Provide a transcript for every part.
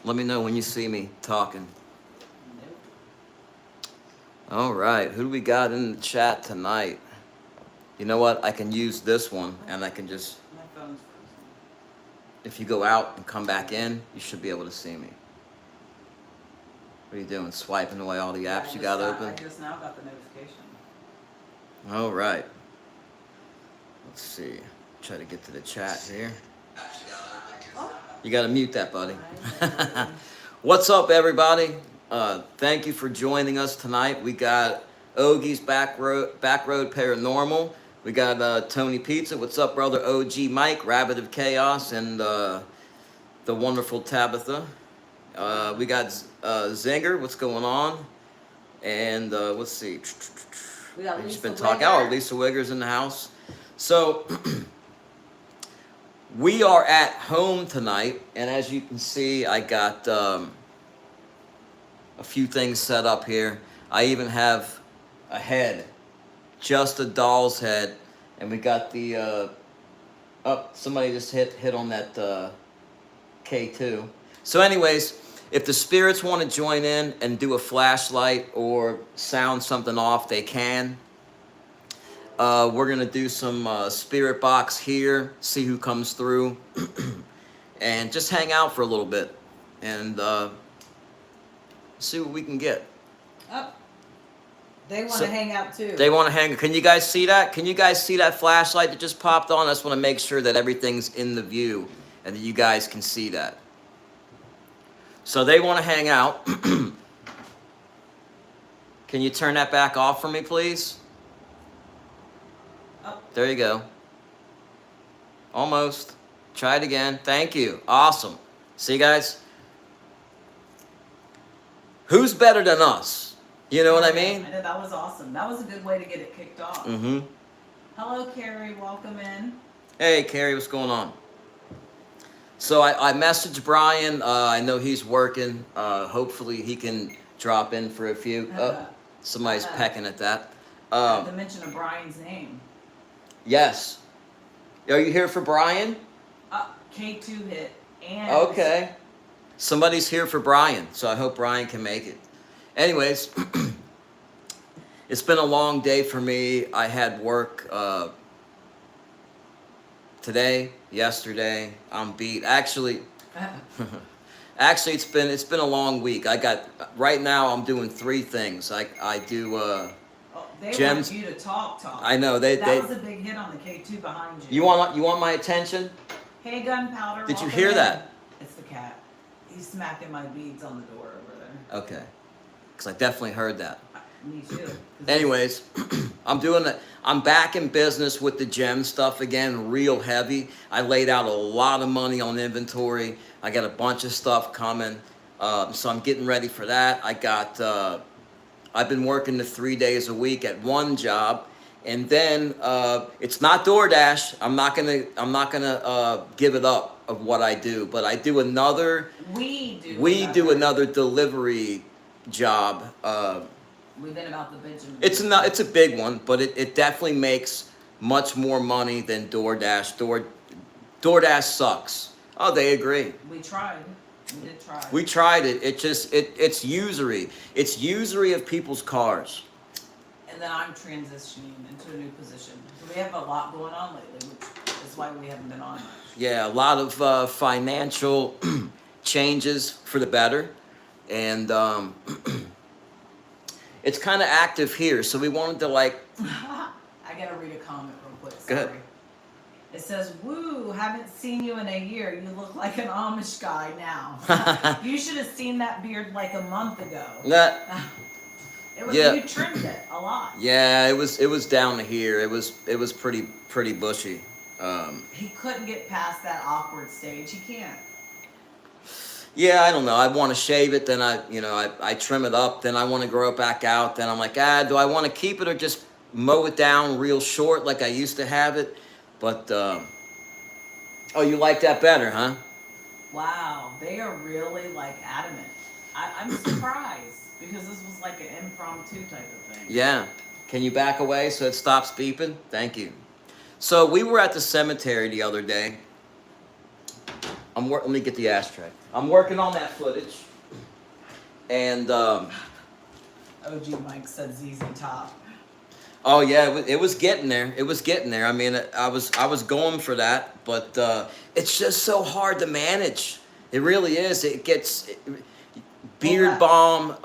Let me know when you see me talking. Nope. All right, who do we got in the chat tonight? You know what? I can use this one, and I can just, My phone's frozen. if you go out and come back in, you should be able to see me. What are you doing? Swiping away all the apps you got open? I just now got the notification. All right. Let's see. Try to get to the chat here. Oh. You got to mute that, buddy. Hi. What's up, everybody? Thank you for joining us tonight. We got Ogie's Back Road Paranormal. We got Tony Pizza. What's up, brother? OG Mike, Rabbit of Chaos, and the wonderful Tabitha. We got Zinger. What's going on? And let's see. We got We've just Lisa been talking. Wigger. Oh, Lisa Wigger's in the house. So we are at home tonight, and as you can see, I got a few things set up here. I even have a head, just a doll's head, and we got the somebody just hit on that K2. So anyways, if the spirits want to join in and do a flashlight or sound something off, they can. We're going to do some spirit box here, see who comes through, and just hang out for a little bit and see what we can get. Oh, they want to hang out too. They want to hang. Can you guys see that? Can you guys see that flashlight that just popped on? I just want to make sure that everything's in the view and that you guys can see that. So they want to hang out. Can you turn that back off for me, please? Oh. There you go. Almost. Try it again. Thank you. Awesome. See, guys? Who's better than us? You know what I mean? I know, that was awesome. That was a good way to get it kicked off. Mm-hmm. Hello, Carrie. Welcome in. Hey, Carrie, what's going on? So I messaged Brian. I know he's working. Hopefully he can drop in for a few. Oh, somebody's pecking at that. I had to mention of Brian's name. Yes. Are you here for Brian? K2 hit. And Okay. Somebody's here for Brian, so I hope Brian can make it. Anyways, it's been a long day for me. I had work today, yesterday. I'm beat. Actually, it's been a long week. I got right now. I'm doing 3 things. I do. They Gems. want you to talk. I know that was a big hit on the K2 behind you. You want my attention? Hey, Gunpowder. Did you welcome hear in. that? It's the cat. He's smacking my beads on the door over there. Okay, because I definitely heard that. Me too. Anyways, I'm back in business with the gem stuff again, real heavy. I laid out a lot of money on inventory. I got a bunch of stuff coming, so I'm getting ready for that. I've been working the 3 days a week at one job, and then it's not DoorDash. I'm not gonna give it up of what I do, but I do another. We do another delivery job. We've been about the Benjamin. It's a big one, but it definitely makes much more money than DoorDash. DoorDash sucks. Oh, they agree. We tried. We did try. We tried it. It's usury. It's usury of people's cars. And then I'm transitioning into a new position. So we have a lot going on lately, which is why we haven't been on much. Yeah, a lot of financial changes for the better, and it's kind of active here. So we wanted to I gotta read a comment real quick. Sorry. Go ahead. It says, "Woo! Haven't seen you in a year. You look like an Amish guy now. You should have seen that beard like a month ago." Yeah. You trimmed it a lot. Yeah, it was down to here. It was pretty bushy. He couldn't get past that awkward stage. He can't. Yeah, I don't know. I want to shave it, then I trim it up, then I want to grow it back out. Then I'm like, do I want to keep it or just mow it down real short like I used to have it? But oh, you like that better, huh? Wow, they are really adamant. I'm surprised because this was like an impromptu type of thing. Yeah. Can you back away so it stops beeping? Thank you. So we were at the cemetery the other day. Let me get the ashtray. I'm working on that footage, and OG Mike said ZZ Top. oh yeah, it was getting there. It was getting there. I mean, I was going for that, but it's just so hard to manage. It really is. It gets beard balm.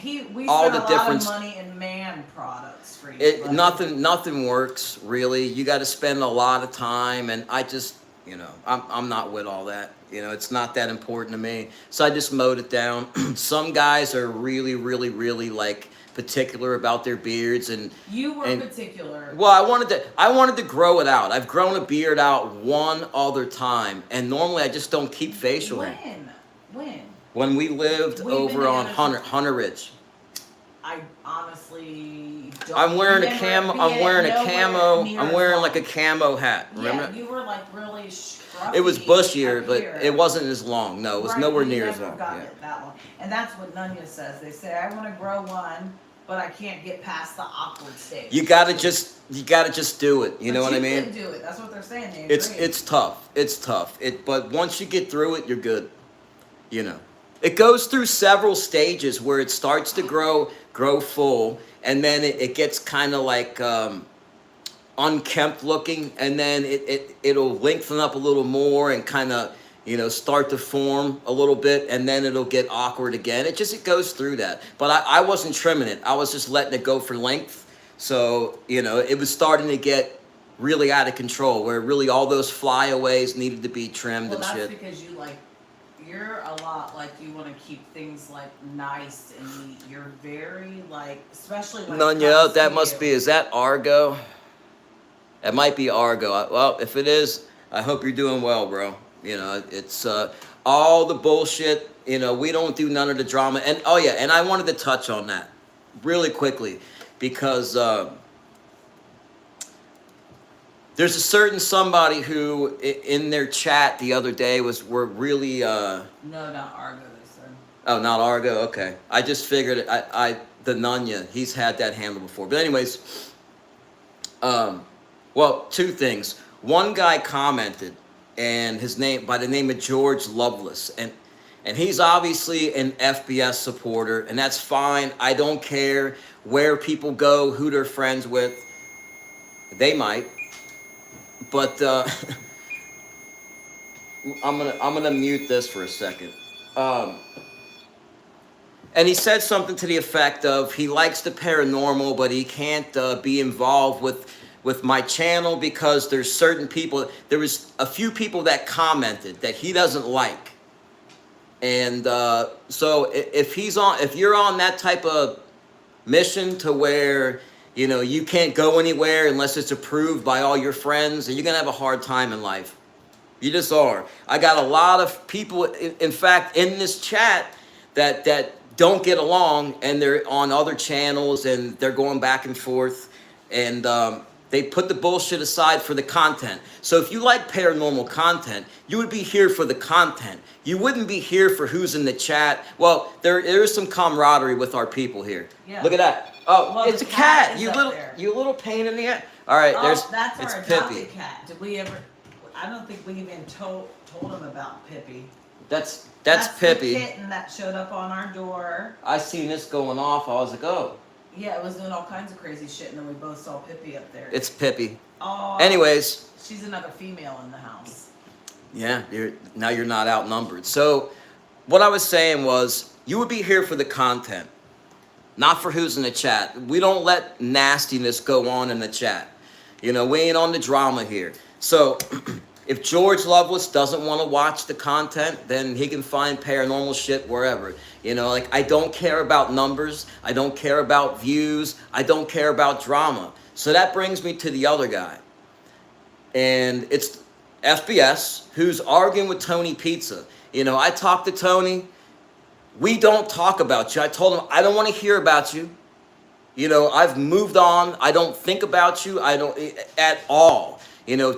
We all spent the a lot difference. of money in man products for you. It nothing works really. You got to spend a lot of time, and I just I'm not with all that. It's not that important to me. So I just mowed it down. Some guys are really like particular about their beards, and you were particular. Well, I wanted to grow it out. I've grown a beard out one other time, and normally I just don't keep facial hair. When we lived over on Hunter Ridge. I honestly don't. I'm wearing a camo. I'm wearing a camo. I'm wearing like a camo hat. Remember? Yeah, you were like really scruffy. It was bushier, but it wasn't as long. No, it was nowhere near as long. Yeah. That long. And that's what Nunya says. They say I want to grow one, but I can't get past the awkward stage. You gotta just do it. You know what I mean? You do it. That's what they're saying. They it's tough. It's tough. But once you get through it, you're good. It goes through several stages where it starts to grow full, and then it gets kind of like unkempt looking, and then it'll lengthen up a little more and kind of start to form a little bit, and then it'll get awkward again. It goes through that. But I wasn't trimming it. I was just letting it go for length. So it was starting to get really out of control, where really all those flyaways needed to be trimmed and shit. Well, that's because you're a lot like you want to keep things like nice and neat. You're very like, especially when Nunya, that must be. Is that Argo? That might be Argo. Well, if it is, I hope you're doing well, bro. It's all the bullshit. We don't do none of the drama. And oh yeah, and I wanted to touch on that really quickly because there's a certain somebody who, in their chat the other day, were really. No, not Argo. They said. Oh, not Argo. Okay, I just figured the Nunya, he's had that handle before. But anyways, well, two things. One guy commented, and his name by the name of George Lovelace, and he's obviously an FBS supporter, and that's fine. I don't care where people go, who they're friends with. They might. But I'm gonna mute this for a second. And he said something to the effect of he likes the paranormal, but he can't be involved with my channel because there's certain people. There was a few people that commented that he doesn't like, and so if you're on that type of mission to where you can't go anywhere unless it's approved by all your friends, and you're going to have a hard time in life. You just are. I got a lot of people, in fact, in this chat that don't get along, and they're on other channels, and they're going back and forth, and they put the bullshit aside for the content. So if you like paranormal content, you would be here for the content. You wouldn't be here for who's in the chat. Well, there is some camaraderie with our people here. Yeah. Look at that. Oh, well, it's a cat. You little pain in the ass. All right, that's it's our Pippi. adopted cat. Did we ever? I don't think we even told him about Pippi. That's Pippi. The kitten that showed up on our door. I seen this going off. I was like, oh. Yeah, it was doing all kinds of crazy shit, and then we both saw Pippi up there. It's Pippi. Oh. Anyways. She's another female in the house. Yeah, now you're not outnumbered. So, what I was saying was, you would be here for the content, not for who's in the chat. We don't let nastiness go on in the chat. We ain't on the drama here. So, if George Lovelace doesn't want to watch the content, then he can find paranormal shit wherever. I don't care about numbers. I don't care about views. I don't care about drama. So that brings me to the other guy. And it's FBS, who's arguing with Tony Pizza. I talked to Tony. We don't talk about you. I told him, I don't want to hear about you. I've moved on. I don't think about you. I don't at all.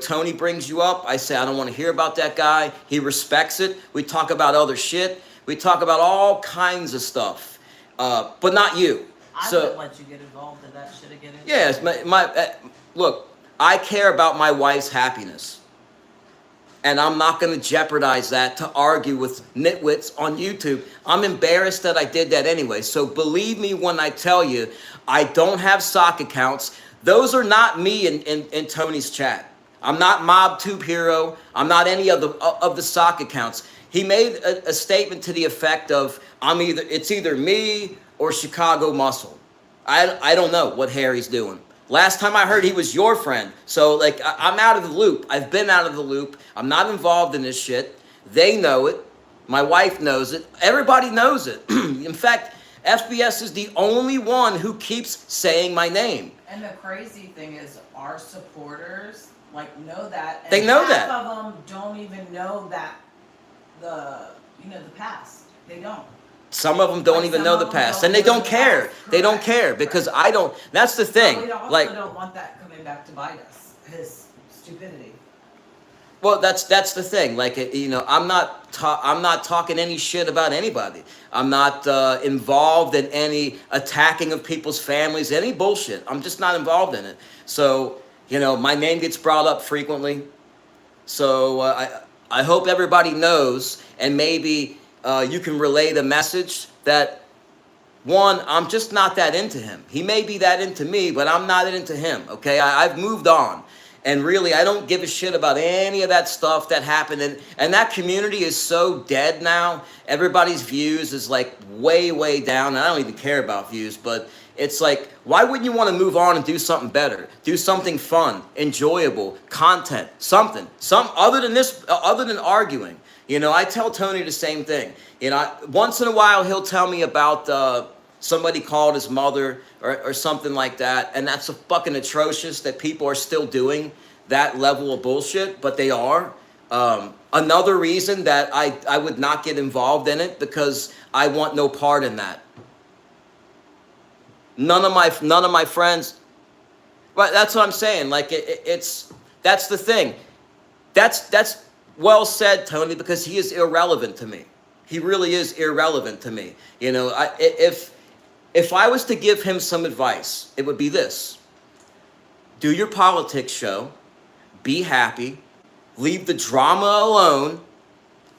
Tony brings you up. I say, I don't want to hear about that guy. He respects it. We talk about other shit. We talk about all kinds of stuff. But not you. I wouldn't let you get involved in that shit again. Yes, look, I care about my wife's happiness. And I'm not going to jeopardize that to argue with nitwits on YouTube. I'm embarrassed that I did that anyway. So believe me when I tell you, I don't have sock accounts. Those are not me in Tony's chat. I'm not MobTube Hero. I'm not any of the sock accounts. He made a statement to the effect of, it's either me or Chicago Muscle. I don't know what Harry's doing. Last time I heard he was your friend. So, like, I'm out of the loop. I've been out of the loop. I'm not involved in this shit. They know it. My wife knows it. Everybody knows it. In fact, FBS is the only one who keeps saying my name. And the crazy thing is, our supporters, like, know that. And they know half that. of them don't even know that the past. They don't. Some of them don't even know the past, and they don't care. They don't care because I don't. That's the thing. But we also like, don't want that coming back to bite us. His stupidity. Well, that's the thing. Like, I'm not talking any shit about anybody. I'm not involved in any attacking of people's families, any bullshit. I'm just not involved in it. So, my name gets brought up frequently. So I hope everybody knows, and maybe you can relay the message that, one, I'm just not that into him. He may be that into me, but I'm not into him, okay? I've moved on. And really, I don't give a shit about any of that stuff that happened. And that community is so dead now. Everybody's views is like way, way down. And I don't even care about views, but it's like, why wouldn't you want to move on and do something better? Do something fun, enjoyable, content, something. Other than arguing. I tell Tony the same thing. Once in a while, he'll tell me about somebody called his mother or something like that. And that's fucking atrocious that people are still doing that level of bullshit, but they are. Another reason that I would not get involved in it, because I want no part in that. None of my friends, but that's what I'm saying. Like, that's the thing. That's well said, Tony, because he is irrelevant to me. He really is irrelevant to me. If I was to give him some advice, it would be this: do your politics show, be happy, leave the drama alone,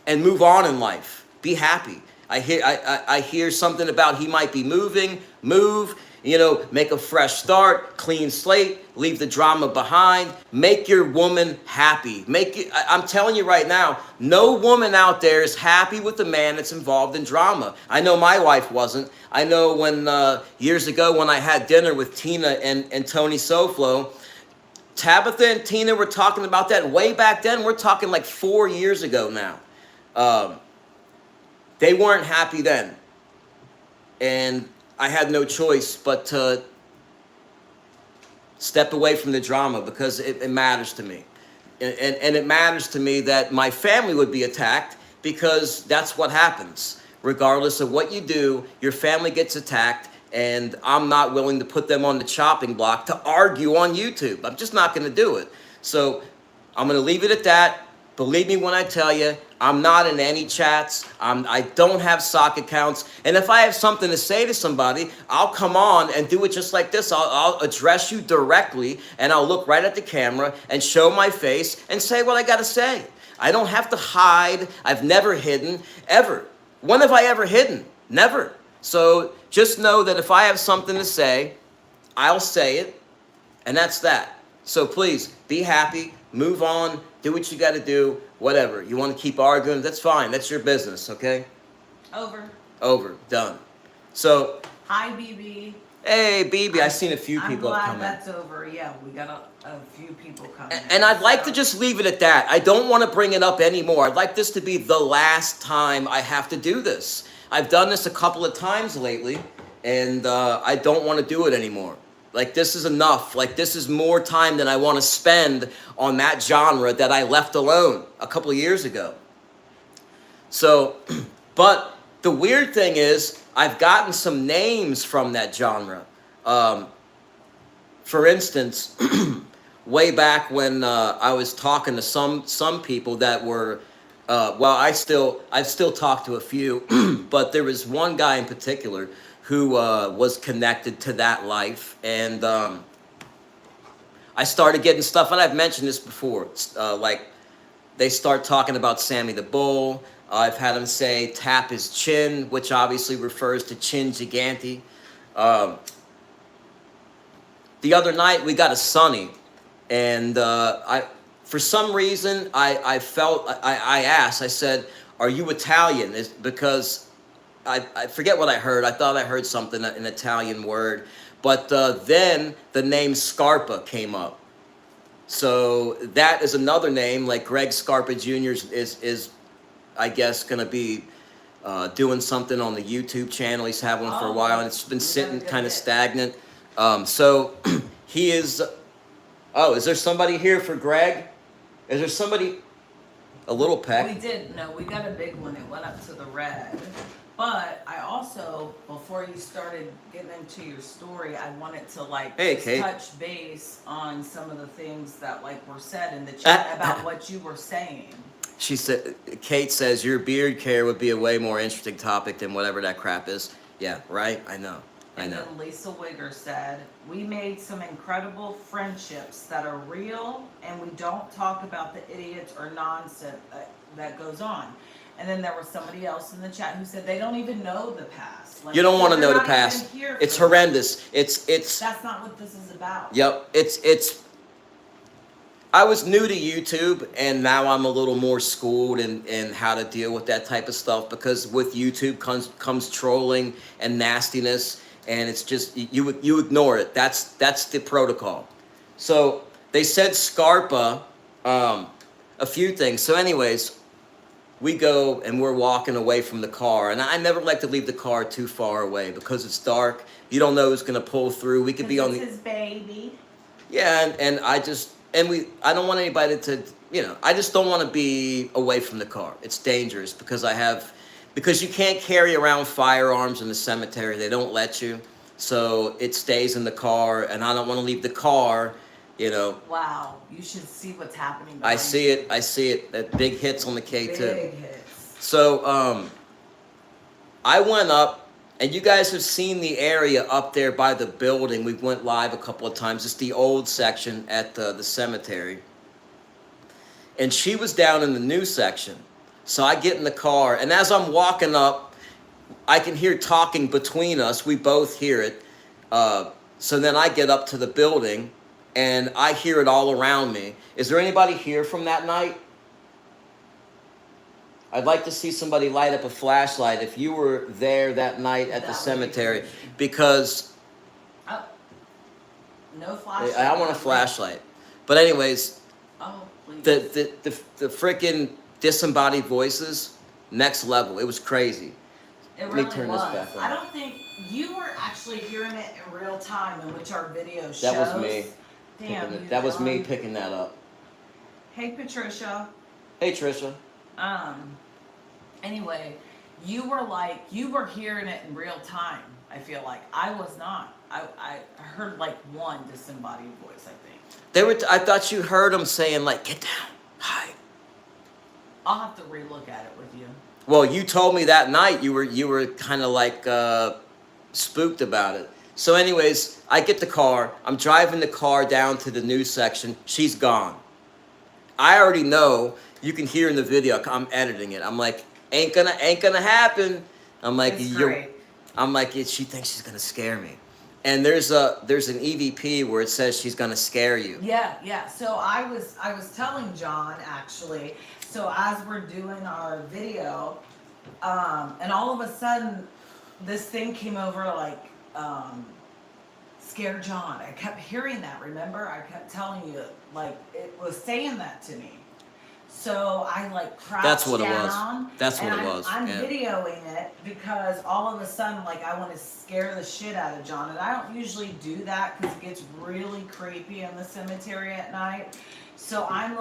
and move on in life. Be happy. I hear something about he might be moving. Move. Make a fresh start, clean slate, leave the drama behind, make your woman happy. I'm telling you right now, no woman out there is happy with the man that's involved in drama. I know my wife wasn't. I know when, years ago when I had dinner with Tina and Tony Soflo, Tabitha and Tina were talking about that way back then. We're talking like 4 years ago now. They weren't happy then. And I had no choice but to step away from the drama because it matters to me. And it matters to me that my family would be attacked, because that's what happens. Regardless of what you do, your family gets attacked, and I'm not willing to put them on the chopping block to argue on YouTube. I'm just not going to do it. So I'm going to leave it at that. Believe me when I tell you, I'm not in any chats. I don't have sock accounts. And if I have something to say to somebody, I'll come on and do it just like this. I'll address you directly, and I'll look right at the camera and show my face and say what I got to say. I don't have to hide. I've never hidden, ever. When have I ever hidden? Never. So just know that if I have something to say, I'll say it, and that's that. So please, be happy, move on, do what you got to do, whatever. You want to keep arguing, that's fine. That's your business, okay? Over. Done. So. Hi, BB. Hey, BB. I've seen a few people come in. I'm glad that's over. Yeah, we got a few people coming in. And I'd like to just leave it at that. I don't want to bring it up anymore. I'd like this to be the last time I have to do this. I've done this a couple of times lately, and I don't want to do it anymore. Like, this is enough. Like, this is more time than I want to spend on that genre that I left alone a couple of years ago. So, but the weird thing is, I've gotten some names from that genre. For instance, way back when I was talking to some people that were, I've still talked to a few, but there was one guy in particular who was connected to that life, and I started getting stuff, and I've mentioned this before, like they start talking about Sammy the Bull. I've had them say tap his chin, which obviously refers to Chin Gigante. Um, the other night we got a Sunny, and for some reason I felt I asked, I said, "Are you Italian?" It's because I forget what I heard. I thought I heard something, an Italian word, but then the name Scarpa came up. So that is another name, like Greg Scarpa Jr. is I guess gonna be doing something on the YouTube channel. He's had one for a while, and it's been sitting kind of stagnant. So he is. Oh, is there somebody here for Greg? Is there somebody? A little peck. We did. No, we got a big one. It went up to the red. But I also, before you started getting into your story, I wanted to touch base on some of the things that were said in the chat about what you were saying. She said, Kate says your beard care would be a way more interesting topic than whatever that crap is. Yeah, right. I know. And then Lisa Wigger said, we made some incredible friendships that are real, and we don't talk about the idiots or nonsense that goes on. And then there was somebody else in the chat who said they don't even know the past. You don't want to know the past. It's horrendous. It's. That's not what this is about. Yep. It's. I was new to YouTube, and now I'm a little more schooled in how to deal with that type of stuff, because with YouTube comes trolling and nastiness, and it's just you ignore it. That's the protocol. So they said Scarpa, a few things. So anyways, we go and we're walking away from the car, and I never like to leave the car too far away because it's dark. You don't know who's gonna pull through. We could be on the. His baby. Yeah, and I don't want anybody to, I just don't want to be away from the car. It's dangerous because you can't carry around firearms in the cemetery. They don't let you, so it stays in the car, and I don't want to leave the car. Wow, you should see what's happening. I see it. That big hits on the K2. Big hits. So I went up, and you guys have seen the area up there by the building. We went live a couple of times. It's the old section at the cemetery. And she was down in the new section. So I get in the car, and as I'm walking up, I can hear talking between us. We both hear it. So then I get up to the building, and I hear it all around me. Is there anybody here from that night? I'd like to see somebody light up a flashlight if you were there that night at the cemetery, because no flashlight. I want a flashlight. But anyways, please. the freaking disembodied voices, next level. It was crazy. It really was. This back on. I don't think you were actually hearing it in real time, in which our video shows. That was me. Damn. That was me picking that up. Hey, Patricia. Hey, Trisha. Anyway, you were hearing it in real time. I feel like I was not. I heard one disembodied voice. I think I thought you heard them saying "Get down, hi." I'll have to relook at it with you. Well, you told me that night you were kind of spooked about it. So, anyways, I get the car. I'm driving the car down to the news section. She's gone. I already know. You can hear in the video. I'm editing it. I'm like, ain't gonna happen. I'm like, she thinks she's gonna scare me. And there's an EVP where it says she's gonna scare you. Yeah. So I was telling John, actually. So as we're doing our video, and all of a sudden, this thing came over scare John. I kept hearing that. Remember, I kept telling you it was saying that to me. So I crouched That's what down. It was. That's what it was. I'm videoing it because all of a sudden, I want to scare the shit out of John, and I don't usually do that because it gets really creepy in the cemetery at night. So I'm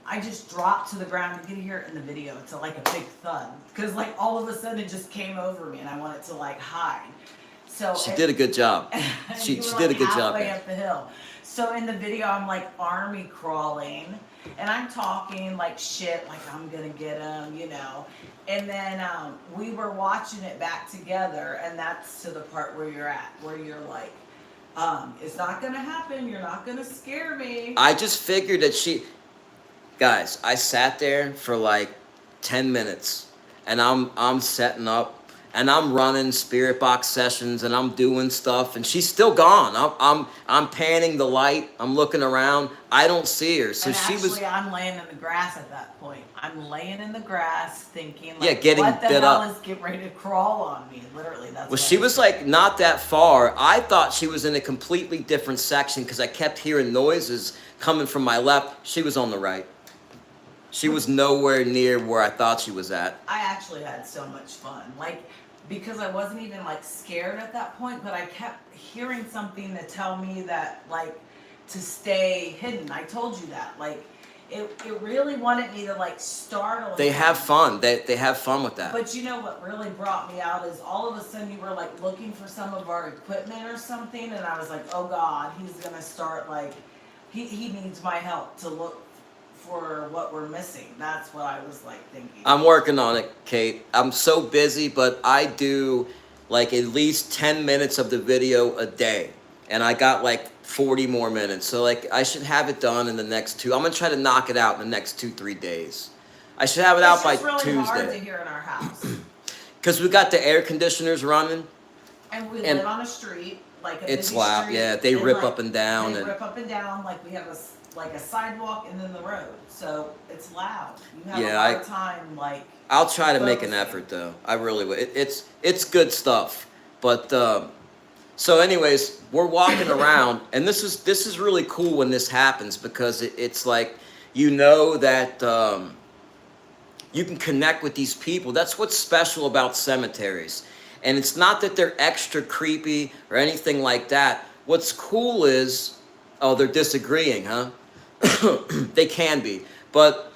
I just dropped to the ground. You can hear it in the video. It's a big thud because all of a sudden it just came over me, and I wanted to hide. So she did a good job. She did a good job. Halfway up the hill. So in the video, I'm army crawling, and I'm talking shit, I'm gonna get him, And then we were watching it back together, and that's to the part where you're at, where you're it's not gonna happen. You're not gonna scare me. I just figured that Guys, I sat there for like 10 minutes, and I'm setting up, and I'm running spirit box sessions, and I'm doing stuff, and she's still gone. I'm panning the light. I'm looking around. I don't see her. So And she was, actually, I'm laying in the grass at that point. I'm laying in the grass thinking, yeah, like, getting what the bit hell up. is getting ready to crawl on me? Literally, that's Well, what she I was said. like not that far. I thought she was in a completely different section because I kept hearing noises coming from my left. She was on the right. She was nowhere near where I thought she was at. I actually had so much fun. Like, because I wasn't even like scared at that point, but I kept hearing something to tell me that, like, to stay hidden. I told you that. Like, it really wanted me to like startle They him. have fun. They have fun with that. But you know what really brought me out is all of a sudden you were like looking for some of our equipment or something, and I was like, oh God, he's gonna start like, he needs my help to look for what we're missing. That's what I was like thinking. I'm working on it, Kate. I'm so busy, but I do like at least 10 minutes of the video a day. And I got like 40 more minutes. So like I should have it done in the next two. I'm going to try to knock it out in the next 2-3 days. I should have it out by It's just really hard to Tuesday. hear in our house. Cuz we got the air conditioners running. And we And live on a street, like a it's busy loud. street. Yeah, they and, rip like, up and down They and rip up and down, like we have like a sidewalk and then the road. So it's loud. You have Yeah, a hard time, like. I'll try to make an focusing. effort though. I really will. It's good stuff. But so anyways, we're walking around, and this is really cool when this happens because it's like you know that you can connect with these people. That's what's special about cemeteries. And it's not that they're extra creepy or anything like that. What's cool is, oh, they're disagreeing, huh? They can be. But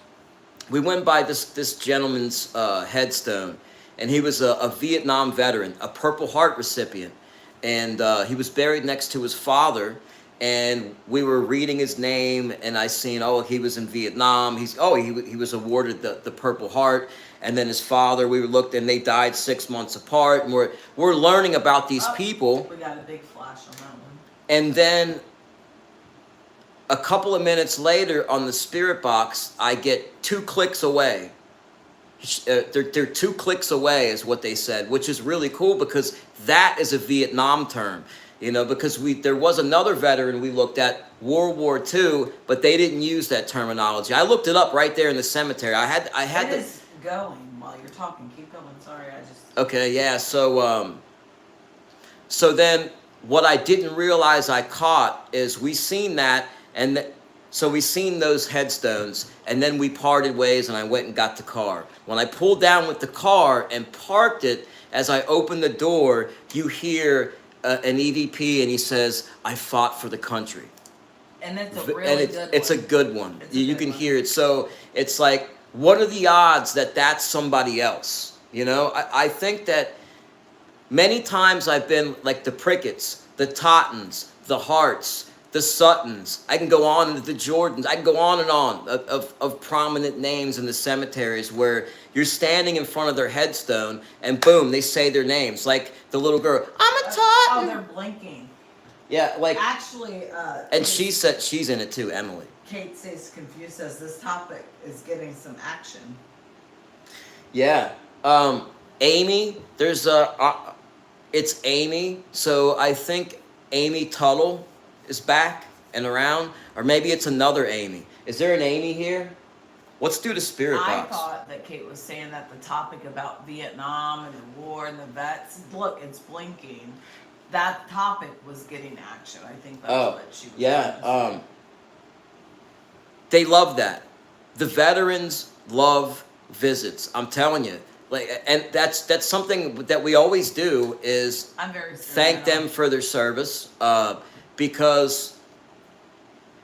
we went by this gentleman's headstone, and he was a Vietnam veteran, a Purple Heart recipient, and he was buried next to his father. And we were reading his name, and I seen, oh, he was in Vietnam. He was awarded the Purple Heart, and then his father. We looked, and they died 6 months apart. And we're learning about these people, We got a big flash on that one. and then a couple of minutes later on the spirit box, I get 2 clicks away. They're 2 clicks away is what they said, which is really cool because that is a Vietnam term, you know, because there was another veteran we looked at, World War II, but they didn't use that terminology. I looked it up right there in the cemetery. I had It to. is going while you're talking. Keep going. Sorry, I just. Okay, yeah. So then what I didn't realize I caught is we seen that, and so we seen those headstones, and then we parted ways, and I went and got the car. When I pulled down with the car and parked it, as I opened the door, you hear an EVP, and he says, "I fought for the country." And it's a And really good one. it's a good one. It's a You good can one. hear it. So it's like, what are the odds that that's somebody else? You know, I think that many times I've been like the Pricketts, the Tottens, the Harts, the Suttons. I can go on into the Jordans. I can go on and on of prominent names in the cemeteries where you're standing in front of their headstone and boom, they say their names. Like the little girl, I'm a Oh, Totten. they're blinking. Yeah, like, Actually, and she said she's in it too, Emily. Kate stays confused, says this topic is getting some action. Yeah. Amy, there's it's Amy. So I think Amy Tuttle is back and around, or maybe it's another Amy. Is there an Amy here? Let's do the spirit I box. thought that Kate was saying that the topic about Vietnam and the war and the vets, look, it's blinking. That topic was getting action. I think that's what she was yeah. trying to say. They love that. The veterans love visits. I'm telling you. Like, and that's something that we always do is I'm very thank them for their service. Because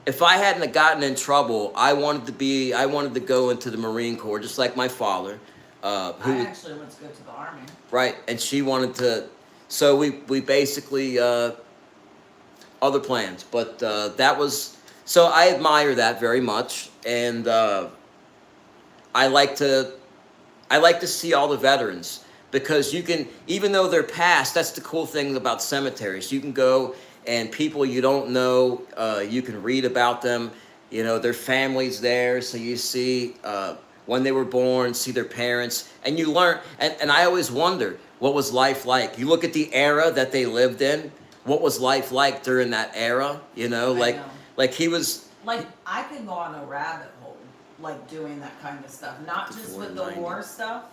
if I hadn't have gotten in trouble, I wanted to go into the Marine Corps, just like my father, I actually went to go to the Army. right, and she wanted to. So we basically other plans, but that was so I admire that very much, and I like to see all the veterans because you can, even though they're past, that's the cool thing about cemeteries. You can go and people you don't know, you can read about them, You know, their families there, so you see when they were born, see their parents, and you learn. And I always wonder, what was life like? You look at the era that they lived in. What was life like during that era? You know, I know. like he was. Like, I could go on a rabbit hole, like, doing that kind of stuff. Not just with the 90. war stuff.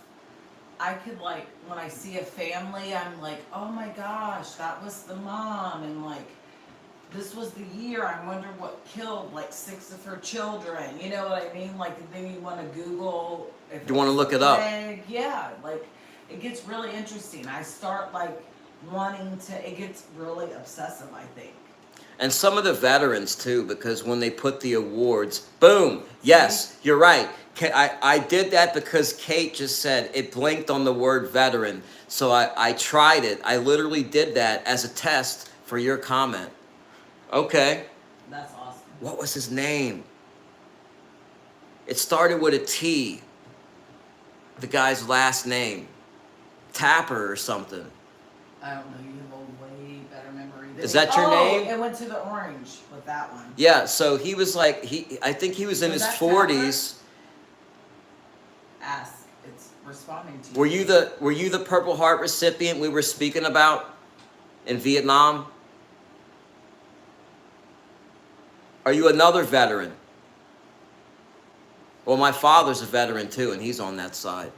I could, like, when I see a family, I'm like, oh my gosh, that was the mom, and like, this was the year. I wonder what killed like 6 of her children. You know what I mean? Like, then you want to Google. If You want to was look a it up. plague. Yeah, like, it gets really interesting. I start like wanting to. It gets really obsessive, I think. And some of the veterans too, because when they put the awards, boom, yes, you're right. I did that because Kate just said it blinked on the word veteran. So I tried it. I literally did that as a test for your comment. Okay. That's awesome. What was his name? It started with a T. The guy's last name. Tapper or something. I don't know. You have a way better memory than Is me. that your name? It went to the orange with that one. Yeah, so he was like, I think he was in Was his that 40s. Ask. It's responding to you. Were you the Purple Heart recipient we were speaking about in Vietnam? Are you another veteran? Well, my father's a veteran too, and he's on that side.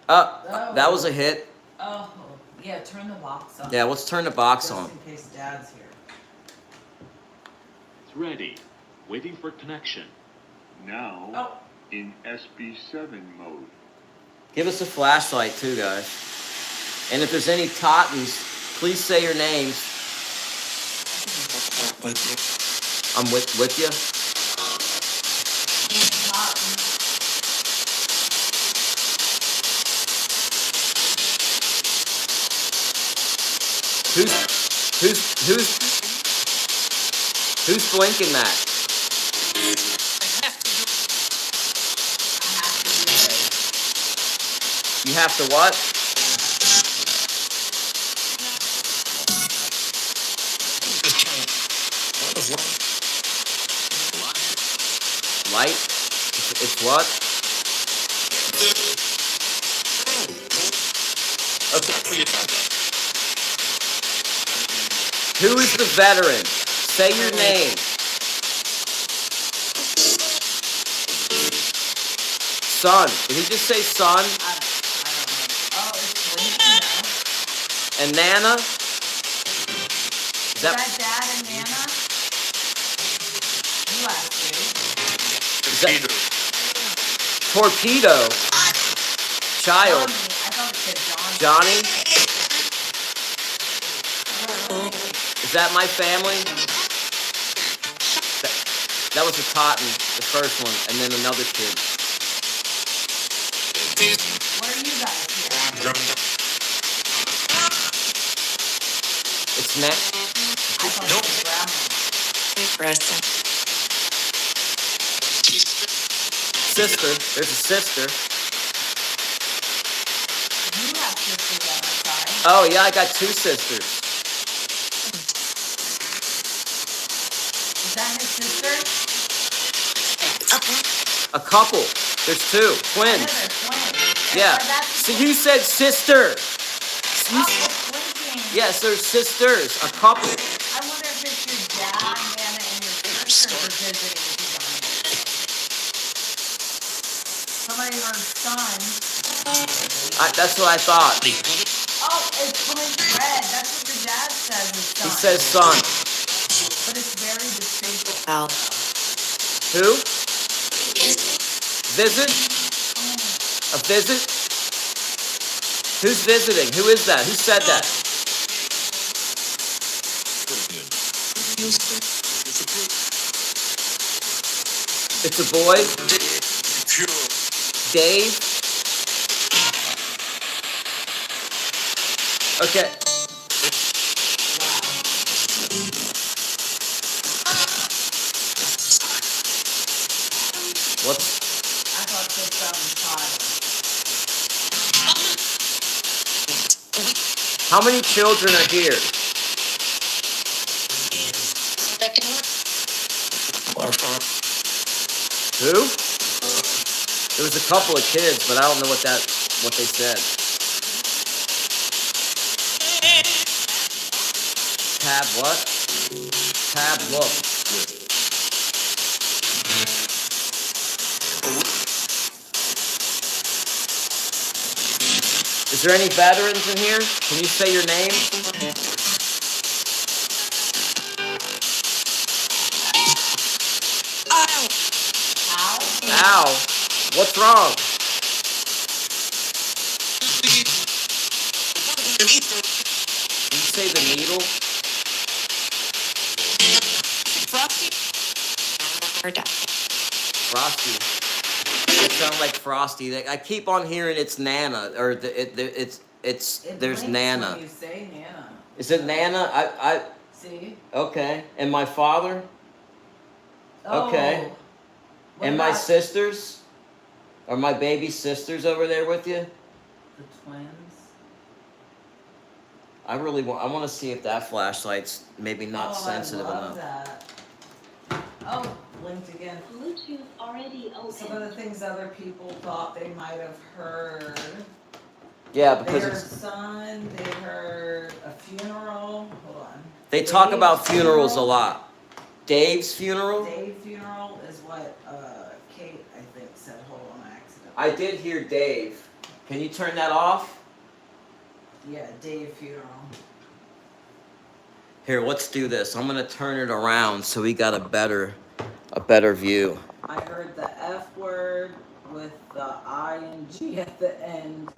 That was a hit. Oh, yeah. Turn the box on. Yeah, let's turn the box Just on. in case Dad's here. It's ready. Waiting for connection. Now Oh. in SB7 mode. Give us a flashlight too, guys. And if there's any Tottens, please say your names. I'm with you. Who's blinking that? You have to what? Light? It's what? Okay. Who is the veteran? Say your name. Son. Did he just say son? I don't know. Oh, it's blinking now. And Nana? Is that Dad and Nana? You asked me. Is that Torpedo? Child. Johnny. I thought it said Johnny? Is that my family? That was a Totten, the first one, and then another kid. What are you guys here? It's next. I thought it was grandma. Sister. There's a sister. You have sisters on that side. Oh, yeah, I got 2 sisters. Is that his sister? A couple. There's 2. Twins. They're twins. Yeah. So you said sister. Oh, it's blinking. Yes, they're sisters. A couple. I wonder if it's your dad, Nana, and your sister are visiting with you. Somebody heard son. That's what I thought. Oh, it's blinked red. That's what your dad says is son. He says son. But it's very distinct. Who? Visit? A visit? Who's visiting? Who is that? Who said that? It's a boy? Dave? Okay. What's... I thought this child. How many children are here? Who? There was a couple of kids, but I don't know what they said. Tab what? Tab look. Is there any veterans in here? Can you say your name? Ow. Ow. What's wrong? Did you say the needle? Frosty. It sounds like Frosty. I keep on hearing it's Nana, or it's It there's blinks Nana. when you say Nana. Is it Nana? See? Okay. And my father? Okay. Oh. What And my about sisters? Are my baby sisters over there with you? the twins? I want to see if that flashlight's maybe not sensitive I love enough. that. Oh, blinked again. Bluetooth already Some of the open. things other people thought they might have heard. Yeah, They because heard it's, son, they heard a funeral. Hold on. they talk Dave's about funerals a funeral. lot. Dave's funeral? Dave's funeral is what Kate, I think, said. Hold on, accident. I did hear Dave. Can you turn that off? Yeah, Dave funeral. Here, let's do this. I'm gonna turn it around so we got a better view. I heard the F word with the ing at the end.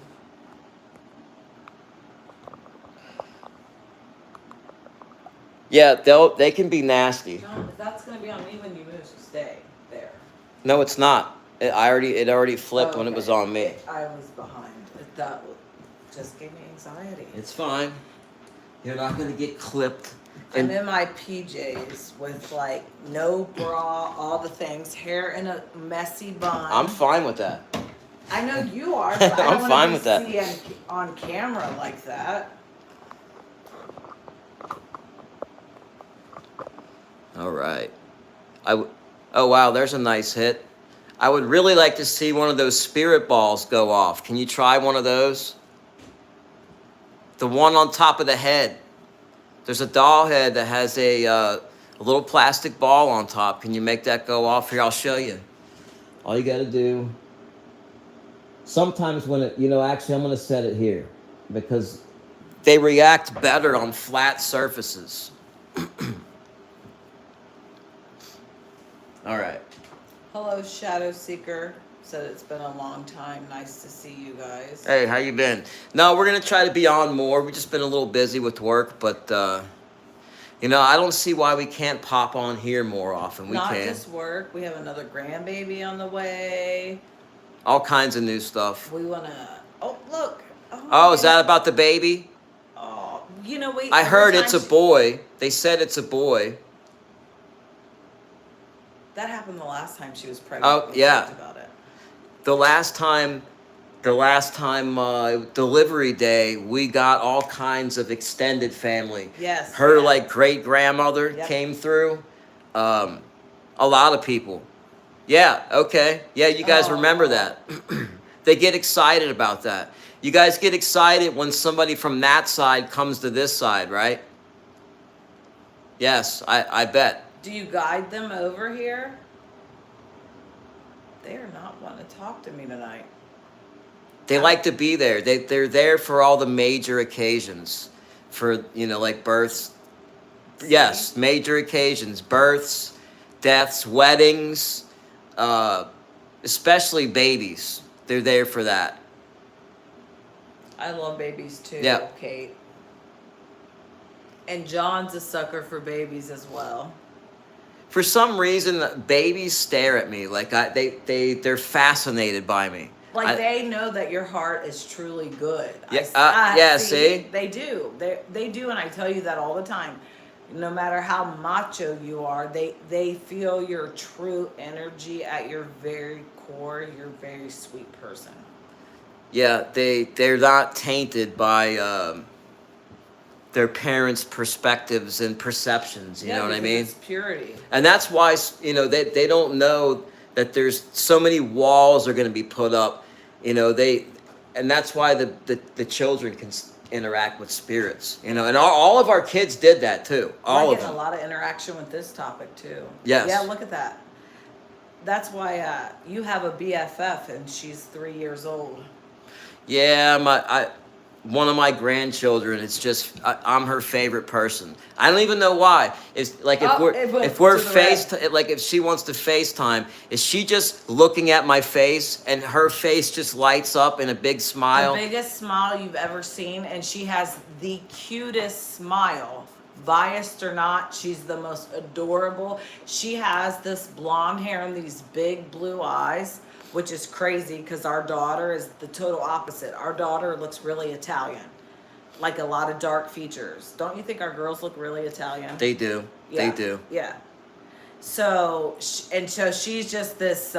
Yeah, they can be nasty. John, if that's gonna be on me when you move, so stay there. No, it's not. It already flipped when it was Okay. on me. I was behind. That just gave me anxiety. It's fine. You're not gonna get clipped. I'm in my PJs with like no bra, all the things, hair in a messy bun. I'm fine with that. I know you are, but I I'm don't fine want with to that. be seen on camera like that. All right. Oh wow, there's a nice hit. I would really like to see one of those spirit balls go off. Can you try one of those? The one on top of the head. There's a doll head that has a little plastic ball on top. Can you make that go off? Here, I'll show you. All you got to do. Sometimes when actually I'm going to set it here because they react better on flat surfaces. All right. Hello, Shadow Seeker. Said it's been a long time. Nice to see you guys. Hey, how you been? No, we're gonna try to be on more. We've just been a little busy with work, but I don't see why we can't pop on here more often. We Not can. just work. We have another grandbaby on the way. All kinds of new stuff. We wanna. Oh, look. Oh, is that about the baby? Oh, wait. I heard every it's a time boy. They said it's a boy. That happened the last time she was pregnant. Oh, We yeah. talked about it. The last time delivery day, we got all kinds of extended family. Yes. Her yeah. like great grandmother Yep. came through. A lot of people. Yeah. Okay. Yeah. You guys remember Oh. that? They get excited about that. You guys get excited when somebody from that side comes to this side, right? Yes. I bet. Do you guide them over here? They are not wanting to talk to me tonight. They like to be there. They're there for all the major occasions, for like births. Yes, major occasions, births, deaths, weddings, especially babies. They're there for that. I love babies too, Yeah. Kate. And John's a sucker for babies as well. For some reason, babies stare at me like they're fascinated by me. Like they know that your heart is truly good. Yeah, yeah, see? They do. They do, and I tell you that all the time. No matter how macho you are, they feel your true energy at your very core. You're a very sweet person. Yeah, they're not tainted by their parents' perspectives and perceptions. You know what I mean? It's purity. And that's why they don't know that there's so many walls are going to be put up, you know, and that's why the children can interact with spirits, you know, and all of our kids did that too. All We're of getting them. a lot of interaction with this topic too. Yes. Yeah, look at that. That's why you have a BFF and she's 3 years old. Yeah, one of my grandchildren. It's just I'm her favorite person. I don't even know why. It's like if It went if we're to the red. like if she wants to FaceTime, is she just looking at my face and her face just lights up in a big smile? The biggest smile you've ever seen, and she has the cutest smile. Biased or not, she's the most adorable. She has this blonde hair and these big blue eyes, which is crazy because our daughter is the total opposite. Our daughter looks really Italian, like a lot of dark features. Don't you think our girls look really Italian? They do. Yeah, They do. Yeah. So she's just this.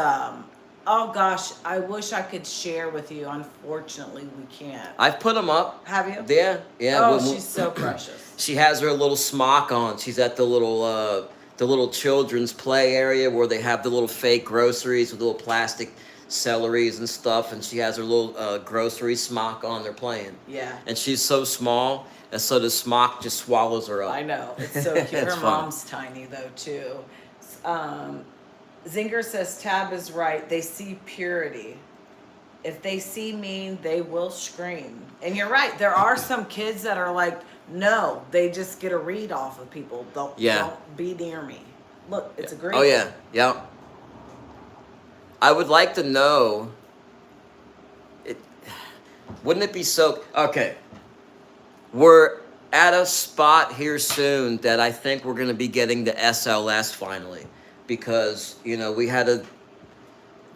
Oh gosh, I wish I could share with you. Unfortunately, we can't. I've put them up. Have you? Yeah, yeah. Oh, we'll- she's so precious. She has her little smock on. She's at the little children's play area where they have the little fake groceries with little plastic celeries and stuff, and she has her little grocery smock on. They're playing. Yeah. And she's so small, and so the smock just swallows her up. I know. It's so cute. It's Her fun. mom's tiny though too. Zinger says Tab is right. They see purity. If they see me, they will scream. And you're right. There are some kids that are like, no, they just get a read off of people. Don't be near me. Look, it's a great. Oh yeah, yeah. I would like to know. Wouldn't it be so? Okay, we're at a spot here soon that I think we're going to be getting the SLS finally, because you know we had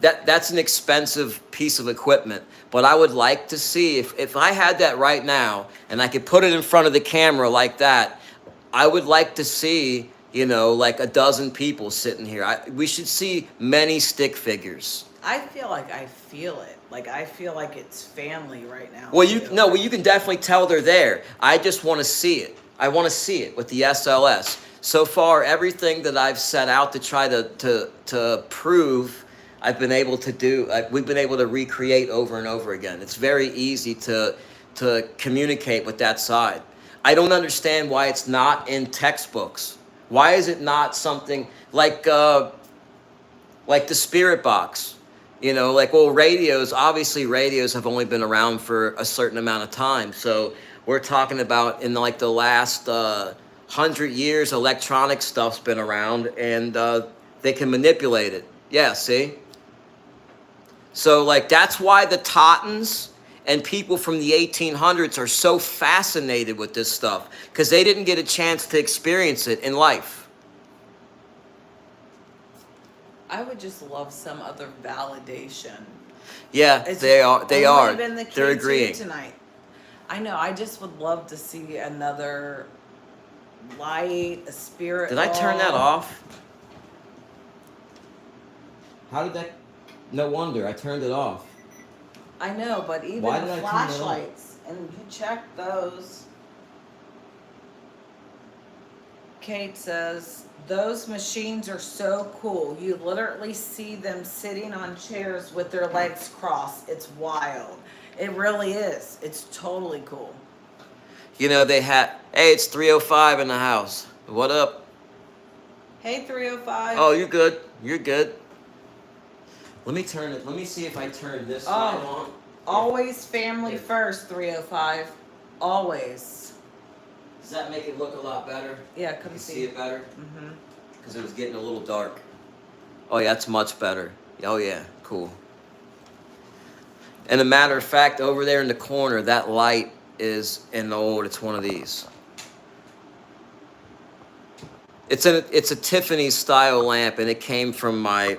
that's an expensive piece of equipment, but I would like to see if I had that right now and I could put it in front of the camera like that. I would like to see, you know, like a dozen people sitting here. We should see many stick figures. I feel like I feel it. Like I feel like it's family right now. Well, too. well, you can definitely tell they're there. I just want to see it. I want to see it with the SLS. So far, everything that I've set out to try to prove, I've been able to do. We've been able to recreate over and over again. It's very easy to communicate with that side. I don't understand why it's not in textbooks. Why is it not something like the spirit box? You know, like, well, obviously radios have only been around for a certain amount of time. So we're talking about in like the last 100 years, electronic stuff's been around, and they can manipulate it. Yeah, see? So like that's why the Tottens and people from the 1800s are so fascinated with this stuff, because they didn't get a chance to experience it in life. I would just love some other validation. Yeah, It's they are. They only are. been the They're kids here agreeing. tonight. I know. I just would love to see another light, a spirit. Did I turn that ball. off? How did that? No wonder I turned it off. I know, but even Why the did I turn it on? flashlights, and you check those. Kate says, those machines are so cool. You literally see them sitting on chairs with their legs crossed. It's wild. It really is. It's totally cool. You know they had. Hey, it's 3:05 in the house. What up? Hey, 305. Oh, you're good. You're good. Let me turn it. Let me see if I turn this light on. Always family first, 305. Always. Does that make it look a lot better? Yeah, You come can see. see it better? Mm-hmm. Because it was getting a little dark. Oh yeah, that's much better. Oh yeah, cool. And a matter of fact, over there in the corner, that light is it's one of these. It's a Tiffany style lamp, and it came from my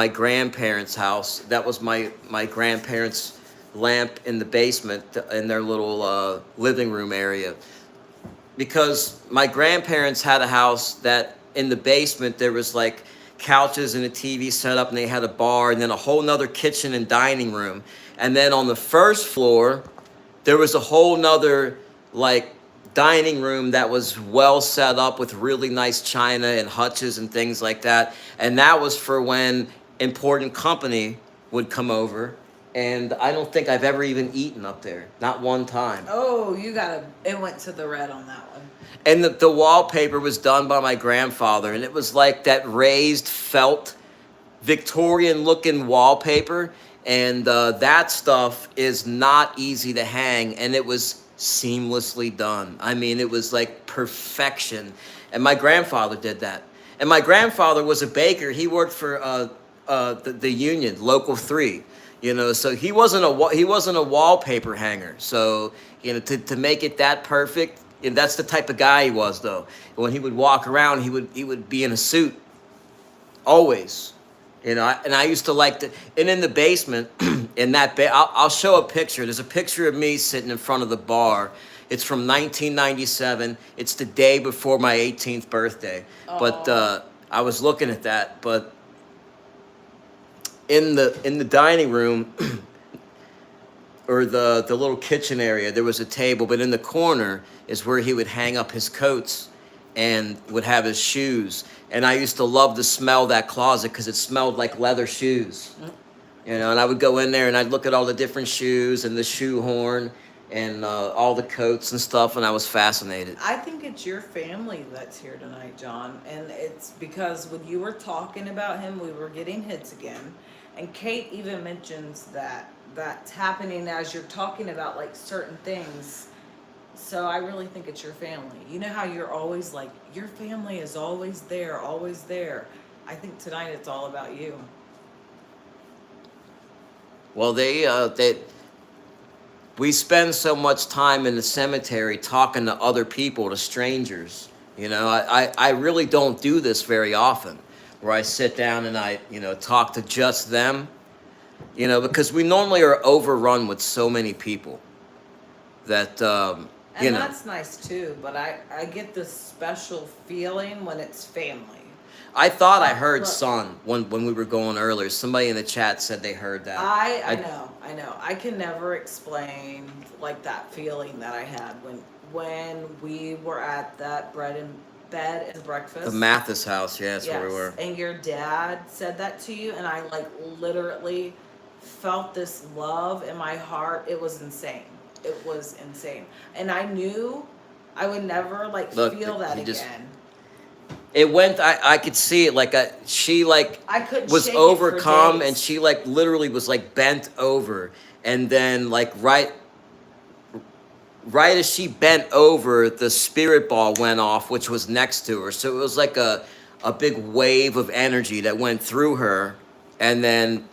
grandparents' house. That was my grandparents' lamp in the basement in their little living room area. Because my grandparents had a house that in the basement there was like couches and a TV set up, and they had a bar, and then a whole nother kitchen and dining room. And then on the first floor, there was a whole nother like dining room that was well set up with really nice china and hutches and things like that. And that was for when important company would come over, and I don't think I've ever even eaten up there, not one time. Oh, it went to the red on that one. And the wallpaper was done by my grandfather, and it was like that raised felt Victorian looking wallpaper, and that stuff is not easy to hang, and it was seamlessly done. I mean, it was like perfection, and my grandfather did that. And my grandfather was a baker. He worked for the union, Local 3. You know, so he wasn't a wallpaper hanger. So, you know, to make it that perfect, and that's the type of guy he was, though. When he would walk around, he would be in a suit always. You know, and I used to like to, and in the basement, in that, I'll show a picture. There's a picture of me sitting in front of the bar. It's from 1997. It's the day before my 18th birthday. But I was looking at that. But in the dining room, or the little kitchen area, there was a table. But in the corner is where he would hang up his coats and would have his shoes. And I used to love to smell that closet because it smelled like leather shoes. You know, and I would go in there and I'd look at all the different shoes and the shoe horn and all the coats and stuff, and I was fascinated. I think it's your family that's here tonight, John. And it's because when you were talking about him, we were getting hits again. And Kate even mentions that that's happening as you're talking about like certain things. So I really think it's your family. You know how you're always like, your family is always there, always there. I think tonight it's all about you. Well, we spend so much time in the cemetery talking to other people, to strangers. You know, I really don't do this very often, where I sit down and I, you know, talk to just them, you know, because we normally are overrun with so many people that, And you know. that's nice too, but I get this special feeling when it's family. I thought I heard Look. son when we were going earlier. Somebody in the chat said they heard that. I know. I can never explain like that feeling that I had when we were at that bed and breakfast. The Mathis house, yeah, that's where we were. And your dad said that to you, and I like literally felt this love in my heart. It was insane. It was insane. And I knew I would never like Look, feel that you again. just- It went. I could see it. Like she like I couldn't was shake it for overcome, days. and she like literally was like bent over, and then like right as she bent over, the spirit ball went off, which was next to her. So it was like a big wave of energy that went through her, and then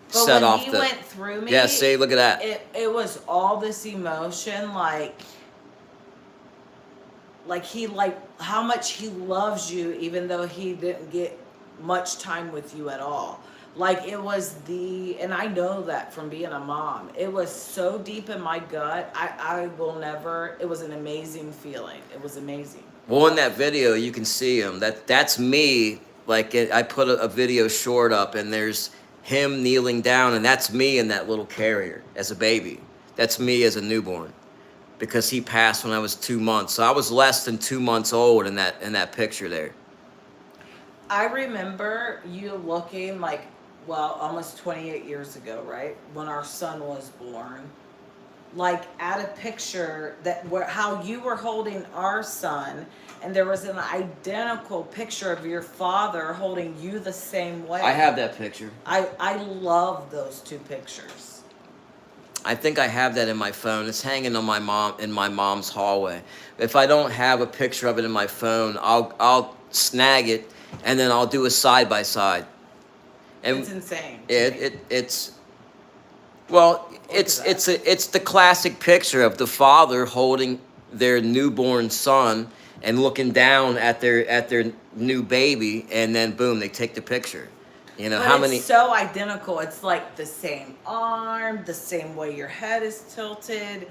But set when off he the. went through me, Yeah, see, look at that. it was all this emotion, like he like how much he loves you, even though he didn't get much time with you at all. Like it was and I know that from being a mom, it was so deep in my gut. I will never. It was an amazing feeling. It was amazing. Well, in that video, you can see him. That's me. Like I put a video short up, and there's him kneeling down, and that's me in that little carrier as a baby. That's me as a newborn, because he passed when I was 2 months. So I was less than 2 months old in that picture there. I remember you looking like, well, almost 28 years ago, right? When our son was born. Like at a picture how you were holding our son, and there was an identical picture of your father holding you the same way. I have that picture. I love those two pictures. I think I have that in my phone. It's hanging on in my mom's hallway. If I don't have a picture of it in my phone, I'll snag it, and then I'll do a side by side. And It's insane. it's the classic picture of the father holding their newborn son and looking down at their new baby, and then boom, they take the picture. You know, But how it's many? so identical. It's like the same arm, the same way your head is tilted.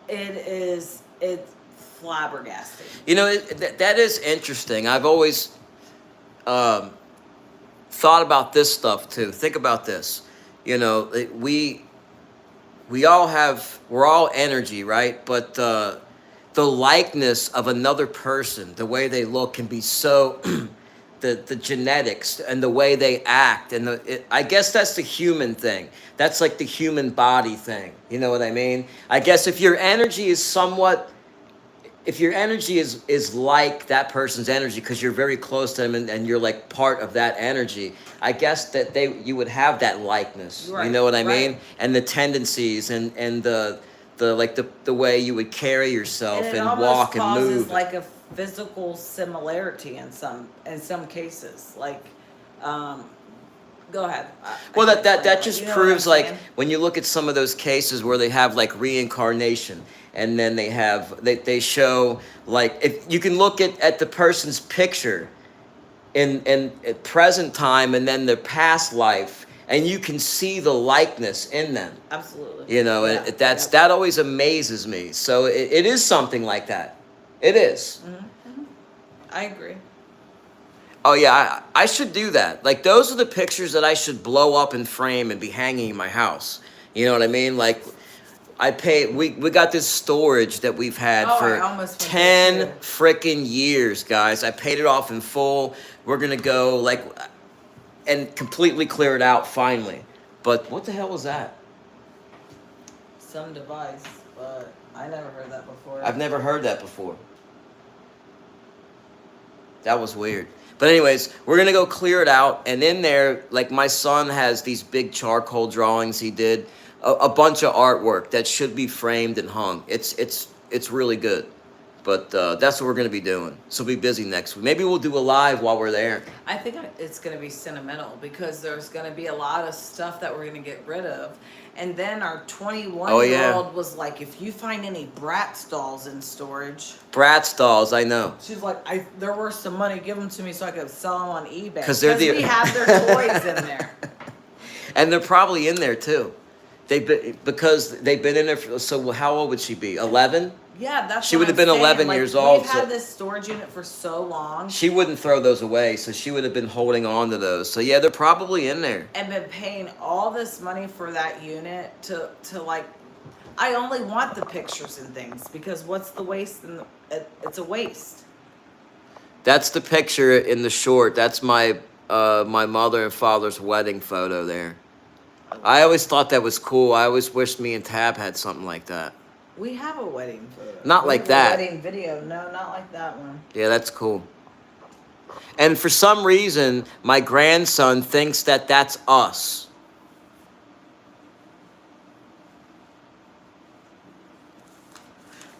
It's flabbergasting. You know, that is interesting. I've always thought about this stuff too. Think about this. You know, we're all energy, right? But the likeness of another person, the way they look, can be so the genetics and the way they act, and I guess that's the human thing. That's like the human body thing. You know what I mean? I guess if your energy is somewhat, if your energy is like that person's energy because you're very close to them, and you're like part of that energy, I guess that you would have that likeness. Right, You know what I right. mean? And the tendencies and the like the way you would carry yourself And it and almost walk and causes move. like a physical similarity in some cases. Like, go ahead. Well, I can that explain it. just You know what proves, I'm like, saying? when you look at some of those cases where they have like reincarnation, and then they show, like, if you can look at the person's picture in at present time and then their past life, and you can see the likeness in them. Absolutely. You know, Yeah. that's Yep. that always amazes me. So it is something like that. It is. I agree. Oh yeah, I should do that. Like, those are the pictures that I should blow up and frame and be hanging in my house. You know what I mean? Like, we got this storage that we've had Oh, I for almost went 10 there, too. freaking years, guys. I paid it off in full. We're gonna go, like, and completely clear it out finally. But what the hell was that? Some device, but I never heard that before. I've never heard that before. That was weird. But anyways, we're gonna go clear it out, and in there, like, my son has these big charcoal drawings he did, a bunch of artwork that should be framed and hung. It's really good. But that's what we're gonna be doing. So we'll be busy next week. Maybe we'll do a live while we're there. I think it's going to be sentimental because there's going to be a lot of stuff that we're going to get rid of. And then our 21-year-old was like, if you find any Bratz dolls in storage. Bratz dolls, I know. She's like, they're worth some money. Give them to me so I could sell them on eBay. 'Cause they're the- we have their toys in there. And they're probably in there too. Because they've been in there. So how old would she be? 11? Yeah, that's She what would have I'm been saying. 11 Like, years old, We've had so- this storage unit for so long She wouldn't throw those away, so she would have been holding on to those. So yeah, they're probably in there. and been paying all this money for that unit to like. I only want the pictures and things because what's the waste? It's a waste. That's the picture in the short. That's my my mother and father's wedding photo there. I always thought that was cool. I always wished me and Tab had something like that. We have a wedding photo. Not We like have that. A wedding video. No, not like that one. Yeah, that's cool. And for some reason, my grandson thinks that that's us.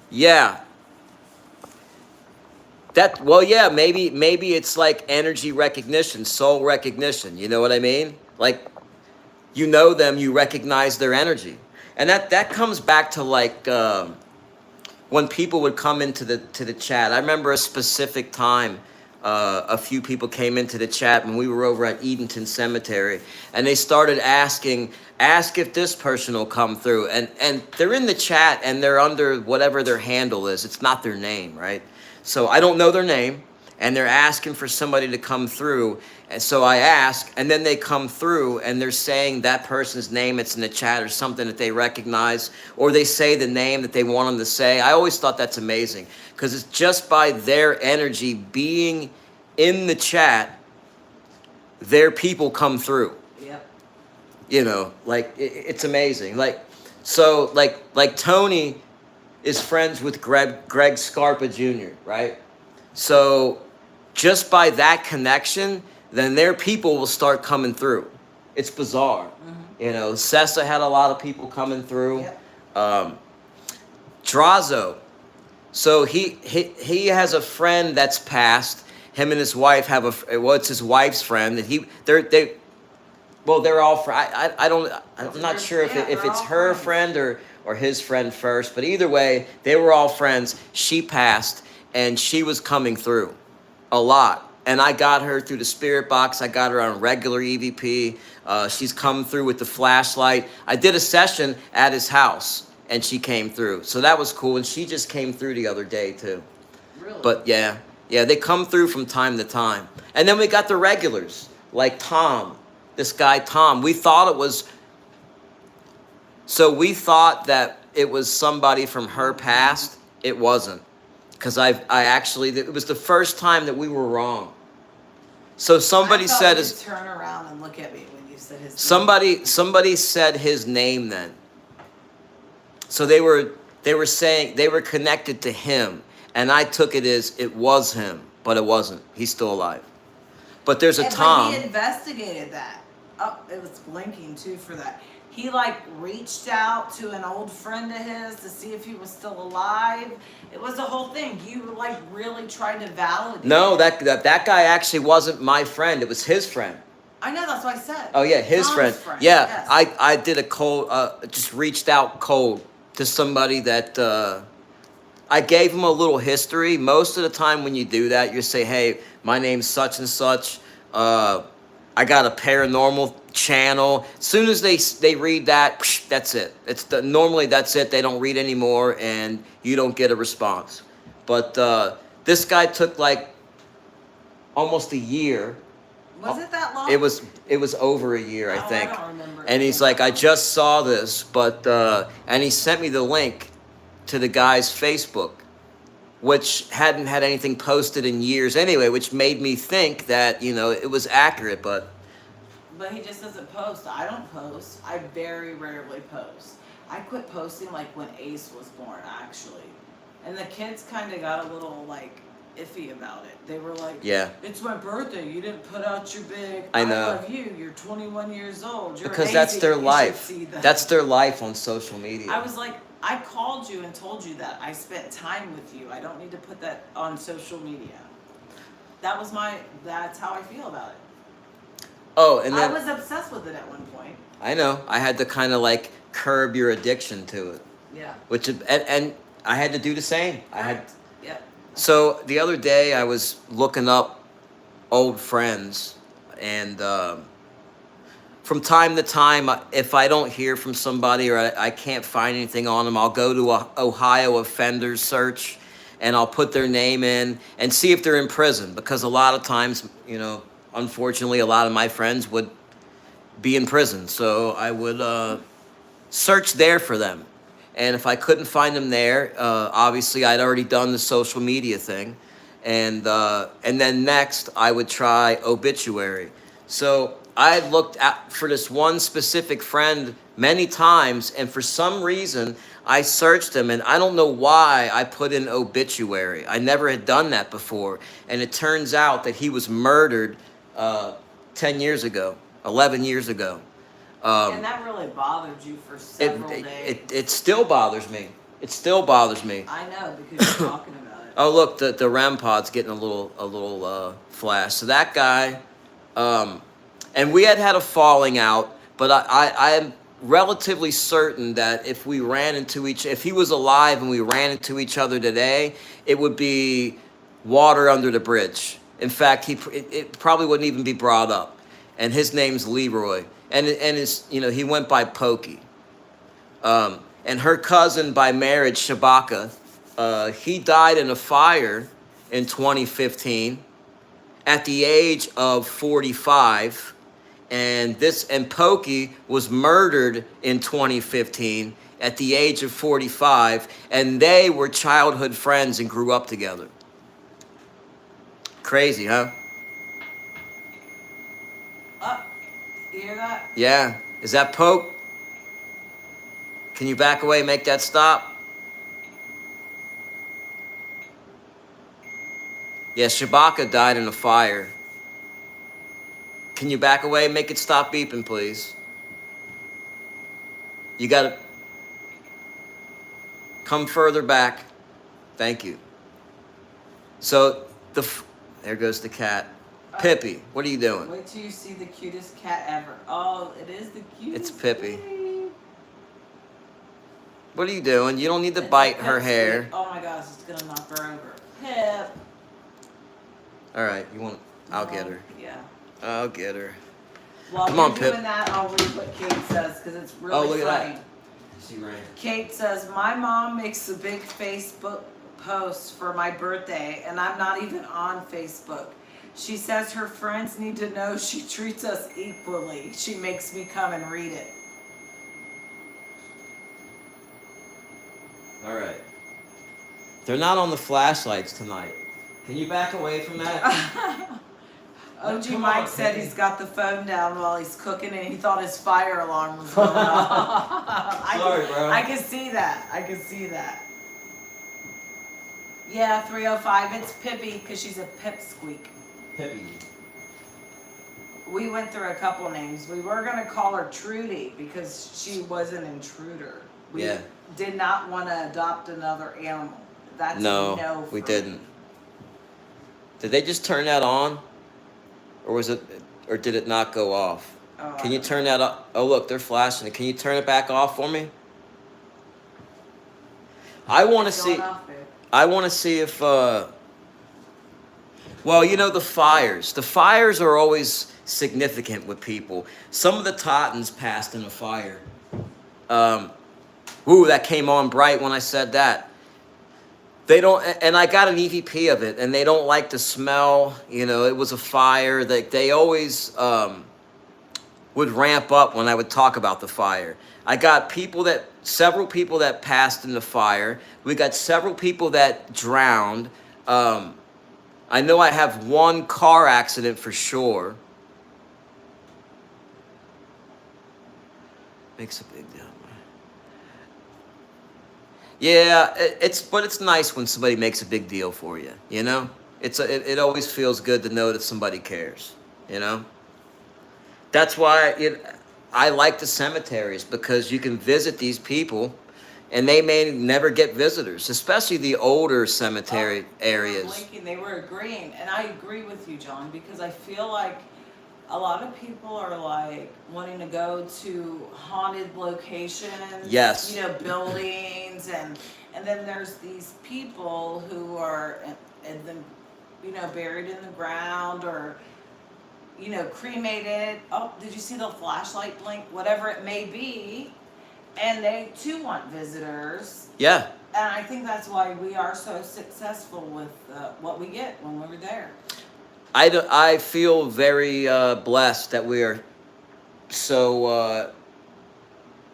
Yeah. Well, yeah, maybe it's like energy recognition, soul recognition. You know what I mean? Like, you know them, you recognize their energy. And that comes back to, like, when people would come into the chat. I remember a specific time, a few people came into the chat when we were over at Edenton Cemetery, and they started asking, ask if this person will come through. And they're in the chat, and they're under whatever their handle is. It's not their name, right? So I don't know their name, and they're asking for somebody to come through. And so I ask, and then they come through, and they're saying that person's name, it's in the chat, or something that they recognize, or they say the name that they want them to say. I always thought that's amazing, because it's just by their energy being in the chat, their people come through. Yep. You know, like, it's amazing. Like, so, like Tony is friends with Greg Scarpa Jr., right? So just by that connection, then their people will start coming through. It's bizarre. Mm-hmm. You know, Sessa had a lot of people coming through. Yep. Drazo. So he has a friend that's passed. Him and his wife have it's his wife's friend, and they're all I'm not sure if it's her friend or his friend first, but either way, they were all friends. She passed, and she was coming through a lot. And I got her through the spirit box. I got her on regular EVP. She's come through with the flashlight. I did a session at his house, and she came through. So that was cool, and she just came through the other day, too. Really? But, yeah, they come through from time to time. And then we got the regulars, like Tom, this guy Tom. We thought that it was somebody from her past. It wasn't. Because it was the first time that we were wrong. So somebody I thought said you'd his turn around and look at me when you said his name. somebody said his name then. So they were saying they were connected to him, and I took it as it was him, but it wasn't. He's still alive. But there's a Tom. But he investigated that. Oh, it was blinking too for that. He like reached out to an old friend of his to see if he was still alive. It was a whole thing. You like really tried to validate. No, it. that guy actually wasn't my friend. It was his friend. I know, that's what I said. Oh yeah, his Tom's friend. Yeah, yes. I did a cold. Just reached out cold to somebody that. I gave him a little history. Most of the time when you do that, you say, "Hey, my name's such and such. I got a paranormal channel." As soon as they read that, that's it. Normally that's it. They don't read anymore, and you don't get a response. But this guy took like almost a year. Was it that long? It was over a year, I think. I don't remember. And he's like, "I just saw this, but," and he sent me the link to the guy's Facebook, which hadn't had anything posted in years anyway, which made me think that, it was accurate, but But he just doesn't post. I don't post. I very rarely post. I quit posting like when Ace was born, actually. And the kids kind of got a little like iffy about it. They were like, yeah. "It's my birthday. You didn't put out your big. I know. love you. You're 21 years old. You're Because that's amazing. their You should life. see that." That's their life on social media. I was like, I called you and told you that I spent time with you. I don't need to put that on social media. That's how I feel about it. Oh, and then I was obsessed with it at one point. I know. I had to kind of like curb your addiction to it. Yeah. Which and I had to do the same. I had. Yep. So the other day I was looking up old friends, and from time to time, if I don't hear from somebody or I can't find anything on them, I'll go to a Ohio offenders search, and I'll put their name in and see if they're in prison, because a lot of times, unfortunately, a lot of my friends would be in prison. So I would search there for them. And if I couldn't find them there, obviously I'd already done the social media thing. And then next I would try obituary. So I had looked for this one specific friend many times, and for some reason I searched him, and I don't know why I put in obituary. I never had done that before. And it turns out that he was murdered 10 years ago, 11 years ago. And that really bothered you for several days. It still bothers me. It still bothers me. I know, because you're talking about it. Oh look, the REM pod's getting a little flash. So that guy, and we had a falling out, but I am relatively certain that if he was alive and we ran into each other today, it would be water under the bridge. In fact, it probably wouldn't even be brought up. And his name's Leroy. And his, he went by Pokey. And her cousin by marriage, Shabaka, he died in a fire in 2015 at the age of 45. And Pokey was murdered in 2015 at the age of 45. And they were childhood friends and grew up together. Crazy, huh? You hear that? Yeah. Is that Poke? Can you back away, make that stop? Yeah, Shabaka died in a fire. Can you back away, make it stop beeping, please? You gotta come further back. Thank you. So, there goes the cat. Pippi, what are you doing? Wait till you see the cutest cat ever. Oh, it is the cutest. It's Pippi. Kitty. What are you doing? You don't need to It's bite a her Pip hair. sweet. Oh my gosh, it's gonna knock her over. Pip. All right, I'll get her. Yeah. I'll get her. While Come you're on, Pip. doing that, I'll read what Kate says because it's really Oh, look at funny. that. She ran. Kate says, my mom makes a big Facebook post for my birthday, and I'm not even on Facebook. She says her friends need to know she treats us equally. She makes me come and read it. All right. They're not on the flashlights tonight. Can you back away from that? OG Come Mike on, said Peggy. he's got the phone down while he's cooking and he thought his fire alarm was going off. Sorry, bro. I can see that. I can see that. Yeah, 305. It's Pippi because she's a pipsqueak. Pippi. We went through a couple names. We were going to call her Trudy because she was an intruder. We Yeah. did not want to adopt another animal. That's No, a no we for didn't. me. Did they just turn that on? Or was it, or did it not go off? Oh, Can I you don't turn know. that up? Oh, look, they're flashing it. Can you turn it back off for me? I want to It's going see. off, babe. I want to see if. Well, you know the fires. The fires are always significant with people. Some of the Tottens passed in a fire. Ooh, that came on bright when I said that. They don't, and I got an EVP of it, and they don't like the smell. You know, it was a fire. They always would ramp up when I would talk about the fire. I got several people that passed in the fire. We got several people that drowned. I know I have one car accident for sure. Makes a big deal. Yeah, but it's nice when somebody makes a big deal for you. You know, it always feels good to know that somebody cares. You know, that's why I like the cemeteries because you can visit these people, and they may never get visitors, especially the older cemetery They were areas. blinking, they were agreeing, and I agree with you, John, because I feel like a lot of people are like wanting to go to haunted locations, Yes. you know, buildings, and then there's these people who are and then you know buried in the ground or you know cremated. Oh, did you see the flashlight blink? Whatever it may be, and they too want visitors. Yeah. And I think that's why we are so successful with what we get when we're there. I feel very blessed that we are so,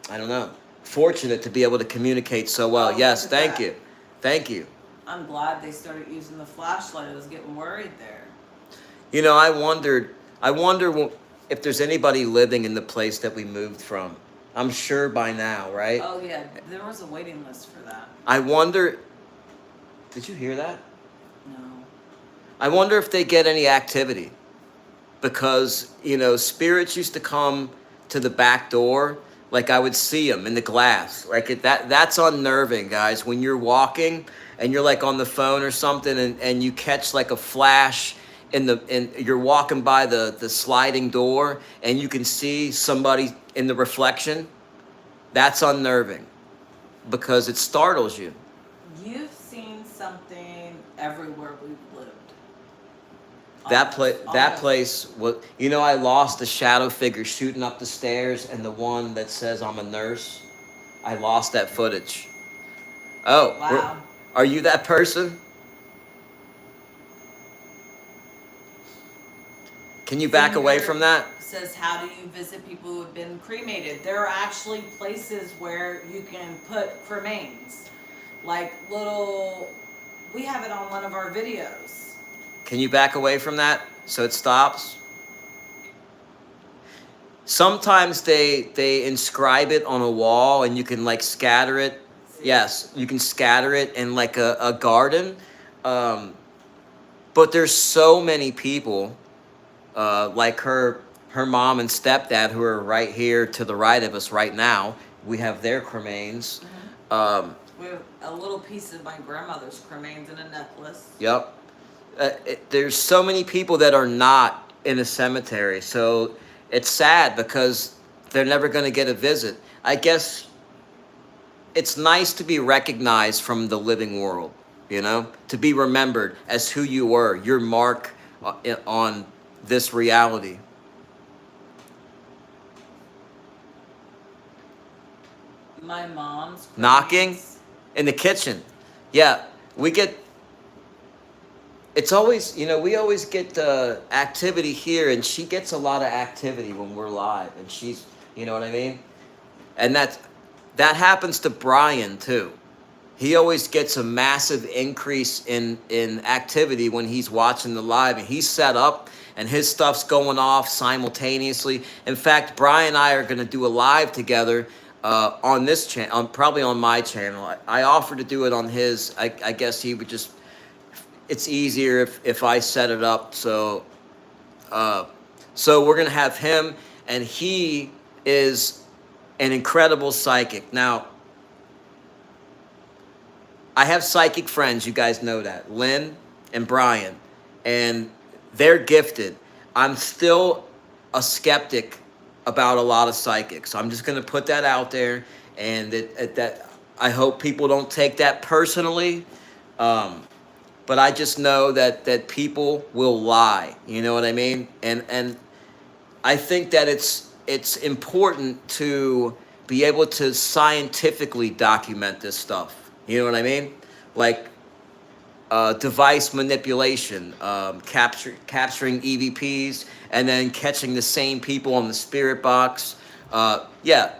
I don't know, fortunate to be able to communicate so well. Oh, Yes, look at thank that. you. Thank you. I'm glad they started using the flashlight. I was getting worried there. You know, I wonder if there's anybody living in the place that we moved from. I'm sure by now, right? Oh yeah, there was a waiting list for that. I wonder, did you hear that? No. I wonder if they get any activity because, you know, spirits used to come to the back door. Like I would see them in the glass. Like that's unnerving, guys. When you're walking and you're like on the phone or something and you catch like a flash and you're walking by the sliding door and you can see somebody in the reflection, that's unnerving because it startles you. You've seen something everywhere we've lived. That Almost. place was, you know, I lost the shadow figure shooting up the stairs and the one that says I'm a nurse. I lost that footage. Oh, Wow. are you that person? Can you back away from that? Says, how do you visit people who have been cremated? There are actually places where you can put cremains. Like little, we have it on one of our videos. Can you back away from that so it stops? Sometimes they inscribe it on a wall and you can like scatter it. See? Yes, you can scatter it in like a garden. But there's so many people like her mom and stepdad who are right here to the right of us right now. We have their cremains. We have a little piece of my grandmother's cremains in a necklace. Yep. There's so many people that are not in a cemetery. So it's sad because they're never going to get a visit. I guess it's nice to be recognized from the living world, you know, to be remembered as who you were, your mark on this reality. My mom's Knocking cremains. in the kitchen. Yeah, we get. It's always, you know, we always get activity here, and she gets a lot of activity when we're live, and she's, you know what I mean? And that happens to Brian too. He always gets a massive increase in activity when he's watching the live, and he's set up, and his stuff's going off simultaneously. In fact, Brian and I are going to do a live together on this channel, probably on my channel. I offered to do it on his. I guess he would just. It's easier if I set it up. So we're going to have him, and he is an incredible psychic. Now, I have psychic friends, you guys know that, Lynn and Brian, and they're gifted. I'm still a skeptic about a lot of psychics. I'm just going to put that out there, and that I hope people don't take that personally. But I just know that people will lie. You know what I mean? And I think that it's important to be able to scientifically document this stuff. You know what I mean? Like device manipulation, capturing EVPs, and then catching the same people on the spirit box. Yeah,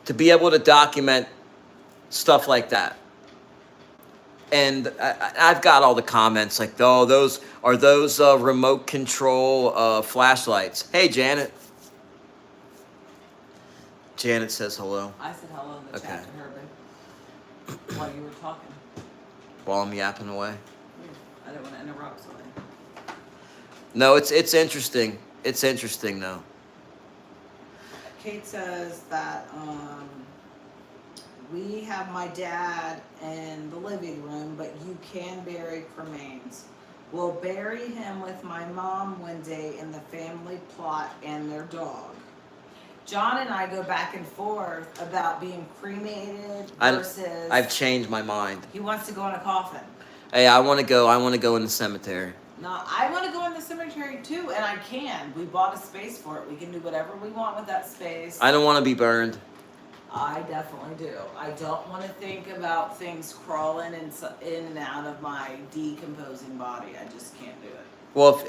to be able to document stuff like that. And I've got all the comments like, oh, those are those remote control flashlights. Hey, Janet. Janet says hello. I said hello in the Okay. chat to her, but while you were talking, While I'm yapping away. I didn't want to interrupt something. No, it's interesting. It's interesting though. Kate says that we have my dad in the living room, but you can bury cremains. We'll bury him with my mom one day in the family plot and their dog. John and I go back and forth about being cremated versus. I've changed my mind. He wants to go in a coffin. Hey, I want to go in the cemetery. No, I want to go in the cemetery too, and I can. We bought a space for it. We can do whatever we want with that space. I don't want to be burned. I definitely do. I don't want to think about things crawling in and out of my decomposing body. I just can't do it. Well,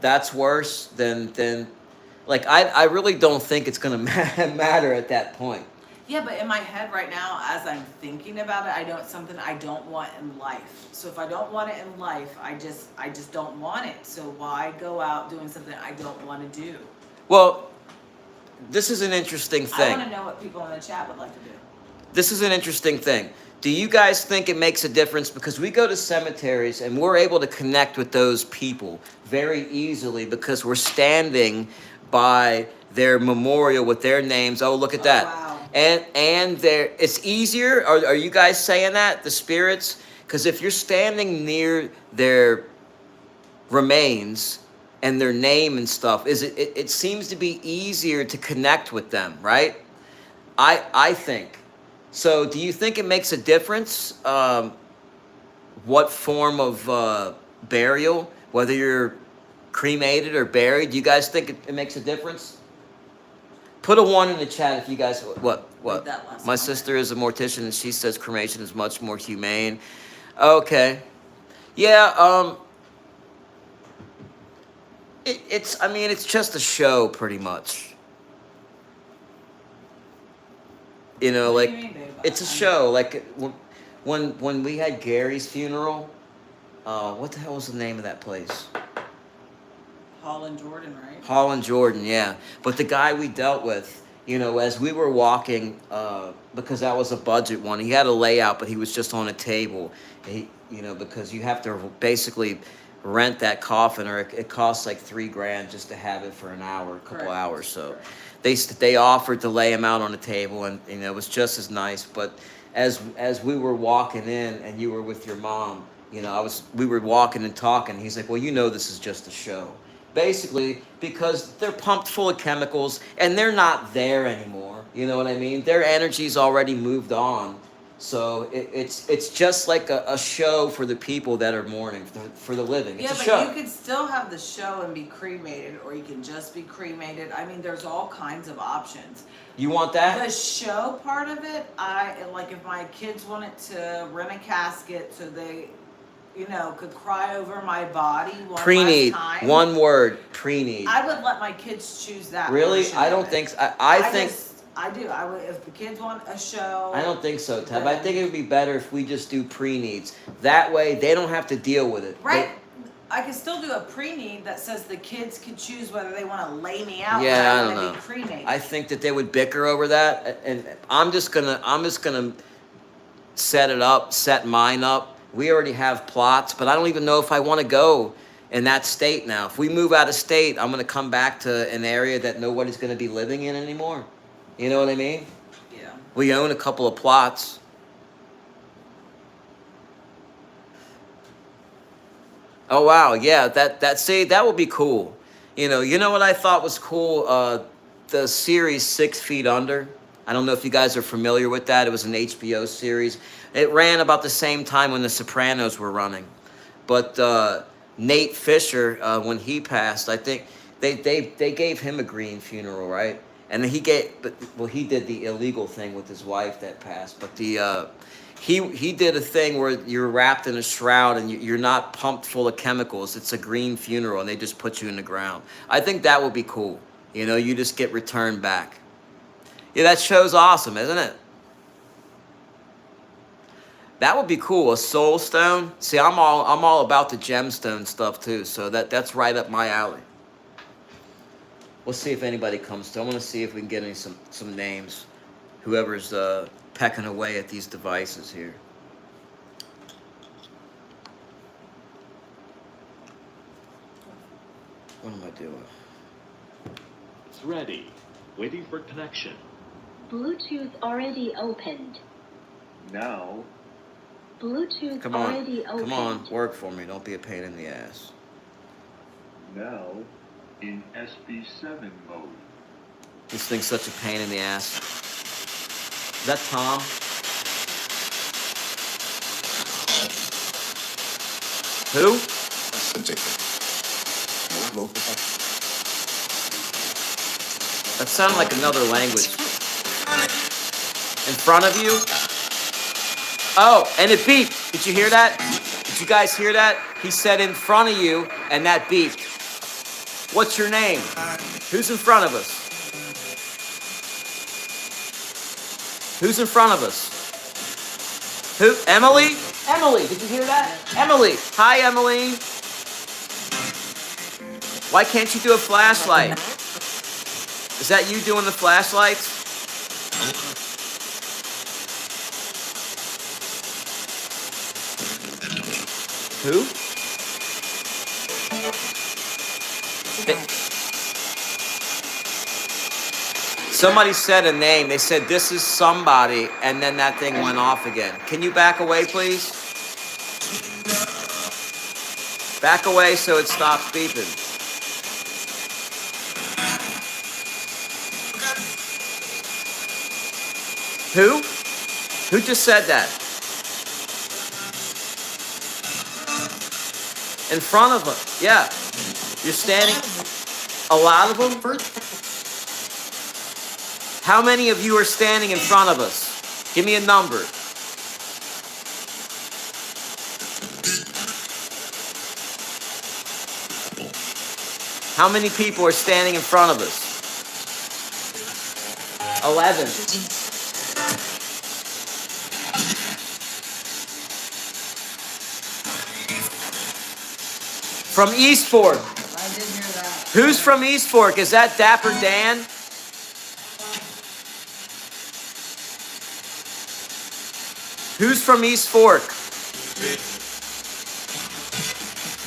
that's worse than like I really don't think it's gonna matter at that point. Yeah, but in my head right now, as I'm thinking about it, I know it's something I don't want in life. So if I don't want it in life, I just don't want it. So why go out doing something I don't want to do? Well, this is an interesting I thing. want to know what people in the chat would like to do. This is an interesting thing. Do you guys think it makes a difference? Because we go to cemeteries and we're able to connect with those people very easily because we're standing by their memorial with their names. Oh, look at that. Wow. And it's easier. Are you guys saying that, the spirits? Because if you're standing near their remains and their name and stuff, it seems to be easier to connect with them, right? I think. So do you think it makes a difference what form of burial, whether you're cremated or buried? Do you guys think it makes a difference? Put a 1 in the chat if you guys, what? Read that last My comment. sister is a mortician and she says cremation is much more humane. Okay. Yeah, it's just a show pretty much. You know, What do like you mean, babe? it's a show. Like when we had Gary's funeral, what the hell was the name of that place? Paul and Jordan, right? Hall and Jordan, yeah. But the guy we dealt with, you know, as we were walking, because that was a budget one, he had a layout, but he was just on a table. Because you have to basically rent that coffin, or it costs like $3,000 just to have it for an hour, a couple Correct. hours. So Correct. they offered to lay him out on a table, and it was just as nice. But as we were walking in, and you were with your mom, we were walking and talking. He's like, well, this is just a show. Basically, because they're pumped full of chemicals and they're not there anymore. You know what I mean? Their energy's already moved on. So it's just like a show for the people that are mourning, for the living. It's Yeah, a but show. you could still have the show and be cremated, or you can just be cremated. I mean, there's all kinds of options. You want that? The show part of it, if my kids wanted to rent a casket so they, could cry over my body one Pre-need. last time. One word. Pre-need. I would let my kids choose that. Really? version I of don't it. think so. I think... I do. I would, if the kids want a show. I don't think so, Tab. I think it would be better if we just do pre-needs. That way, they don't have to deal with it. Right. I can still do a pre-need that says the kids can choose whether they want to lay me out Yeah, I or don't I know. want to be cremated. I think that they would bicker over that, and I'm just gonna set mine up. We already have plots, but I don't even know if I want to go in that state now. If we move out of state, I'm gonna come back to an area that nobody's gonna be living in anymore. You know what I mean? Yeah. We own a couple of plots. Oh wow, yeah, that would be cool. You know what I thought was cool? The series 6 Feet Under. I don't know if you guys are familiar with that. It was an HBO series. It ran about the same time when The Sopranos were running. But Nate Fisher, when he passed, I think they gave him a green funeral, right? And then he did the illegal thing with his wife that passed. But he did a thing where you're wrapped in a shroud and you're not pumped full of chemicals. It's a green funeral, and they just put you in the ground. I think that would be cool. You just get returned back. Yeah, that show's awesome, isn't it? That would be cool. A soul stone. See, I'm all about the gemstone stuff too. So that's right up my alley. We'll see if anybody comes to. I want to see if we can get some names. Whoever's pecking away at these devices here. What am I doing? Ready. Waiting for connection. Bluetooth already opened. Now, Bluetooth Come on. already opened. Come on, work for me. Don't be a pain in the ass. now in SB7 mode. This thing's such a pain in the ass. Is that Tom? Who? That sounded like another language. In front of you? Oh, and it beeped. Did you hear that? Did you guys hear that? He said in front of you, and that beeped. What's your name? Who's in front of us? Who's in front of us? Who? Emily? Emily, did you hear that? Emily. Hi, Emily. Why can't you do a flashlight? Is that you doing the flashlights? Who? Somebody said a name. They said, this is somebody, and then that thing went off again. Can you back away, please? Back away so it stops beeping. Who? Who just said that? In front of them. Yeah. You're standing. A lot of them? How many of you are standing in front of us? Give me a number. How many people are standing in front of us? 11. From East Fork. I did hear that. Who's from East Fork? Is that Dapper Dan? Who's from East Fork?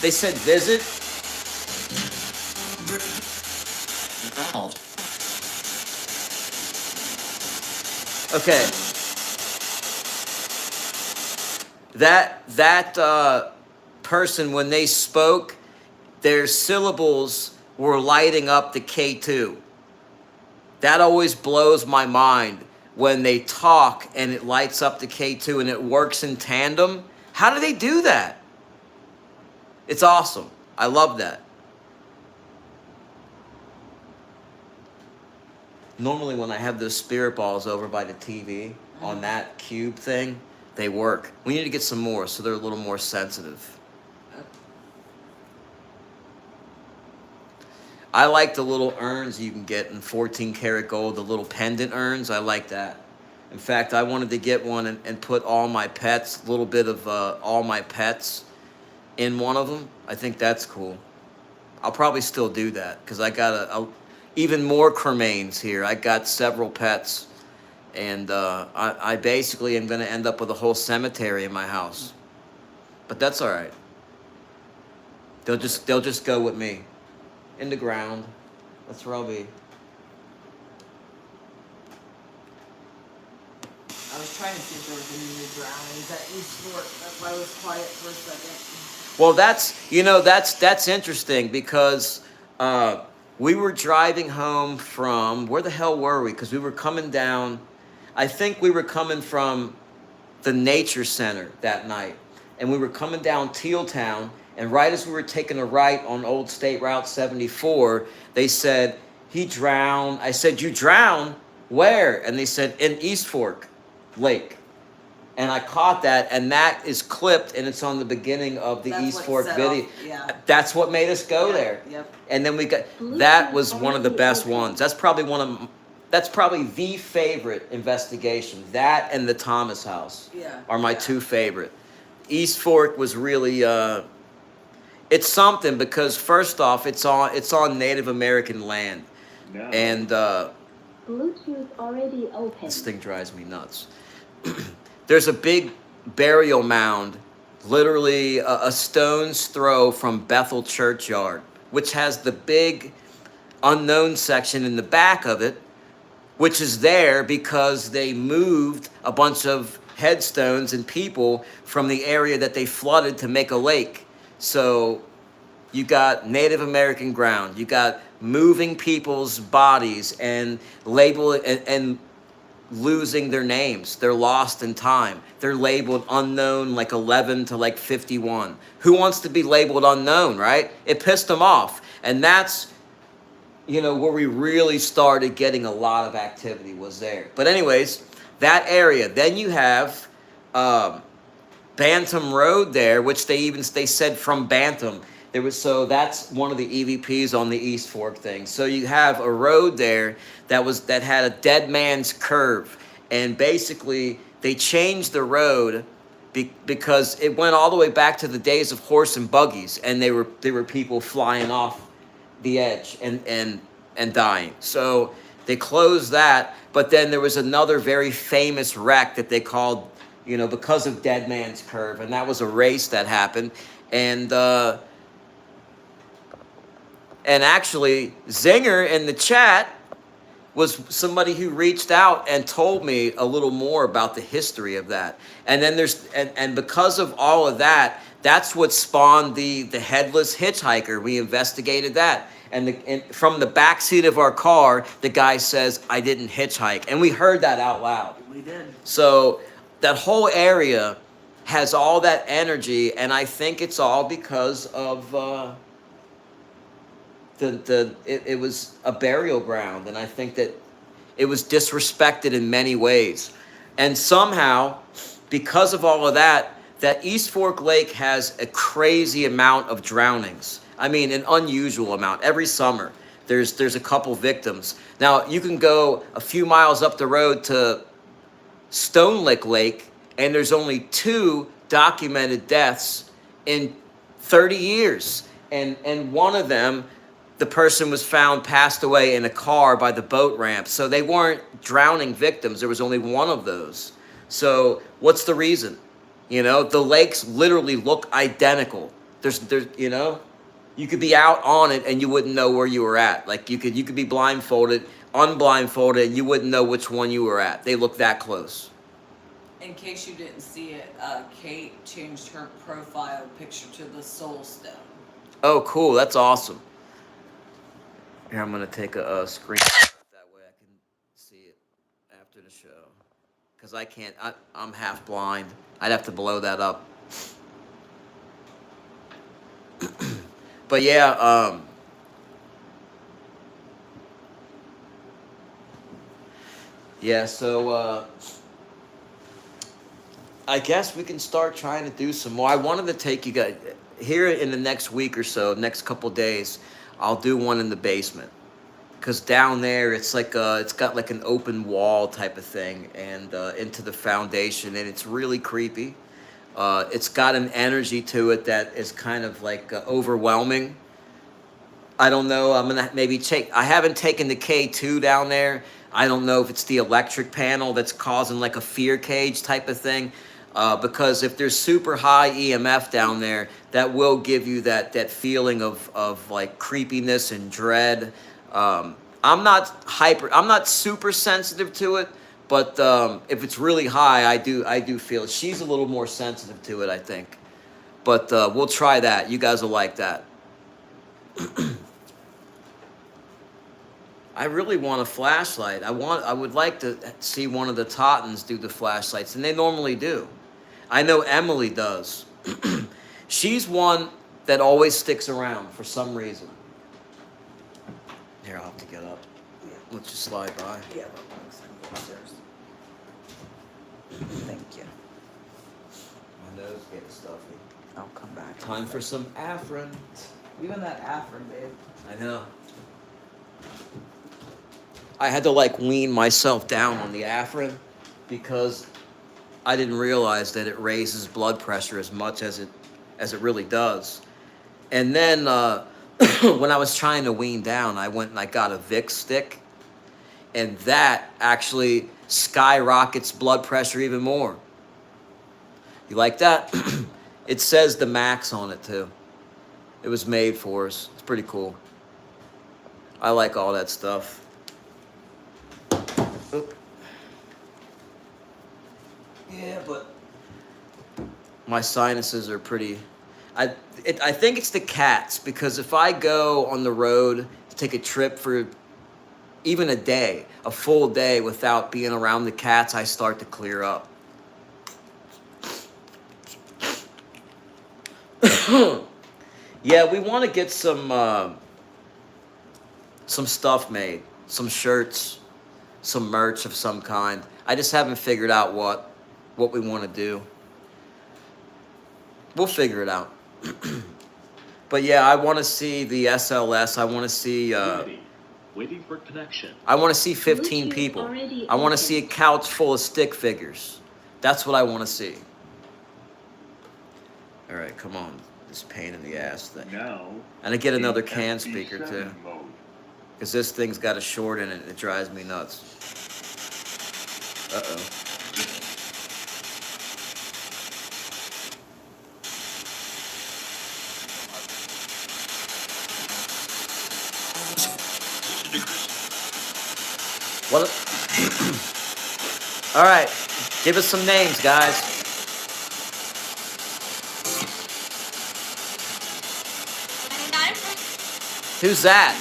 They said visit. Okay. That person, when they spoke, their syllables were lighting up the K2. That always blows my mind when they talk and it lights up the K2 and it works in tandem. How do they do that? It's awesome. I love that. Normally when I have those spirit balls over by the TV on that cube thing, they work. We need to get some more so they're a little more sensitive. I like the little urns you can get in 14 karat gold, the little pendant urns. I like that. In fact, I wanted to get one and put all my pets, a little bit of all my pets in one of them. I think that's cool. I'll probably still do that because I got even more cremains here. I got several pets, and I basically am going to end up with a whole cemetery in my house. But that's all right. They'll just go with me in the ground. That's where I'll be. I was trying to see if there was any new drownings at East Fork. That's why I was quiet for a second. Well, that's interesting because we were driving home from where the hell were we? Because we were coming down. I think we were coming from the nature center that night, and we were coming down Teal Town. And right as we were taking a right on Old State Route 74, they said he drowned. I said, "You drowned? Where?" And they said, "In East Fork Lake." And I caught that, and that is clipped, and it's on the beginning of the That's East what Fork set video. off, yeah. That's what made us go Yep, there. yep. And then we got that was one of the best ones. That's probably the favorite investigation. That and the Thomas House Yeah, are my yeah. two favorite. East Fork was really it's something because first off, it's on Native American land, Now, and Bluetooth already open. this thing drives me nuts. There's a big burial mound, literally a stone's throw from Bethel Churchyard, which has the big unknown section in the back of it, which is there because they moved a bunch of headstones and people from the area that they flooded to make a lake. So you got Native American ground, you got moving people's bodies and and losing their names. They're lost in time. They're labeled unknown, like 11 to like 51. Who wants to be labeled unknown, right? It pissed them off. And that's, where we really started getting a lot of activity was there. But anyways, that area. Then you have Bantam Road there, which they said from Bantam. So that's one of the EVPs on the East Fork thing. So you have a road there that had a dead man's curve, and basically they changed the road because it went all the way back to the days of horse and buggies, and there were people flying off the edge and dying. So they closed that, but then there was another very famous wreck that they called, because of Dead Man's Curve, and that was a race that happened, and actually, Zinger in the chat was somebody who reached out and told me a little more about the history of that. And then and because of all of that, that's what spawned the headless hitchhiker. We investigated that. And from the backseat of our car, the guy says, "I didn't hitchhike." And we heard that out loud. We did. So that whole area has all that energy, and I think it's all because of... it was a burial ground, and I think that it was disrespected in many ways. And somehow, because of all of that East Fork Lake has a crazy amount of drownings. I mean, an unusual amount. Every summer, there's a couple victims. Now, you can go a few miles up the road to Stone Lick Lake, and there's only 2 documented deaths in 30 years. And one of them, the person was found passed away in a car by the boat ramp. So they weren't drowning victims. There was only one of those. So what's the reason? The lakes literally look identical. There's you could be out on it and you wouldn't know where you were at. Like you could be blindfolded, unblindfolded, and you wouldn't know which one you were at. They look that close. In case you didn't see it, Kate changed her profile picture to the Soul Stone. Oh, cool. That's awesome. Here, I'm going to take a screen. That way I can see it after the show. Because I can't, I'm half blind. I'd have to blow that up. But yeah, so I guess we can start trying to do some more. I wanted to take you guys here in the next week or so, next couple days. I'll do one in the basement, because down there it's like it's got like an open wall type of thing, and into the foundation, and it's really creepy. It's got an energy to it that is kind of like overwhelming. I don't know. I'm gonna maybe take. I haven't taken the K2 down there. I don't know if it's the electric panel that's causing like a fear cage type of thing. Because if there's super high EMF down there, that will give you that feeling of like creepiness and dread. I'm not super sensitive to it, but if it's really high, I do feel it. She's a little more sensitive to it, I think. But we'll try that. You guys will like that. I really want a flashlight. I would like to see one of the Tottens do the flashlights, and they normally do. I know Emily does. She's one that always sticks around for some reason. Here, I'll have to get up. Yeah. Let's just slide by. Yeah, but upstairs. Thank you. My nose getting stuffy. I'll come back. Time for some Afrin. You and that Afrin, babe. I know. I had to like wean myself down on the Afrin because I didn't realize that it raises blood pressure as much as it really does. And then when I was trying to wean down, I went and I got a Vicks stick, and that actually skyrockets blood pressure even more. You like that? It says the max on it too. It was made for us. It's pretty cool. I like all that stuff. Oop. Yeah, but my sinuses are pretty. I think it's the cats, because if I go on the road to take a trip for even a day, a full day without being around the cats, I start to clear up. Yeah, we want to get some stuff made, some shirts, some merch of some kind. I just haven't figured out what we want to do. We'll figure it out. But yeah, I want to see the SLS. I want to see. Ready. Waiting for connection. I want to see 15 Bluetooth people. already I want to see a open. couch full of stick figures. That's what I want to see. All right, come on, this pain in the ass thing. Now, And I get another in can SB7 speaker too, mode. because this thing's got a short in it. It drives me nuts. Uh-oh. What? All right, give us some names, guys. Who's that?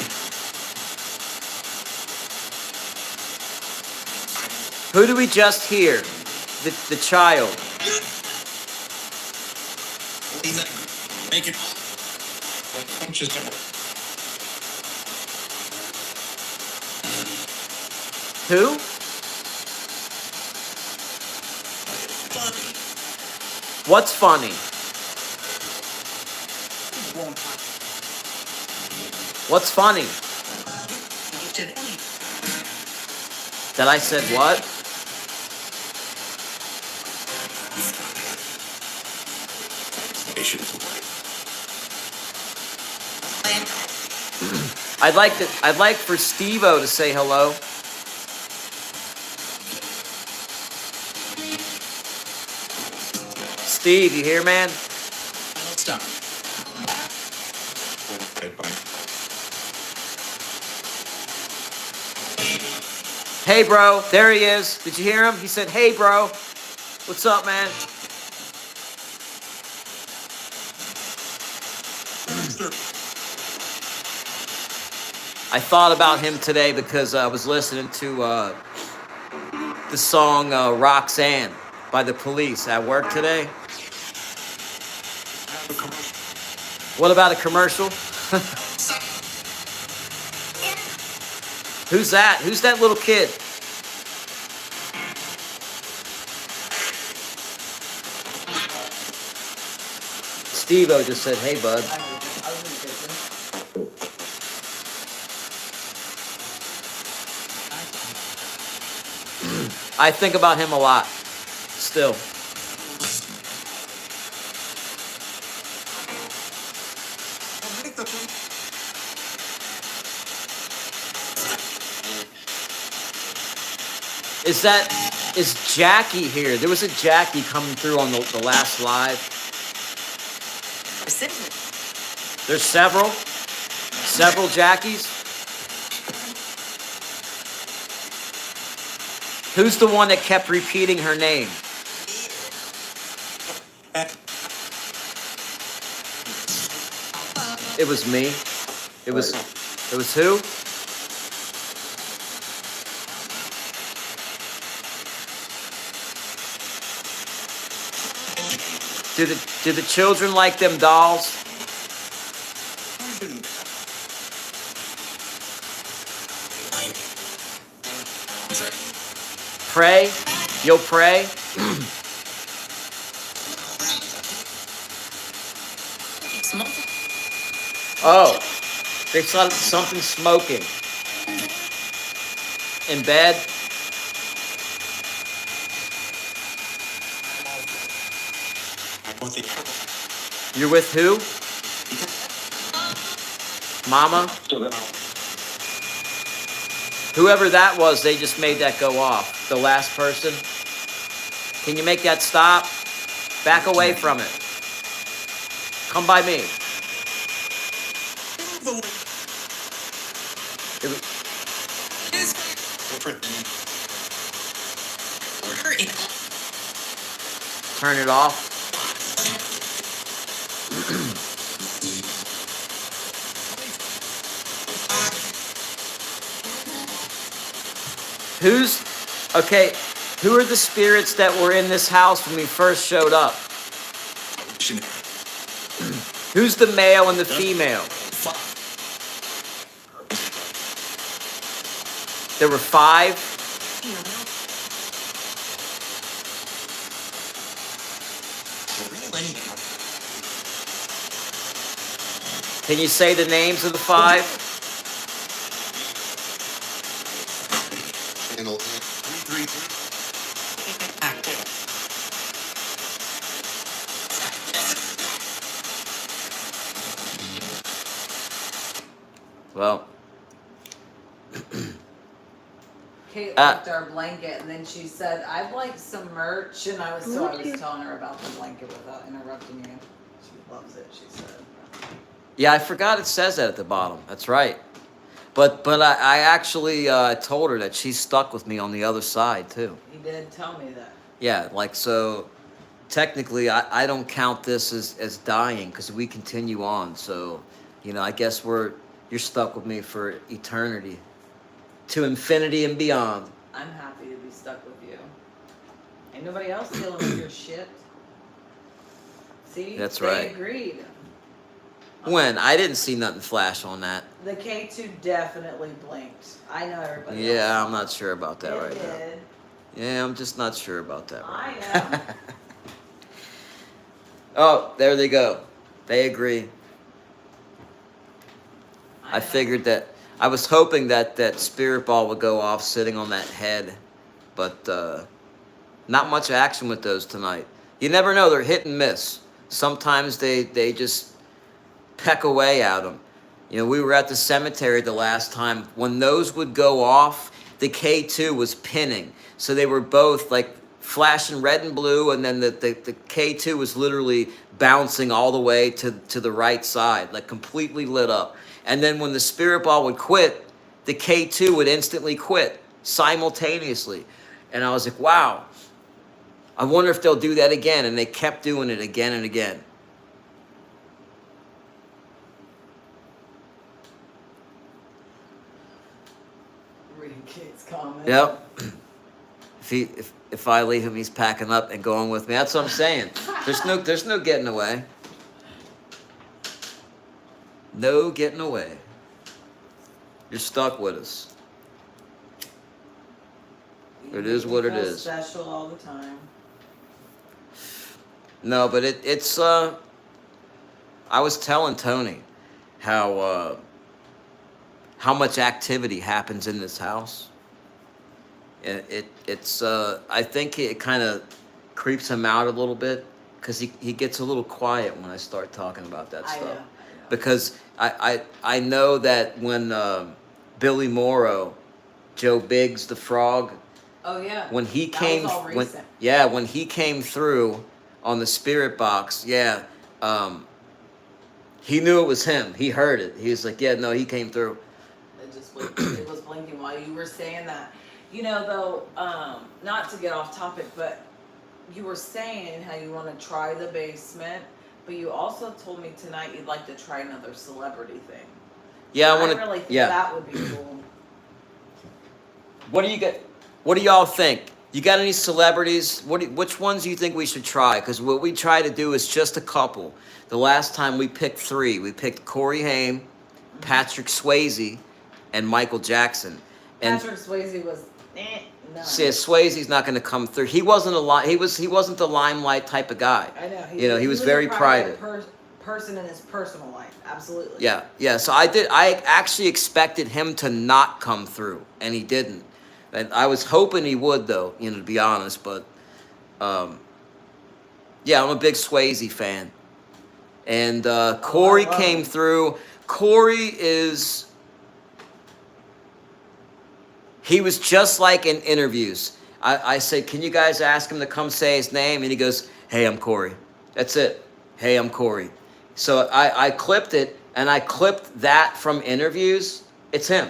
Who do we just hear? The child. Make it. Who? What's funny? What's funny? That I said what? I'd like for Steve-O to say hello. Steve, you here, man? Stop. Hey, bro. There he is. Did you hear him? He said, hey, bro. What's up, man? I thought about him today because I was listening to the song Roxanne by The Police at work today. What about a commercial? Who's that? Who's that little kid? Steve-O just said, hey, bud. I was in the kitchen. I think about him a lot. Still. Is Jackie here? There was a Jackie coming through on the last live. There's several Jackies. Who's the one that kept repeating her name? It was me. It was who? Do the children like them dolls? Pray? You'll pray? Oh, they saw something smoking. In bed? You're with who? Mama? Whoever that was, they just made that go off. The last person. Can you make that stop? Back away from it. Come by me. Turn it off. Okay, who are the spirits that were in this house when we first showed up? Who's the male and the female? There were 5. Can you say the names of the 5? Well, Kate liked our blanket, and then she said, "I'd like some merch," and I was telling her about the blanket without interrupting you. She loves it. She said. yeah, I forgot it says that at the bottom. That's right. But I actually told her that she's stuck with me on the other side too. He did tell me that. Yeah, like so. Technically, I don't count this as dying because we continue on. So, I guess you're stuck with me for eternity, to infinity and beyond. I'm happy to be stuck with you. Ain't nobody else dealing with your shit. See? That's they right. Agreed. When? I didn't see nothing flash on that. The K2 definitely blinked. I know everybody. Yeah, else I'm not sure about that right did. now. Yeah, I'm just not sure about that. I Right know. Oh, there they go. They agree. I know. figured that. I was hoping that spirit ball would go off sitting on that head, but not much action with those tonight. You never know. They're hit and miss. Sometimes they just peck away at them. We were at the cemetery the last time. When those would go off, the K2 was pinning. So they were both like flashing red and blue, and then the K2 was literally bouncing all the way to the right side, like completely lit up. And then when the spirit ball would quit, the K2 would instantly quit simultaneously. And I was like, wow, I wonder if they'll do that again. And they kept doing it again and again. Reading Kate's comment. Yep. If I leave him, he's packing up and going with me. That's what I'm saying. There's no getting away. No getting away. You're stuck with us. It is what it is. Special all the time. No, but it's I was telling Tony how much activity happens in this house. It's I think it kind of creeps him out a little bit because he gets a little quiet when I start talking about that stuff. because I know that when Billy Morrow, Joe Biggs the Frog, Oh yeah. when he That came was all recent. when he came through on the spirit box, he knew it was him. He heard it. He was like, yeah, no, he came through. It was blinking while you were saying that. You know, though, not to get off topic, but you were saying how you want to try the basement, but you also told me tonight you'd like to try another celebrity thing. Yeah, I I want to. really think Yeah. that would be cool. What do you get? What do y'all think? You got any celebrities? Which ones do you think we should try? Because what we try to do is just a couple. The last time we picked 3. We picked Corey Haim, Patrick Swayze, and Michael Jackson. And Patrick Swayze was no. see, Swayze's not going to come through. He wasn't he wasn't the limelight type of guy. I know. You know, he was very a private. Person in his personal life, absolutely. Yeah. So I actually expected him to not come through, and he didn't. And I was hoping he would, though. You know, to be honest, but yeah, I'm a big Swayze fan. And Corey I love came him. through. Corey he was just like in interviews. I said, can you guys ask him to come say his name? And he goes, hey, I'm Corey. That's it. Hey, I'm Corey. So I clipped it, and I clipped that from interviews. It's him.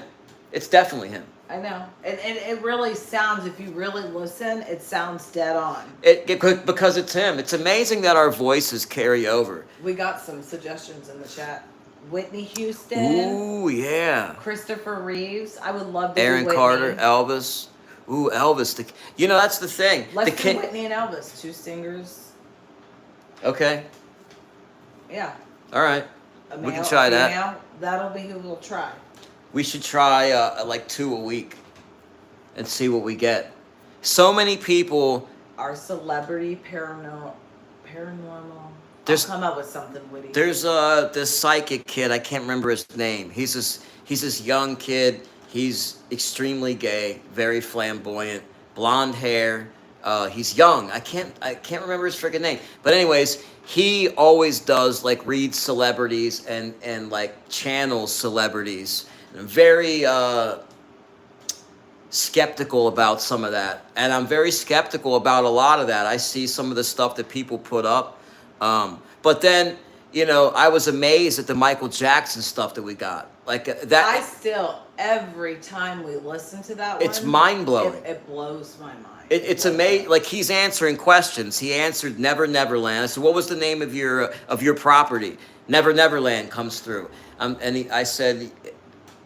It's definitely him. I know. And it really sounds, if you really listen, it sounds dead on. Because it's him. It's amazing that our voices carry over. We got some suggestions in the chat. Whitney Houston. Ooh, yeah. Christopher Reeves. I would love to Aaron do Whitney. Carter, Elvis. Ooh, Elvis. That's the thing. Let's do Whitney and Elvis, 2 singers. Okay. Yeah. All right. A We can male, try a that. female. That'll be who we'll try. We should try like 2 a week and see what we get. So many people. Our celebrity paranormal. There's- I'll come up with something witty. There's this psychic kid. I can't remember his name. He's this young kid. He's extremely gay, very flamboyant, blonde hair. He's young. I can't remember his freaking name. But anyways, he always does like read celebrities and like channels celebrities. Very skeptical about some of that, and I'm very skeptical about a lot of that. I see some of the stuff that people put up, but then I was amazed at the Michael Jackson stuff that we got. Like that. I still, every time we listen to that It's one, mind-blowing. It blows my mind. It's amazing. Like he's answering questions. He answered Never Neverland. I said, "What was the name of your property?" Never Neverland comes through. I said,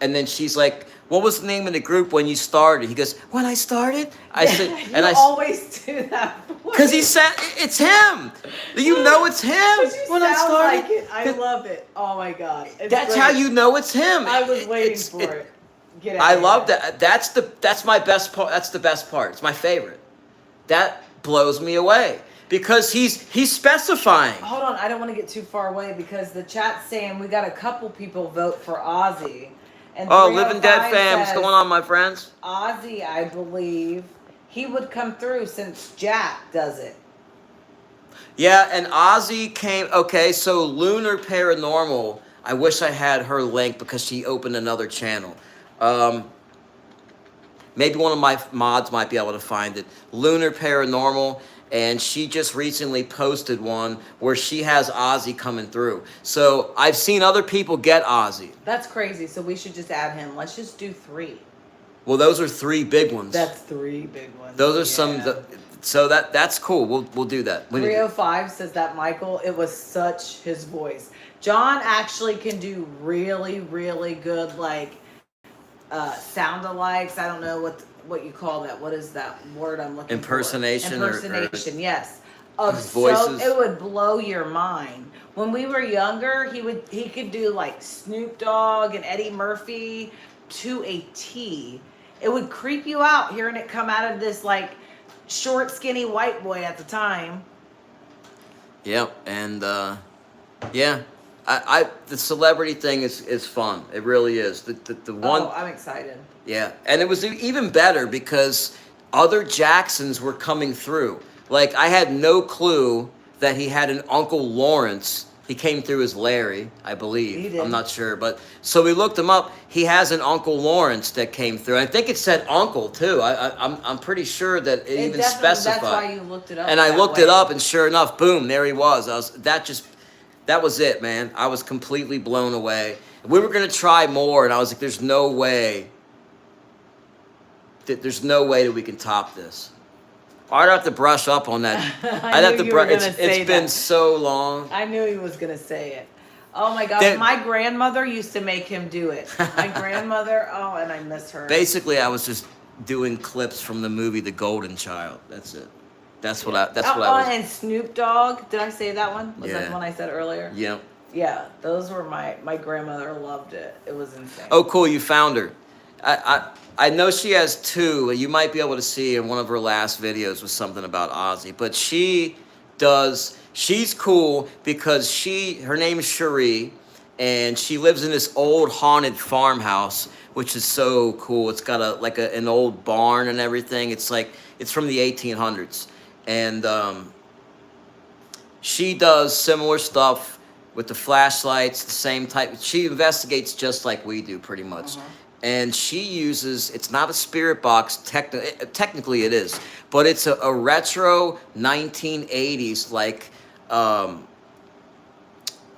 and then she's like, "What was the name of the group when you started?" He goes, "When I started?" I said, You always do that. because he said it's him. You know it's him. But you when I sound started. like it. I love it. Oh my god. It's That's great. how you know it's him. I was waiting It's- for it. Get I out love here. that. That's my best part. That's the best part. It's my favorite. That blows me away because he's specifying. Hold on, I don't want to get too far away because the chat's saying we got a couple people vote for Ozzy. And Oh, Living Dead 305 fam, what's says going on, my friends? Ozzy, I believe, he would come through since Jack does it. Yeah, and Ozzy came. Okay, so Lunar Paranormal. I wish I had her link because she opened another channel. Maybe one of my mods might be able to find it. Lunar Paranormal, and she just recently posted one where she has Ozzy coming through. So I've seen other people get Ozzy. That's crazy, so we should just add him. Let's just do 3. Well, those are 3 big ones. That's 3 big ones. Those are yeah. so that's cool. We'll do that. We need to- 305 says that Michael, it was such his voice. John actually can do really, really good sound alikes. I don't know what you call that. What is that word I'm looking Impersonation for? or- Impersonation, yes. Of voices. it would blow your mind. When we were younger, he could do like Snoop Dogg and Eddie Murphy to a T. It would creep you out hearing it come out of this like short, skinny white boy at the time. Yep, and yeah, I the celebrity thing is fun. It really is. The one. Oh, I'm excited. Yeah, and it was even better because other Jacksons were coming through. Like I had no clue that he had an Uncle Lawrence. He came through as Larry, I believe. He did. I'm not sure, but so we looked him up. He has an Uncle Lawrence that came through. I think it said Uncle too. I'm pretty sure that it even definitely, specified. that's why you looked it up. And I that looked way. it up, and sure enough, boom, there he was. That was it, man. I was completely blown away. We were gonna try more, and I was like, "There's no way. There's no way that we can top this." I'd have to brush up on that. I'd have to you were brush. gonna It's say been that. so long. I knew he was gonna say it. Oh my gosh, That- my grandmother used to make him do it. My grandmother, oh, and I miss her. Basically, I was just doing clips from the movie The Golden Child. That's it. That's what I. That's what I was. And Snoop Dogg. Did I say that one? Was that Yeah. the one I said earlier? Yeah. Yeah, those were my grandmother loved it. It was insane. Oh, cool! You found her. I know she has two. You might be able to see in one of her last videos was something about Ozzy, but she does. She's cool because her name is Cherie, and she lives in this old haunted farmhouse, which is so cool. It's got an old barn and everything. It's from the 1800s, and she does similar stuff with the flashlights, the same type. She investigates just like we do, pretty much. And she uses, it's not a spirit box, technically it is, but it's a retro 1980s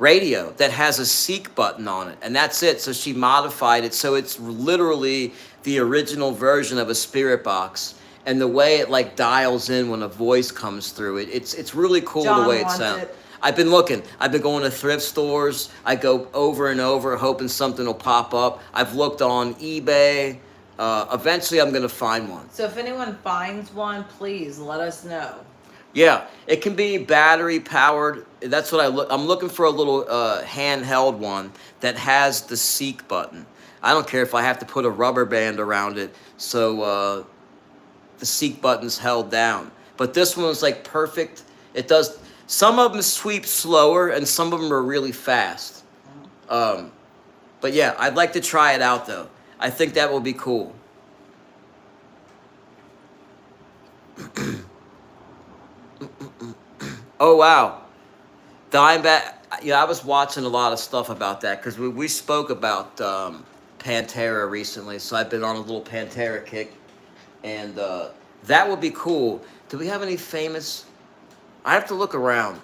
radio that has a seek button on it, and that's it. So she modified it so it's literally the original version of a spirit box, and the way it dials in when a voice comes through it's really cool. John the way it wants sounds. it. I've been looking. I've been going to thrift stores. I go over and over hoping something will pop up. I've looked on eBay. Eventually, I'm going to find one. So if anyone finds one, please let us know. Yeah, it can be battery powered. That's what I'm looking for a little handheld one that has the seek button. I don't care if I have to put a rubber band around it so the seek button's held down. But this one's perfect. It does. Some of them sweep slower, and some of them are really fast. But yeah, I'd like to try it out, though. I think that will be cool. Oh, wow. Dimeback. Yeah, I was watching a lot of stuff about that because we spoke about Pantera recently, so I've been on a little Pantera kick. And that would be cool. Do we have any famous... I have to look around.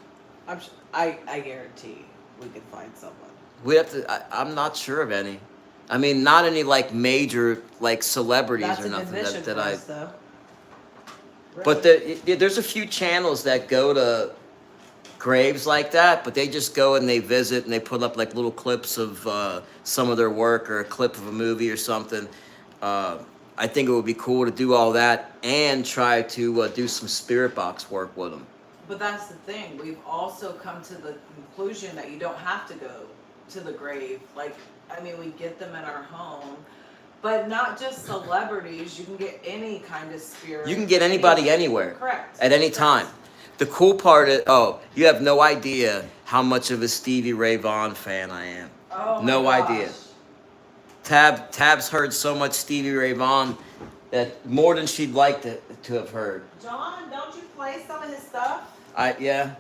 I guarantee we could find someone. We have to. I'm not sure of any. I mean, not any major celebrities That's or a nothing good mission that for I. us, though. But there's a few channels that go to graves like that, but they just go and they visit and they put up little clips of some of their work or a clip of a movie or something. I think it would be cool to do all that and try to do some spirit box work with them. But that's the thing. We've also come to the conclusion that you don't have to go to the grave. We get them in our home. But not just celebrities. You can get any kind of spirit. You can get anybody anywhere. Correct. At any time. The cool part is, you have no idea how much of a Stevie Ray Vaughan fan I am. Oh, no my gosh. idea. Tab's heard so much Stevie Ray Vaughan that more than she'd like to have heard. John, don't you play some of his stuff? Yeah.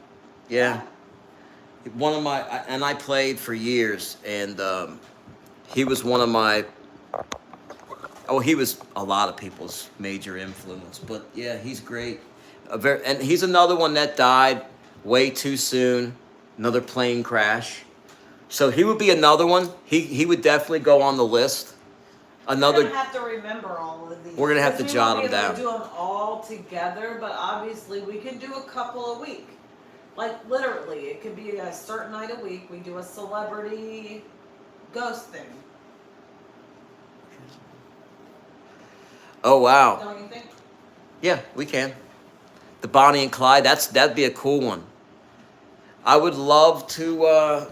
One of my, and I played for years, and he was one of my, he was a lot of people's major influence, but yeah, he's great. And he's another one that died way too soon, another plane crash. So he would be another one. He would definitely go on the list. We're gonna have to remember all of these. We're gonna have to jot them down. We won't be able to do them all together, but obviously we can do a couple a week. Literally, it could be a certain night a week. We do a celebrity ghost thing. Oh wow. Don't you think? Yeah, we can. The Bonnie and Clyde. That'd be a cool one. I would love to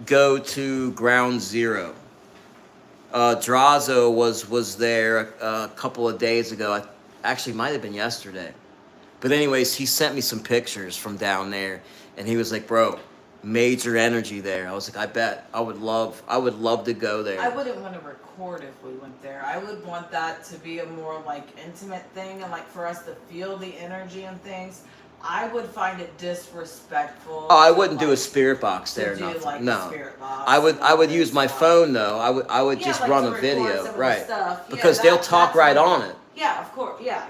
go to Ground Zero. Drazo was there a couple of days ago. Actually, might have been yesterday. But anyways, he sent me some pictures from down there, and he was like, "Bro, major energy there." I was like, "I bet. I would love to go there." I wouldn't want to record if we went there. I would want that to be a more intimate thing and for us to feel the energy and things. I would find it disrespectful. Oh, I to, wouldn't do a like, spirit box to there. do Nothing. like a No. spirit box I would and I all would this use my stuff. phone though. I would Yeah, just like run to a record video, some of the right? stuff. Yeah, Because they'll talk that's right one on thing. it. Yeah, of course. Yeah.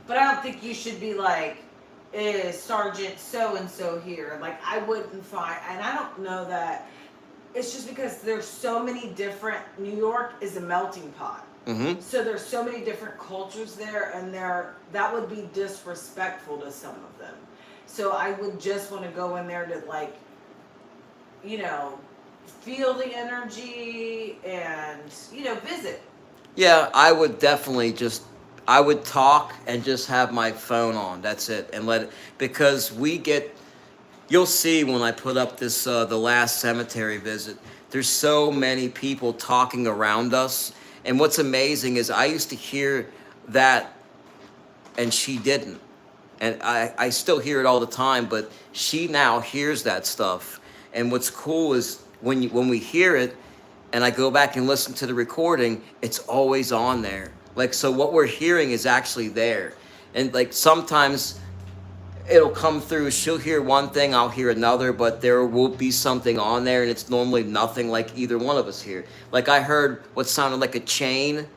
But I don't think you should be like, is Sergeant so and so here? Like, I wouldn't find, and I don't know that. It's just because there's so many different. New York is a melting pot. Mm-hmm. So there's so many different cultures there, and that would be disrespectful to some of them. So I would just want to go in there to, like, you know, feel the energy and, you know, visit. Yeah, I would definitely just, I would talk and just have my phone on. That's it, and let it, because we get, you'll see when I put up this the last cemetery visit. There's so many people talking around us, and what's amazing is I used to hear that, and she didn't, and I still hear it all the time. But she now hears that stuff, and what's cool is when we hear it, and I go back and listen to the recording, it's always on there. Like, so what we're hearing is actually there, and like sometimes it'll come through. She'll hear one thing, I'll hear another, but there will be something on there, and it's normally nothing like either one of us hear. Like I heard what sounded like a chain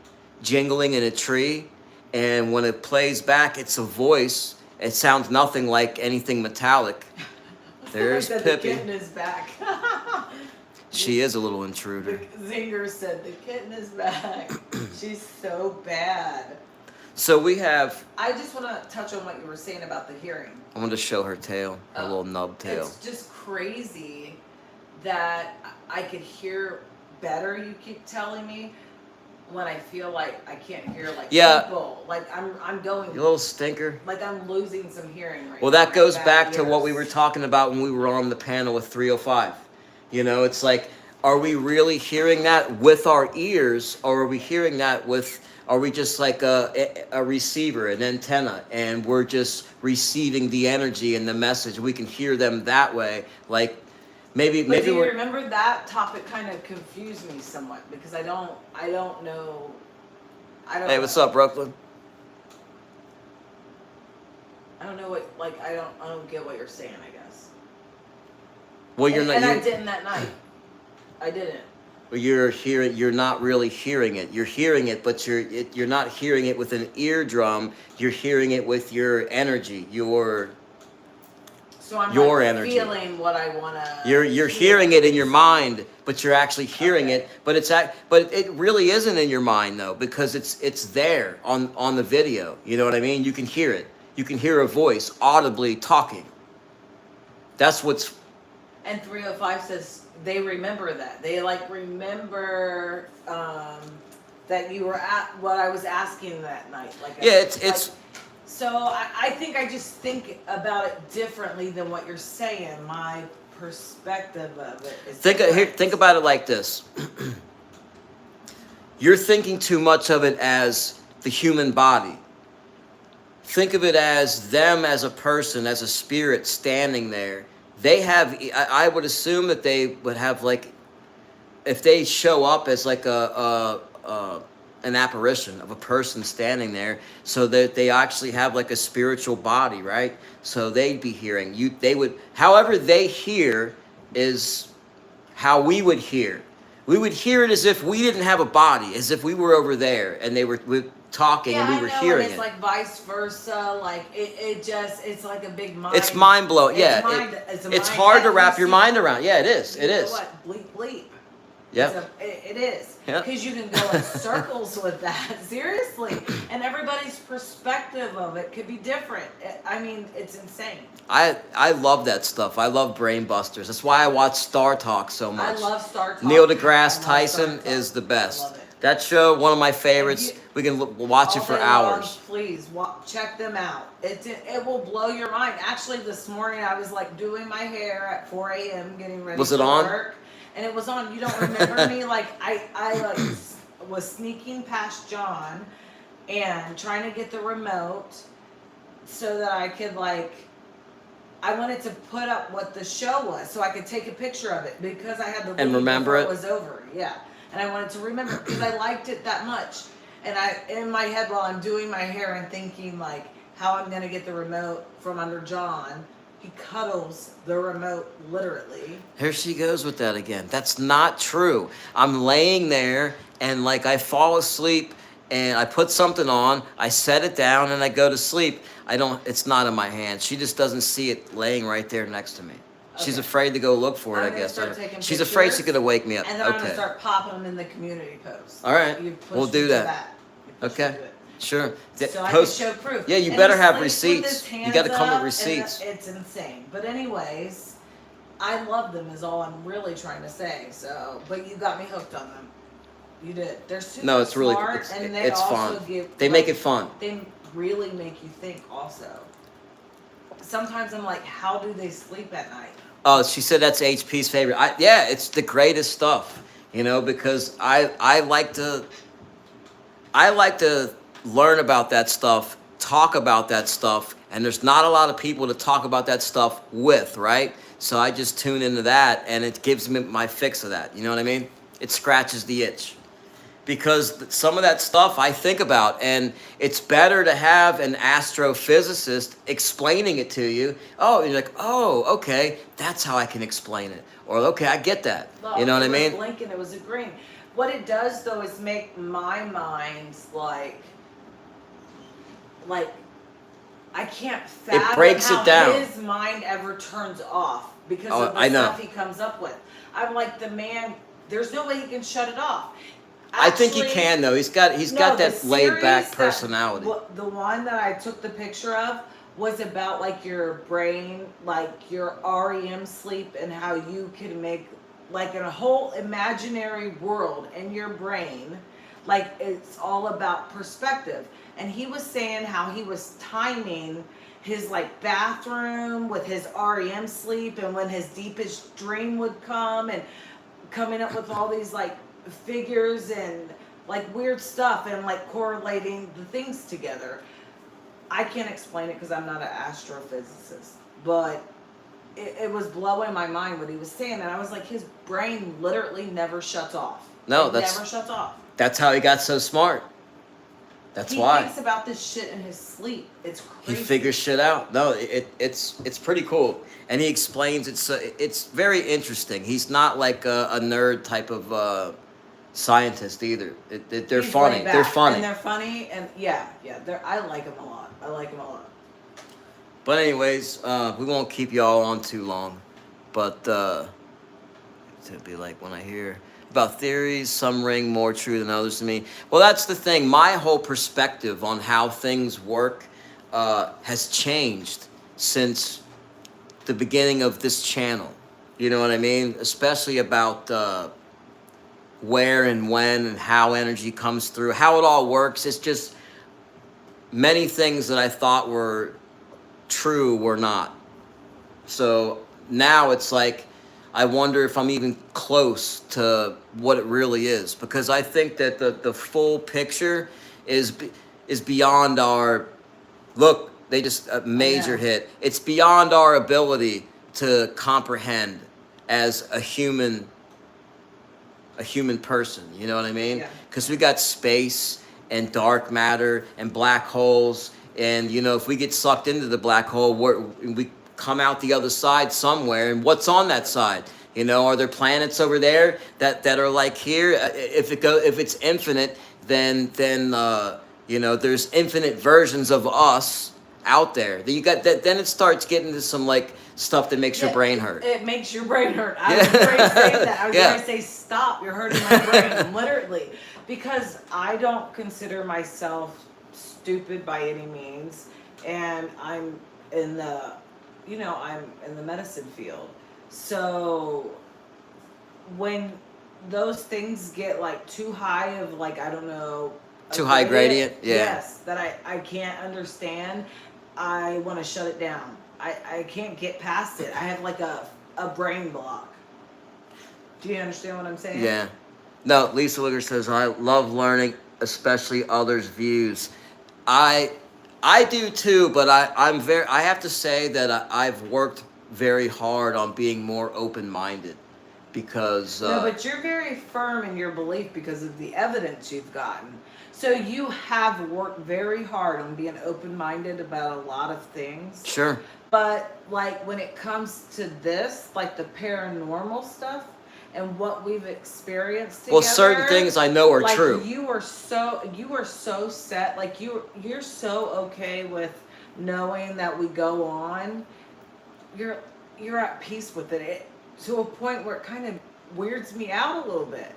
jingling in a tree, and when it plays back, it's a voice. It sounds nothing like anything metallic. There's Like that the Pippi. kitten is back. She is a little intruder. The Zinger said the kitten is back. She's so bad. So we have. I just want to touch on what you were saying about the hearing. I want to show her tail, her Oh, little nub tail. It's just crazy that I could hear better, you keep telling me, when I feel like I can't hear like Yeah. people. Like I'm going, You little stinker. like I'm losing some hearing right Well, now. that goes My back bad to what we ears. were talking about when we were on the panel with 305. You know, it's like, are we really hearing that with our ears, or are we hearing that with, are we just like a receiver, an antenna, and we're just receiving the energy and the message? We can hear them that way. Like, maybe But do you we're, remember that topic kind of confused me somewhat because I don't know. hey, what's up, Brooklyn? I don't know what, like, I don't get what you're saying, I guess. Well, you're And not. I didn't that night. I didn't. You're hearing. You're not really hearing it. You're hearing it, but you're not hearing it with an eardrum. You're hearing it with your energy. So I'm Your like energy. feeling what I wanna. You're hearing it in your mind, but you're actually hearing Okay. it. But but it really isn't in your mind though, because it's there on the video. You know what I mean? You can hear it. You can hear a voice audibly talking. That's what's. And 305 says they remember that. They like remember that you were at what I was asking that night. Like Yeah, it's. So I think I just think about it differently than what you're saying. My perspective of it is Think about it like this. You're thinking too much of it as the human body. Think of it as them as a person, as a spirit standing there. They have, I would assume that they would have, like, if they show up as like an apparition of a person standing there, so that they actually have like a spiritual body, right? So they'd be hearing you. They would, however they hear is how we would hear. We would hear it as if we didn't have a body, as if we were over there and they were talking and we were hearing and it's it. like vice versa. Like it's like a big mind. It's mind blowing. Yeah, it's hard to wrap your mind around. Yeah, it is. It is. What bleep bleep. Yep. It is. Yep. Because you can go in circles with that. Seriously. And everybody's perspective of it could be different. I mean, it's insane. I love that stuff. I love Brain Busters. That's why I watch Star Talk so I much. love Star Talk. Neil I deGrasse love Tyson Star Talk. is the I best. love it. That show, one of my favorites. We can watch it All for day long, hours. please check them out. It will blow your mind. Actually, this morning I was like doing my hair at 4 a.m. getting ready Was for it on? work, and it was on. You don't remember me? Like I like was sneaking past John and trying to get the remote so that I could like. I wanted to put up what the show was so I could take a picture of it because I had to leave And remember before it? it was over. Yeah. And I wanted to remember because I liked it that much. And I, in my head while I'm doing my hair and thinking like, how I'm gonna get the remote from under John. He cuddles the remote literally. Here she goes with that again. That's not true. I'm laying there and like I fall asleep and I put something on, I set it down and I go to sleep. It's not in my hand. She just doesn't see it laying right there next to me. She's Okay. afraid to go look for it, I'm I gonna guess. start taking She's afraid she's pictures, gonna wake me up. And then I'm gonna Okay. start popping them in the community post. All right. You push We'll me do to that. You push me Okay. to it. Sure. So I Post- can show proof. Yeah, you And better he have sleeps with receipts. his You hands gotta come with up, and receipts. It's insane. But anyways, I love them is all I'm really trying to say. So, but you got me hooked on them. You did. They're super No, it's really smart, and they it's also fun. give. They make it fun. They really make you think. Also, sometimes I'm like, how do they sleep at night? Oh, she said that's HP's favorite. Yeah, it's the greatest stuff. You know, because I like to learn about that stuff, talk about that stuff, and there's not a lot of people to talk about that stuff with, right? So I just tune into that, and it gives me my fix of that. You know what I mean? It scratches the itch. Because some of that stuff I think about, and it's better to have an astrophysicist explaining it to you. Oh, you're like, oh, okay, that's how I can explain it. Or, okay, I get that. Well, You know what I it was mean? blinking, it was agreeing. What it does though is make my mind like I can't fathom breaks how it down. his mind ever turns off because Oh, of the I know. stuff he comes up with. I'm like, the man, there's no way he can shut it off. I think he Actually, can though. He's got no, that the laid back series personality. the one that I took the picture of was about like your brain, like your REM sleep, and how you can make like a whole imaginary world in your brain. Like it's all about perspective. And he was saying how he was timing his like bathroom with his REM sleep and when his deepest dream would come, and coming up with all these like figures and like weird stuff and like correlating the things together. I can't explain it because I'm not an astrophysicist, but it was blowing my mind what he was saying, and I was like, his brain literally never shuts off. No, It that's- never shuts off. That's how he got so smart. That's He why. thinks about this shit in his sleep. It's He crazy. figures shit out. No, it's pretty cool, and he explains it. So it's very interesting. He's not like a nerd type of scientist either. They're He's funny. laid back, They're funny. and they're funny, and yeah, I like him a lot. I like him a lot. But anyways, we won't keep y'all on too long. But it'd be like when I hear about theories, some ring more true than others to me. Well, that's the thing. My whole perspective on how things work has changed since the beginning of this channel. You know what I mean? Especially about where and when and how energy comes through, how it all works. It's just many things that I thought were true were not. So now it's like I wonder if I'm even close to what it really is, because I think that the full picture is beyond our look. They just a major hit. It's beyond our ability to comprehend as a human person. You know what I mean? Yeah. Because we got space and dark matter and black holes, and you know, if we get sucked into the black hole, we come out the other side somewhere, and what's on that side? You know, are there planets over there that are like here? If it's infinite, then you know, there's infinite versions of us out there. Then you got that. Then it starts getting to some like stuff that makes your brain hurt. It makes your brain hurt. I was afraid to say that. I was Yeah. going to say, stop, you're hurting my brain, literally. Because I don't consider myself stupid by any means. And I'm in the, I'm in the medicine field. So when those things get like too high of like, I don't know. a Too high gradient? Yeah. Yes, that I can't understand. I want to shut it down. I can't get past it. I have like a brain block. Do you understand what I'm saying? Yeah. No, Lisa Wigger says, I love learning, especially others' views. I do too, but I have to say that I've worked very hard on being more open-minded, because No, but you're very firm in your belief because of the evidence you've gotten. So you have worked very hard on being open-minded about a lot of things. sure. But like when it comes to this, like the paranormal stuff and what we've experienced together. Well, certain things I know are like true. You are so set. Like you're so okay with knowing that we go on. You're at peace with it to a point where it kind of weirds me out a little bit.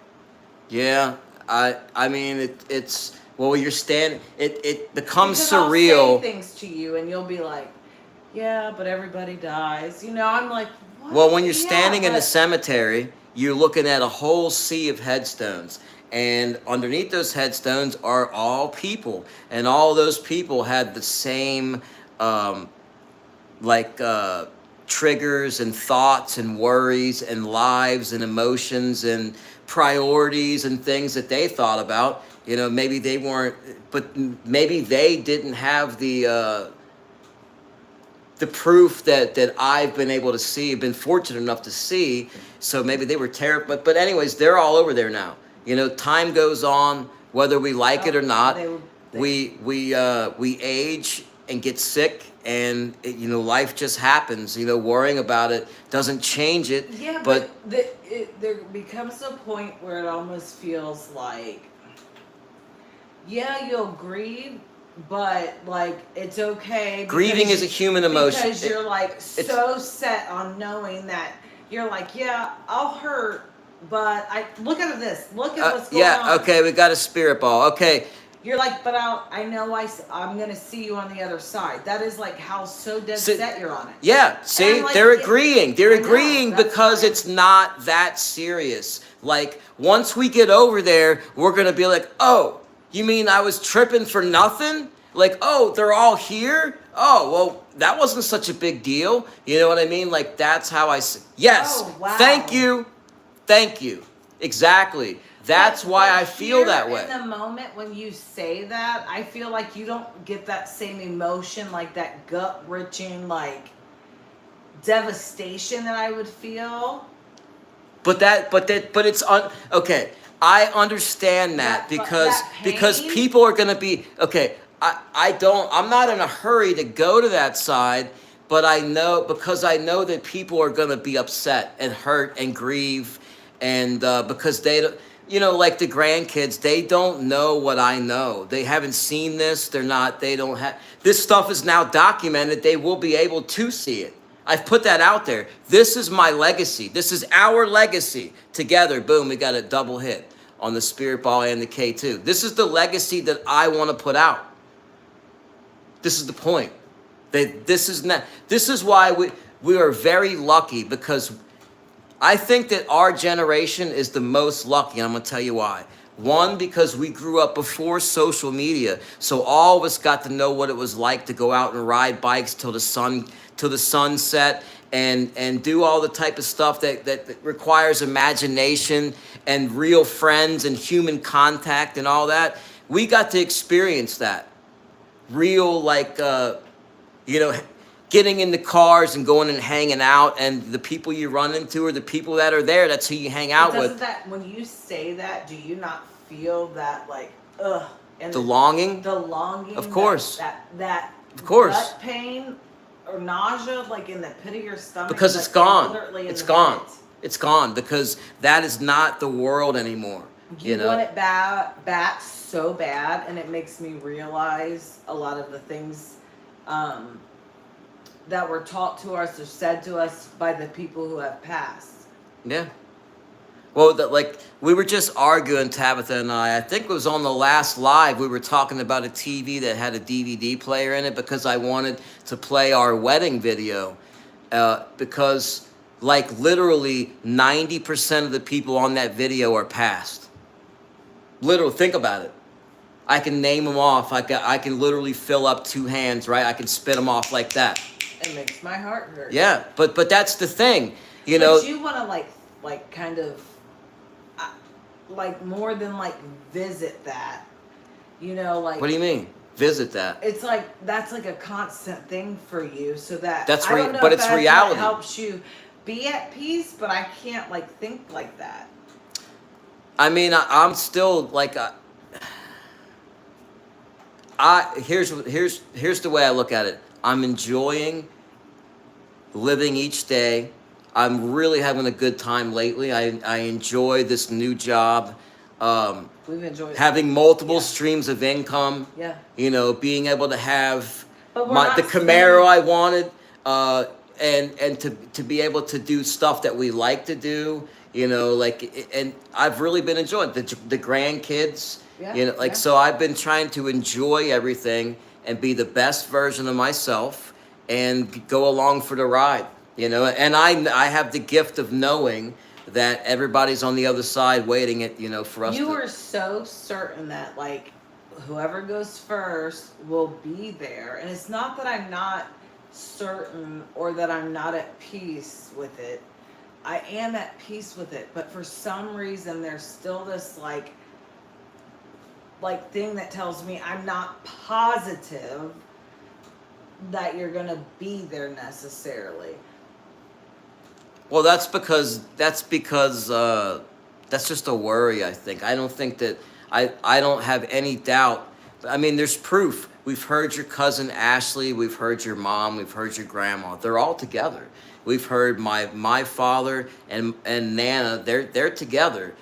Yeah, I mean it's well, you're standing. It becomes Because surreal. I'll say things to you and you'll be like, yeah, but everybody dies. You know, I'm like, what? Well, when you're Yeah, standing in the but- cemetery, you're looking at a whole sea of headstones. And underneath those headstones are all people. And all those people had the same, like, triggers and thoughts and worries and lives and emotions and priorities and things that they thought about. You know, maybe they weren't, but maybe they didn't have the proof that I've been able to see, been fortunate enough to see. So maybe they were terrible. But anyways, they're all over there now. You know, time goes on, whether we like it or not. We age and get sick, and you know, life just happens. You know, worrying about it doesn't change it. Yeah, but there becomes a point where it almost feels like, yeah, you'll grieve, but like it's okay. Grieving is a human emotion. Because you're like so set on knowing that you're like, yeah, I'll hurt, but I look at this. Look at what's going on. Yeah, okay, we got a spirit ball. Okay. You're like, but I know I'm gonna see you on the other side. That is like how so dead set you're on it. Yeah, see, like, they're agreeing. They're I know, agreeing that's because why- it's not that serious. Like, once we get over there, we're gonna be like, oh, you mean I was tripping for nothing? Like, oh, they're all here? Oh, well, that wasn't such a big deal. You know what I mean? Like, that's how I see. Yes, Oh, wow. thank you. Thank you. Exactly. That's why But I feel here that way. In the moment when you say that, I feel like you don't get that same emotion, like that gut-wrenching, like devastation that I would feel. But it's okay. I understand that because pain? people are gonna be okay. I'm not in a hurry to go to that side, but I know that people are gonna be upset and hurt and grieve, and because they don't. You know, like the grandkids, they don't know what I know. They haven't seen this. They don't have, this stuff is now documented. They will be able to see it. I've put that out there. This is my legacy. This is our legacy. Together, boom, we got a double hit on the Spirit Ball and the K2. This is the legacy that I want to put out. This is the point. This is why we are very lucky, because I think that our generation is the most lucky, and I'm going to tell you why. One, because we grew up before social media, so all of us got to know what it was like to go out and ride bikes till the sun set, and do all the type of stuff that requires imagination and real friends and human contact and all that. We got to experience that. Real, like, you know, getting in the cars and going and hanging out, and the people you run into are the people that are there. That's who you hang out with. That when you say that, do you not feel that like ugh and The longing? The longing. Of course. That Of course. gut pain or nausea, like in the pit of your stomach. Because it's like, gone. literally in It's the gone. pit. It's gone because that is not the world anymore. You know? want it back so bad, and it makes me realize a lot of the things that were taught to us or said to us by the people who have passed. Yeah. Well, like, we were just arguing, Tabitha and I think it was on the last live, we were talking about a TV that had a DVD player in it because I wanted to play our wedding video. Because, like, literally 90% of the people on that video are passed. Literally, think about it. I can name them off. I can literally fill up 2 hands, right? I can spit them off like that. It makes my heart hurt. Yeah, but that's the thing, you know. But you want to like kind of like more than like visit that, you know, like. What do you mean? Visit that? It's like that's like a constant thing for you, so that That's I don't know but if it's that reality. helps you, be at peace, but I can't like think like that. I mean, I'm still like, here's the way I look at it. I'm enjoying living each day. I'm really having a good time lately. I enjoy this new job. We've enjoyed Having multiple Yeah. streams of income. Yeah. You know, being able to have But we're not the Camaro spending- I wanted, and to be able to do stuff that we like to do. You know, like, and I've really been enjoying the grandkids. Yeah, You know, like, yeah. so I've been trying to enjoy everything and be the best version of myself and go along for the ride. You know, and I have the gift of knowing that everybody's on the other side waiting it, you know, for us You to. are so certain that like whoever goes first will be there, and it's not that I'm not certain or that I'm not at peace with it. I am at peace with it, but for some reason there's still this like thing that tells me I'm not positive that you're gonna be there necessarily. Well, that's because that's just a worry. I think. I don't think that I don't have any doubt. I mean, there's proof. We've heard your cousin Ashley. We've heard your mom. We've heard your grandma. They're all together. We've heard my father and Nana. They're together.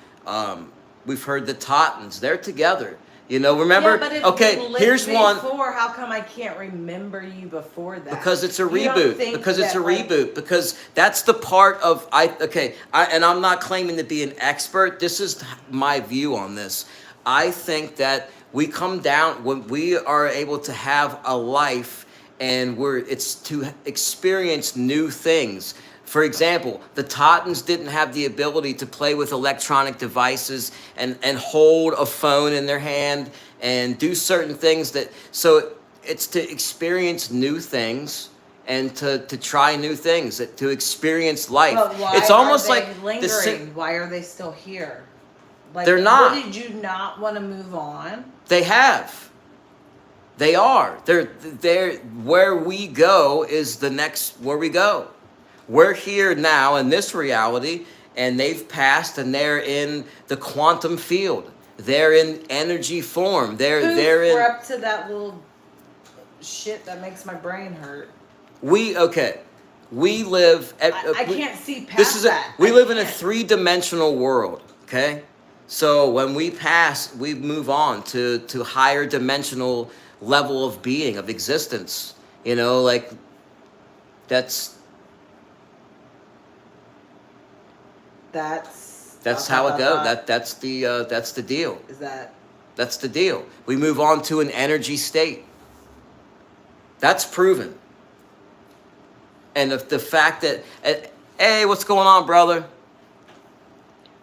We've heard the Tottens. They're together. You know, remember? Yeah, but if Okay, you lived here's one. before, how come I can't remember you before that? Because it's a You don't reboot. think Because it's a that, like- reboot. Because that's the part of and I'm not claiming to be an expert. This is my view on this. I think that we come down when we are able to have a life, and it's to experience new things. For example, the Tottens didn't have the ability to play with electronic devices and hold a phone in their hand and do certain things so it's to experience new things and to try new things, to experience life. But why It's almost are they like lingering? Why are they still here? Like, They're not. Did you not want to move on? They have. They are. They're where we go is the next where we go. We're here now in this reality, and they've passed, and they're in the quantum field. They're in energy form. They're We're in. up to that little shit that makes my brain hurt. We live. I can't see past This is that. we I live in a can't. 3-dimensional world. Okay, so when we pass, we move on to higher dimensional level of being, of existence. You know, like that's how it goes. That's the deal. Is that That's the deal. We move on to an energy state. That's proven. And if the fact that, hey, what's going on, brother?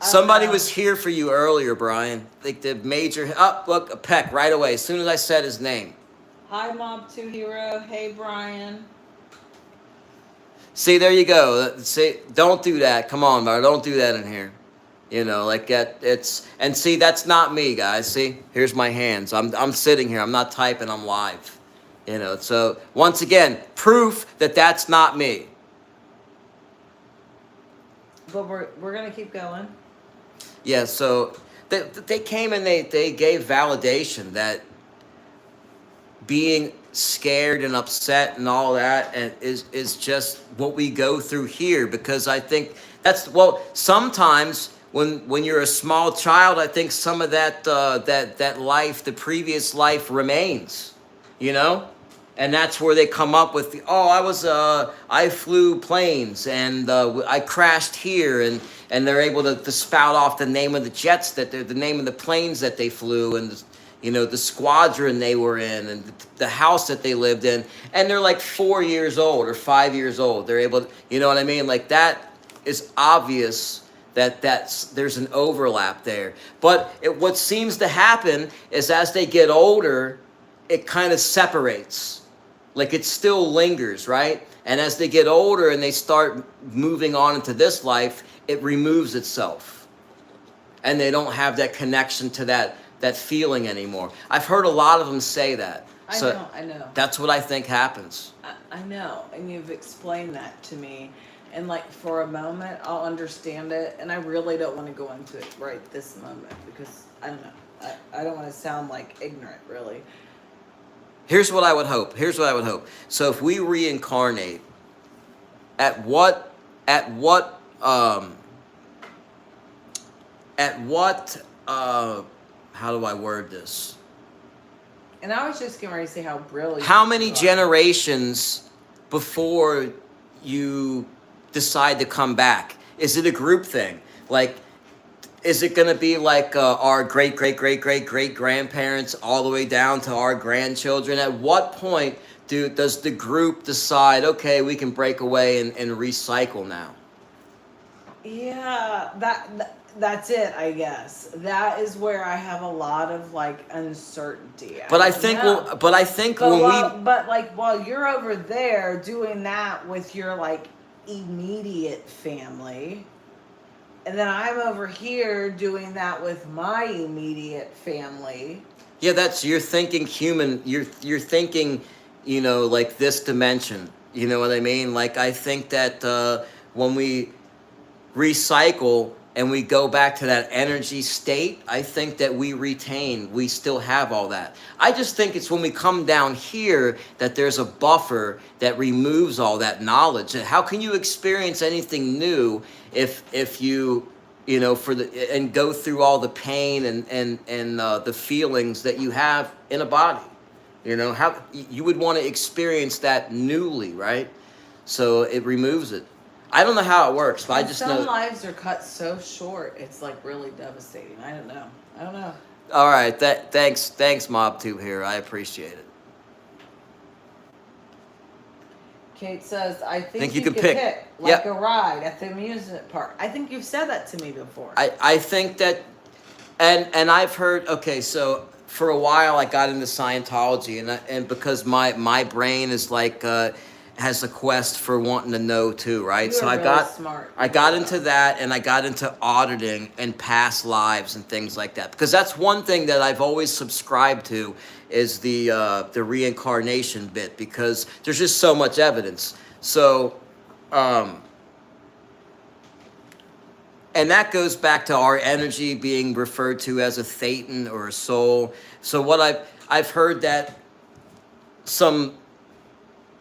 Somebody was here for you earlier, Brian. Like the major, look, a peck right away, as soon as I said his name. Hi, Mob 2 Hero. Hey, Brian. See, there you go. See, don't do that. Come on, bro. Don't do that in here. You know, like that. And see, that's not me, guys. See, here's my hands. I'm sitting here. I'm not typing. I'm live. You know. So once again, proof that that's not me. But we're gonna keep going. Yeah. So they came and they gave validation that being scared and upset and all that and is just what we go through here, because I think sometimes when you're a small child, I think some of that life, the previous life, remains, you know, and that's where they come up with I flew planes and I crashed here, and they're able to spout off the name of the jets the name of the planes that they flew, and you know, the squadron they were in, and the house that they lived in, and they're like 4 years old or 5 years old. They're able to, you know what I mean? Like that is obvious that there's an overlap there. But what seems to happen is as they get older, it kind of separates. Like it still lingers, right? And as they get older and they start moving on into this life, it removes itself. And they don't have that connection to that feeling anymore. I've heard a lot of them say that. I know. That's what I think happens. I know, and you've explained that to me, and like for a moment, I'll understand it, and I really don't want to go into it right this moment because I don't know. I don't want to sound like ignorant, really. Here's what I would hope. So if we reincarnate, at what at what at what how do I word this? And I was just getting ready to say how brilliant. How many you are. generations before you decide to come back? Is it a group thing? Like, is it going to be like our great grandparents all the way down to our grandchildren? At what point does the group decide, okay, we can break away and recycle now? Yeah, that's it, I guess. That is where I have a lot of like uncertainty. But I don't think know. But like while you're over there doing that with your like immediate family, and then I'm over here doing that with my immediate family. yeah, you're thinking human. You're thinking, like this dimension. You know what I mean? Like I think that when we recycle and we go back to that energy state, I think that we still have all that. I just think it's when we come down here that there's a buffer that removes all that knowledge. And how can you experience anything new if you and go through all the pain and the feelings that you have in a body? How you would want to experience that newly, right? So it removes it. I don't know how it works, but I just know. Some lives are cut so short, it's like really devastating. I don't know. All right, thanks, MobTube here. I appreciate it. Kate says, I think you you can could pick. pick like a ride at the amusement park. I think you've said that to me before. I think that, and I've heard. Okay, so for a while I got into Scientology, and because my brain is like has a quest for wanting to know too, right? You are really smart. I got into that, and I got into auditing and past lives and things like that, because that's one thing that I've always subscribed to is the reincarnation bit, because there's just so much evidence. So, and that goes back to our energy being referred to as a thetan or a soul. So what I've heard that some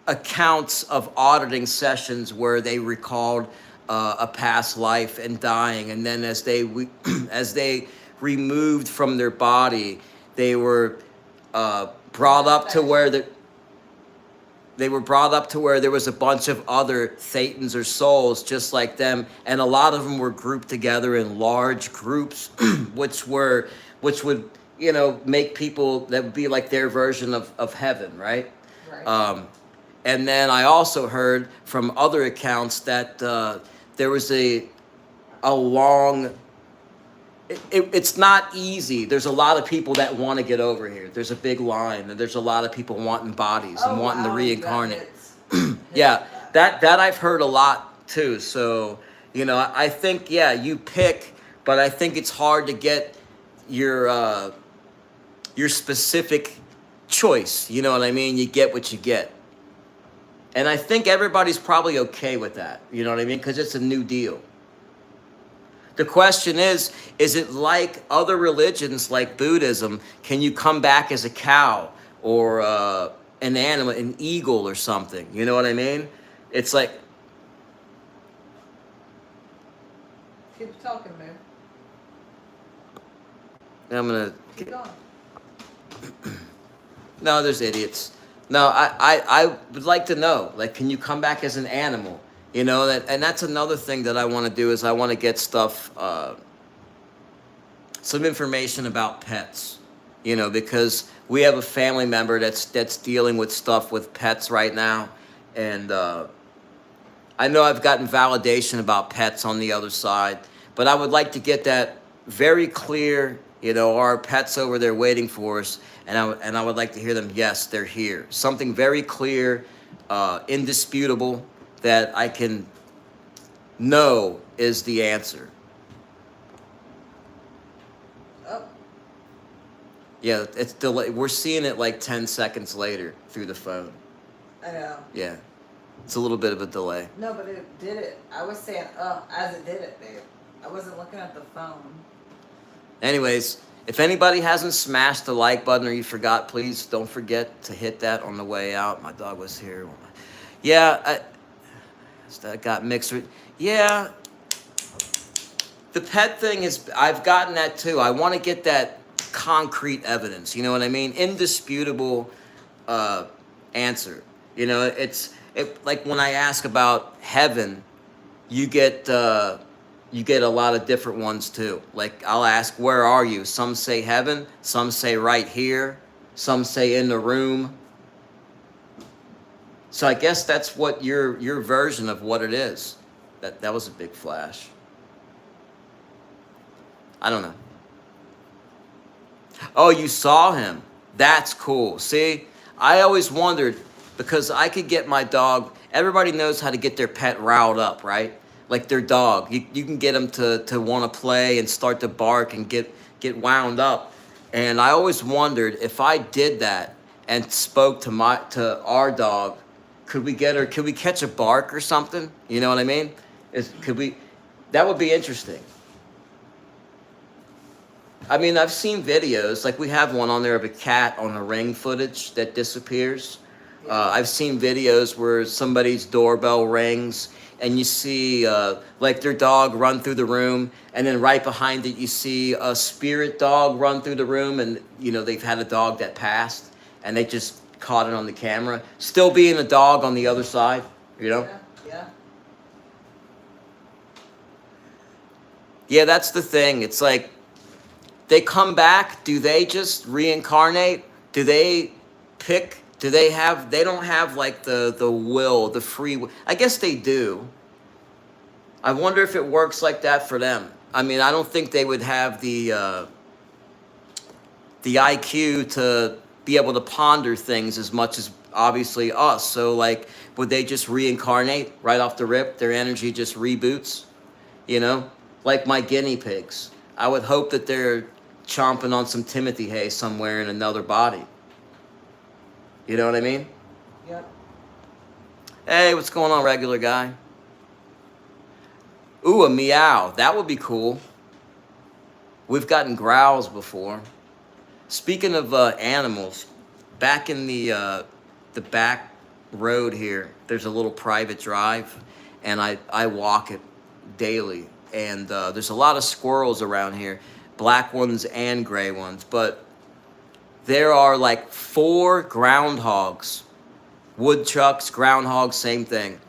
accounts of auditing sessions where they recalled a past life and dying, and then as they removed from their body, they were brought up to where there was a bunch of other thetans or souls just like them, and a lot of them were grouped together in large groups, which would make people that would be like their version of heaven, right? Right. And then I also heard from other accounts that there was a long. It's not easy. There's a lot of people that want to get over here. There's a big line, and there's a lot of people wanting bodies and wanting to reincarnate. Yeah, that I've heard a lot too. So I think you pick, but I think it's hard to get your specific choice. You know what I mean? You get what you get. And I think everybody's probably okay with that. You know what I mean? Because it's a new deal. The question is it like other religions like Buddhism? Can you come back as a cow or an animal, an eagle or something? You know what I mean? It's like... Keep talking, man. I'm going to... Keep going. No, there's idiots. No, I would like to know, like, can you come back as an animal? And that's another thing that I want to do is I want to get stuff, some information about pets, because we have a family member that's dealing with stuff with pets right now. And I know I've gotten validation about pets on the other side, but I would like to get that very clear. Our pets over there waiting for us, and I would like to hear them. Yes, they're here. Something very clear, indisputable, that I can know is the answer. Oh. Yeah, it's delay. We're seeing it like 10 seconds later through the phone. I know. Yeah, it's a little bit of a delay. No, but it did it. I was saying, as it did it, babe. I wasn't looking at the phone. Anyways, if anybody hasn't smashed the like button or you forgot, please don't forget to hit that on the way out. My dog was here. Yeah, that got mixed with. Yeah, the pet thing is, I've gotten that too. I want to get that concrete evidence. You know what I mean? Indisputable answer. You know, like when I ask about heaven, you get a lot of different ones too. Like I'll ask, where are you? Some say heaven, some say right here, some say in the room. So I guess that's what your version of what it is. That was a big flash. I don't know. Oh, you saw him. That's cool. See, I always wondered, because I could get my dog. Everybody knows how to get their pet riled up, right? Like their dog. You can get them to want to play and start to bark and get wound up. And I always wondered, if I did that and spoke to our dog, could we catch a bark or something? You know what I mean? That would be interesting. I mean, I've seen videos, like we have one on there of a cat on a Ring footage that disappears. I've seen videos where somebody's doorbell rings and you see like their dog run through the room, and then right behind it you see a spirit dog run through the room, and you know they've had a dog that passed and they just caught it on the camera, still being a dog on the other side, you know? Yeah. Yeah, that's the thing. It's like, they come back, do they just reincarnate? Do they pick? They don't have like the will, the free will. I guess they do. I wonder if it works like that for them. I mean, I don't think they would have the IQ to be able to ponder things as much as obviously us. So like, would they just reincarnate right off the rip? Their energy just reboots, you know? Like my guinea pigs. I would hope that they're chomping on some Timothy hay somewhere in another body. You know what I mean? Yep. Hey, what's going on, regular guy? Ooh, a meow. That would be cool. We've gotten growls before. Speaking of animals, back in the back road here, there's a little private drive, and I walk it daily. And there's a lot of squirrels around here, black ones and gray ones. But there are like 4 groundhogs, woodchucks, groundhogs, same thing.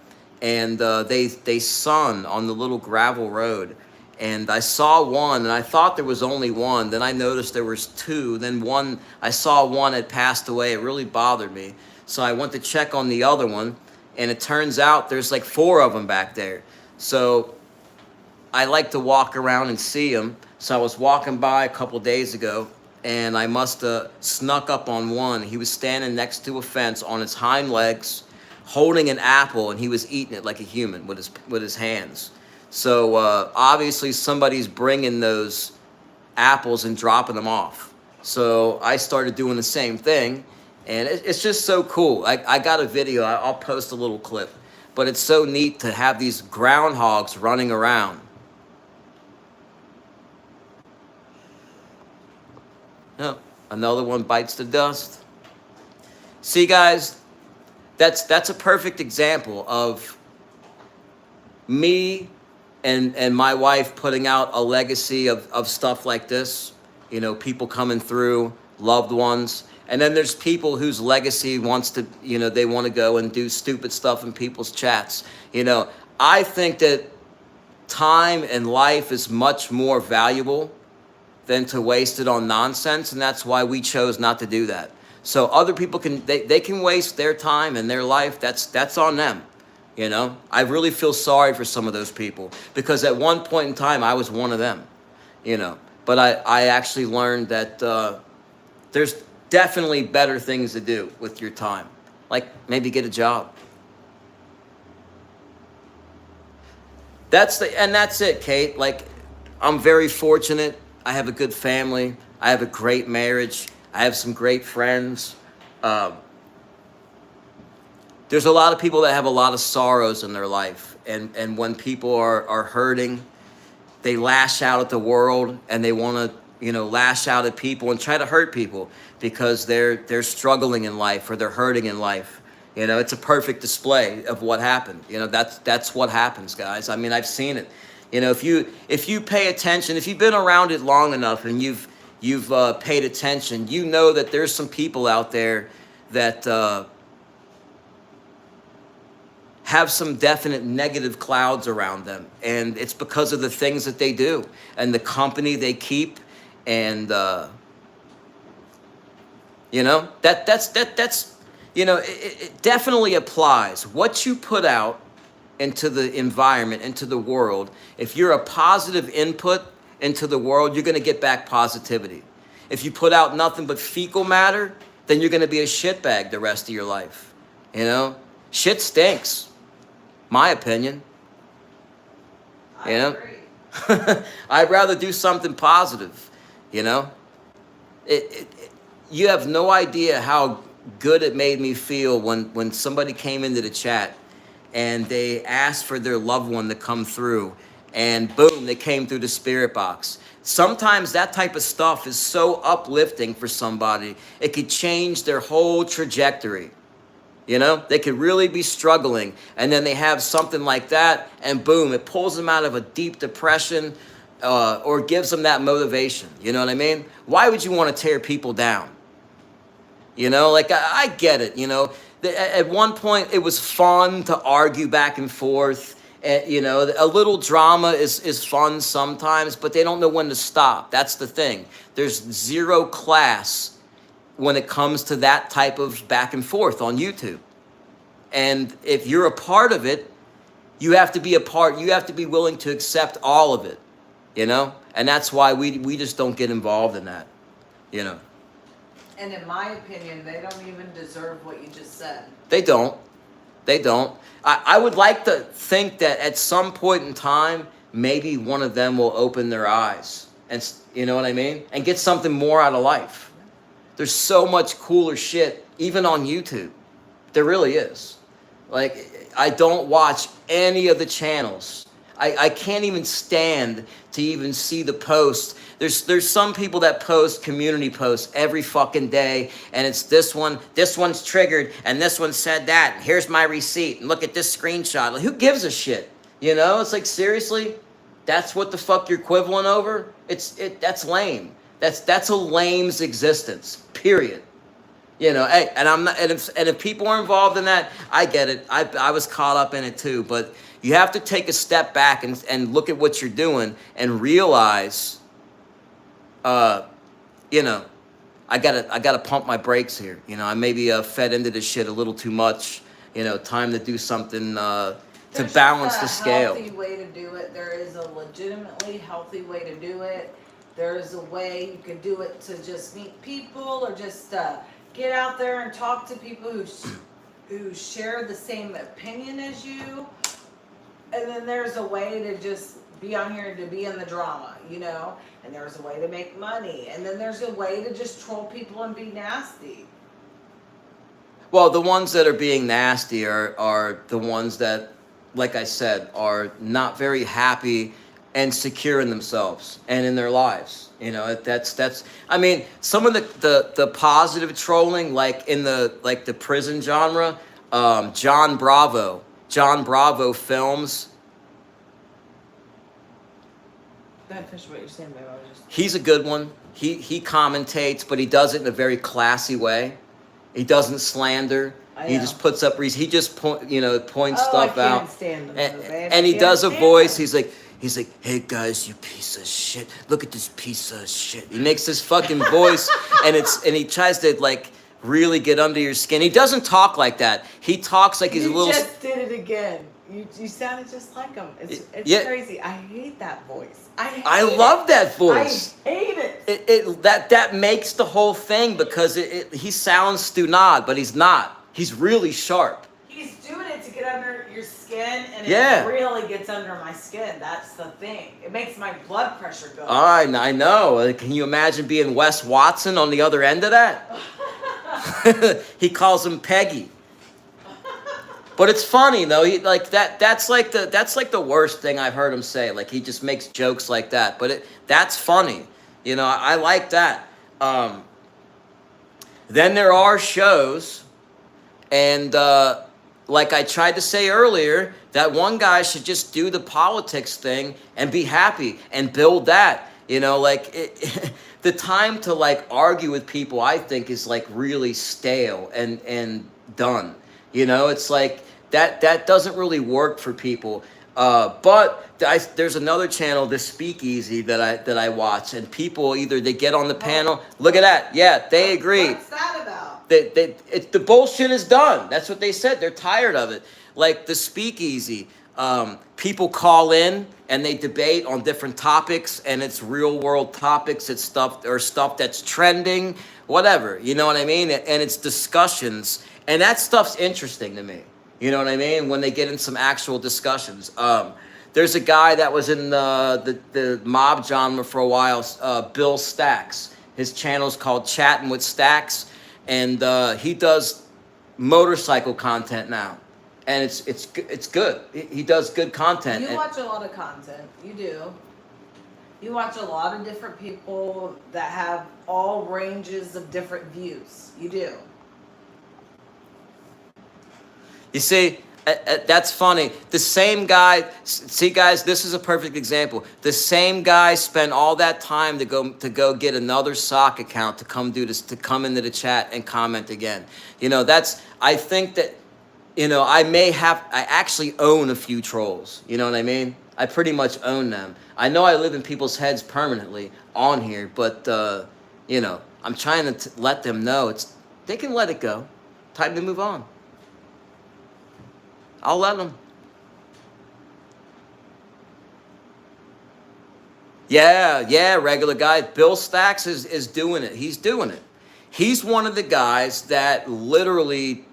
And they sun on the little gravel road. And I saw one, and I thought there was only one. Then I noticed there was 2. Then I saw one had passed away. It really bothered me. So I went to check on the other one, and it turns out there's like 4 of them back there. So I like to walk around and see them. So I was walking by a couple days ago, and I must have snuck up on one. He was standing next to a fence on his hind legs, holding an apple, and he was eating it like a human with his hands. So obviously somebody's bringing those apples and dropping them off. So I started doing the same thing, and it's just so cool. I got a video. I'll post a little clip. But it's so neat to have these groundhogs running around. Oh, another one bites the dust. See, guys, that's a perfect example of me and my wife putting out a legacy of stuff like this. You know, people coming through, loved ones. And then there's people whose legacy wants to, you know, they want to go and do stupid stuff in people's chats. You know, I think that time and life is much more valuable than to waste it on nonsense, and that's why we chose not to do that. So other people they can waste their time and their life. That's on them, you know. I really feel sorry for some of those people, because at one point in time I was one of them, you know. But I actually learned that there's definitely better things to do with your time, like maybe get a job. That's it, Kate. Like, I'm very fortunate. I have a good family. I have a great marriage. I have some great friends. There's a lot of people that have a lot of sorrows in their life. And when people are hurting, they lash out at the world and they want to, you know, lash out at people and try to hurt people because they're struggling in life or they're hurting in life. You know, it's a perfect display of what happened. You know, that's what happens, guys. I mean, I've seen it. You know, if you pay attention, if you've been around it long enough and you've paid attention, you know that there's some people out there that have some definite negative clouds around them, and it's because of the things that they do and the company they keep, and you know that's you know it definitely applies. What you put out into the environment, into the world, if you're a positive input into the world, you're going to get back positivity. If you put out nothing but fecal matter, then you're going to be a shitbag the rest of your life. You know, shit stinks. My opinion. I You know, agree. I'd rather do something positive. You know, you have no idea how good it made me feel when somebody came into the chat and they asked for their loved one to come through, and boom, they came through the spirit box. Sometimes that type of stuff is so uplifting for somebody, it could change their whole trajectory. You know, they could really be struggling, and then they have something like that, and boom, it pulls them out of a deep depression, or gives them that motivation. You know what I mean? Why would you want to tear people down? You know, like I get it. You know, at one point it was fun to argue back and forth. You know, a little drama is fun sometimes, but they don't know when to stop. That's the thing. There's zero class when it comes to that type of back and forth on YouTube. And if you're a part of it, you have to be a part. You have to be willing to accept all of it. You know, and that's why we just don't get involved in that. You know. And in my opinion, they don't even deserve what you just said. They don't. They don't. I would like to think that at some point in time, maybe one of them will open their eyes. And you know what I mean? And get something more out of life. There's so much cooler shit, even on YouTube. There really is. Like, I don't watch any of the channels. I can't even stand to even see the posts. There's some people that post community posts every fucking day, and it's this one's triggered, and this one said that, and here's my receipt, and look at this screenshot. Like, who gives a shit? You know, it's like, seriously? That's what the fuck you're quibbling over? That's lame. That's a lame's existence. Period. You know, hey, and I'm not, and if people are involved in that, I get it. I was caught up in it too, but you have to take a step back and look at what you're doing and realize, you know, I gotta pump my brakes here. You know, I maybe fed into this shit a little too much. You know, time to do something to balance the scale. There's a healthy way to do it. There is a legitimately healthy way to do it. There is a way you can do it to just meet people or just get out there and talk to people who share the same opinion as you. And then there's a way to just be on here to be in the drama, you know? And there's a way to make money. And then there's a way to just troll people and be nasty. Well, the ones that are being nasty are the ones that, like I said, are not very happy and secure in themselves and in their lives. You know, that's. I mean, some of the positive trolling, like in the prison genre, John Bravo films. Go ahead, finish what you're saying, babe. He's a good one. He commentates, but he does it in a very classy way. He doesn't slander. He just puts up. He just points stuff out. I can't stand him, and he does a voice. He's like, hey guys, you piece of shit. Look at this piece of shit. He makes this fucking voice, and he tries to like really get under your skin. He doesn't talk like that. He talks like he's a little. You just did it again. You sounded just like him. It's crazy. I hate that voice. I love that voice. I hate it. That makes the whole thing because he sounds stunad, but he's not. He's really sharp. He's doing it to get under your skin. skin, and Yeah. it really gets under my skin. That's the thing. It makes my blood pressure go All right, I know. Can you imagine being Wes Watson on the other end of that? He calls him Peggy. But it's funny though. He like that. That's like the worst thing I've heard him say. Like he just makes jokes like that. But that's funny. You know, I like that. Then there are shows, and like I tried to say earlier, that one guy should just do the politics thing and be happy and build that. You know, like the time to like argue with people, I think, is like really stale and done. You know, it's like that doesn't really work for people. But there's another channel, the Speakeasy, that I watch, and people either they get on the panel. Look at that, yeah, they agree. What's that about? The bullshit is done. That's what they said. They're tired of it. Like the Speakeasy, people call in and they debate on different topics, and it's real world topics. It's stuff that's trending, whatever. You know what I mean? And it's discussions, and that stuff's interesting to me. You know what I mean? When they get in some actual discussions. There's a guy that was in the mob genre for a while, Bill Stacks. His channel's called Chatting with Stacks, and he does motorcycle content now, and it's good. He does good content. You watch a lot of content. You do. You watch a lot of different people that have all ranges of different views. You do. You see, that's funny. The same guy, see guys, this is a perfect example. The same guy spent all that time to go get another sock account to come do this, to come into the chat and comment again. You know, I think that, you know, I actually own a few trolls. You know what I mean? I pretty much own them. I know I live in people's heads permanently on here, but, you know, I'm trying to let them know they can let it go. Time to move on. I'll let them. Yeah, regular guy. Bill Stacks is doing it. He's doing it. He's one of the guys that literally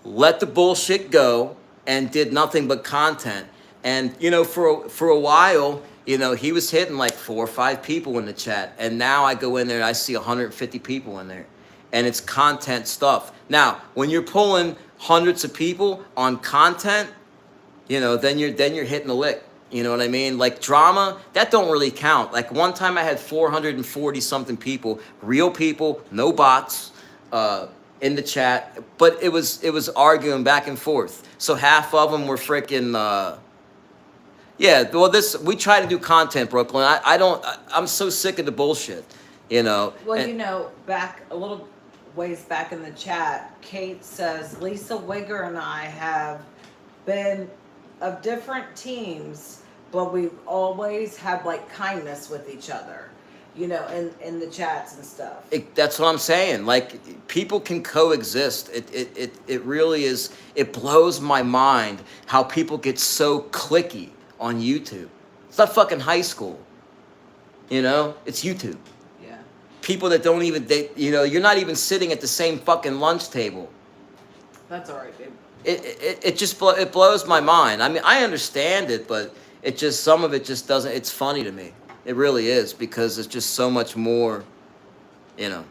let the bullshit go and did nothing but content. And, you know, for a while, you know, he was hitting like 4 or 5 people in the chat. And now I go in there and I see 150 people in there. And it's content stuff. Now, when you're pulling hundreds of people on content, you know, then you're hitting a lick. You know what I mean? Like drama, that don't really count. Like one time I had 440 something people, real people, no bots, in the chat, but it was arguing back and forth. So half of them were freaking, yeah. Well, we try to do content, Brooklyn. I'm so sick of the bullshit, you know. Well, you know, back a little ways back in the chat, Kate says Lisa Wigger and I have been of different teams, but we've always had like kindness with each other, you know, in the chats and stuff. That's what I'm saying. Like people can coexist. It really is. It blows my mind how people get so cliquey on YouTube. It's not fucking high school, you know. It's YouTube. People that don't even, you know, you're not even sitting at the same fucking lunch table. That's all right, babe. It just blows my mind. I mean, I understand it, but some of it just doesn't. It's funny to me. It really is, because it's just so much more, you know.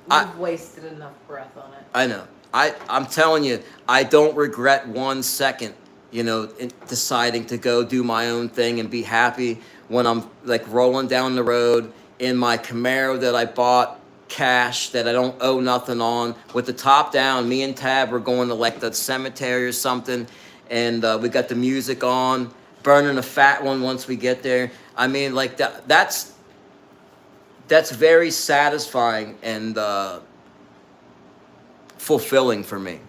We've wasted enough breath on it. I know. I'm telling you, I don't regret 1 second, you know, deciding to go do my own thing and be happy when I'm like rolling down the road in my Camaro that I bought cash, that I don't owe nothing on, with the top down. Me and Tab were going to like the cemetery or something, and we got the music on, burning a fat one once we get there. I mean, like that's very satisfying and fulfilling for me.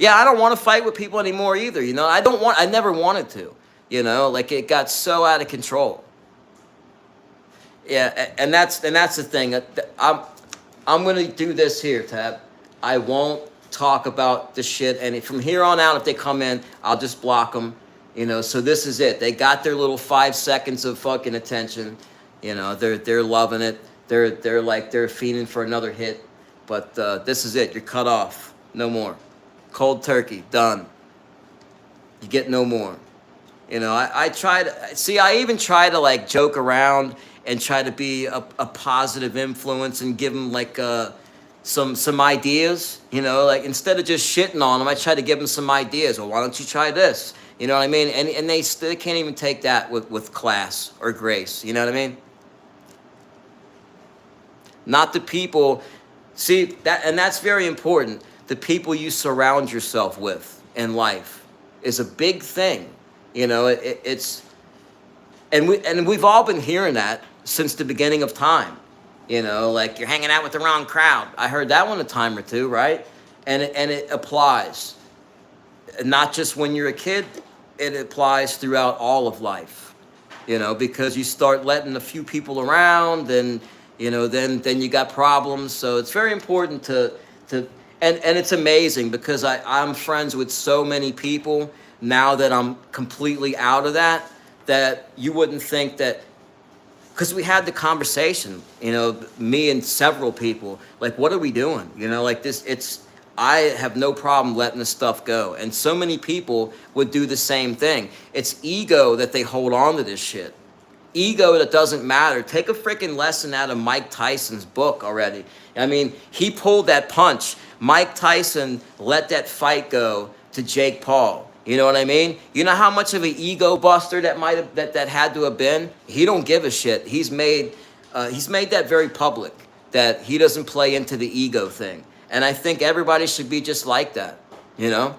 Yeah, I don't want to fight with people anymore either, you know. I never wanted to. You know, like it got so out of control. Yeah, and that's the thing. I'm gonna do this here, Tab. I won't talk about the shit, and from here on out, if they come in, I'll just block them. You know, so this is it. They got their little 5 seconds of fucking attention. You know, they're loving it. They're fiending for another hit. But this is it. You're cut off. No more. Cold turkey. Done. You get no more. You know, I try to see. I even try to like joke around and try to be a positive influence and give them like some ideas. You know, like instead of just shitting on them, I try to give them some ideas. Well, why don't you try this? You know what I mean? And they still can't even take that with class or grace. You know what I mean? Not the people. See that, and that's very important. The people you surround yourself with in life is a big thing. You know, it's, and we've all been hearing that since the beginning of time. You know, like you're hanging out with the wrong crowd. I heard that one a time or two, right? And it applies, not just when you're a kid. It applies throughout all of life. You know, because you start letting a few people around, and you know, then you got problems. So it's very important to and it's amazing because I'm friends with so many people now that I'm completely out of that you wouldn't think that, because we had the conversation, you know, me and several people, like, what are we doing? You know, like this, I have no problem letting this stuff go. And so many people would do the same thing. It's ego that they hold on to this shit. Ego that doesn't matter. Take a freaking lesson out of Mike Tyson's book already. I mean, he pulled that punch. Mike Tyson let that fight go to Jake Paul. You know what I mean? You know how much of an ego buster that might have that had to have been? He don't give a shit. He's made that very public, that he doesn't play into the ego thing. And I think everybody should be just like that, you know?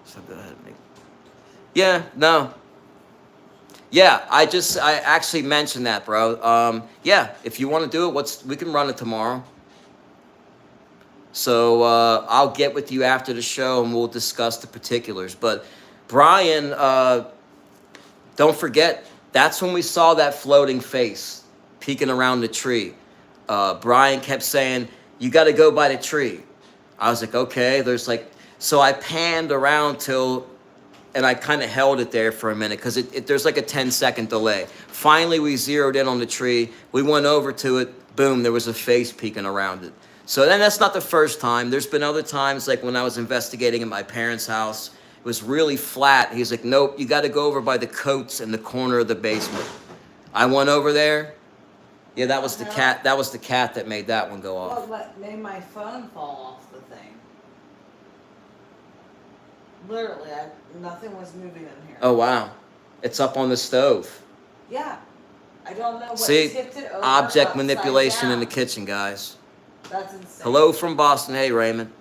So go ahead and make. Yeah, no. Yeah, I actually mentioned that, bro. Yeah, if you want to do it, we can run it tomorrow. So I'll get with you after the show and we'll discuss the particulars. But Brian, don't forget, that's when we saw that floating face peeking around the tree. Brian kept saying, you got to go by the tree. I was like, okay. So I panned around and I kind of held it there for a minute because there's like a 10-second delay. Finally, we zeroed in on the tree. We went over to it. Boom, there was a face peeking around it. So then that's not the first time. There's been other times, like when I was investigating at my parents' house. It was really flat. He's like, nope, you got to go over by the coats in the corner of the basement. I went over there. Yeah, that was the cat. That was the cat that made that one go off. What made my phone fall off the thing? Literally, nothing was moving in here. Oh, wow. It's up on the stove. Yeah. I don't know what See, tipped it over object upside manipulation down. in the kitchen, guys. That's insane. Hello from Boston. Hey, Raymond.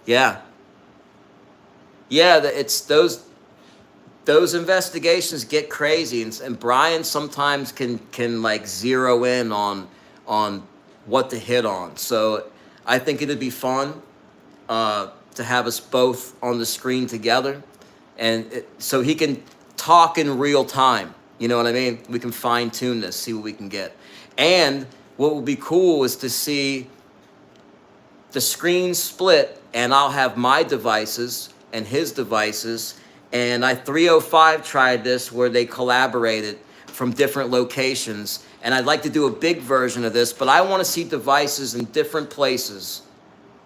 Yeah. Yeah, it's those investigations get crazy, and Brian sometimes can like zero in on what to hit on. So I think it'd be fun to have us both on the screen together, and so he can talk in real time. You know what I mean? We can fine tune this, see what we can get. And what would be cool is to see the screen split, and I'll have my devices and his devices. And 305 tried this where they collaborated from different locations. And I'd like to do a big version of this, but I want to see devices in different places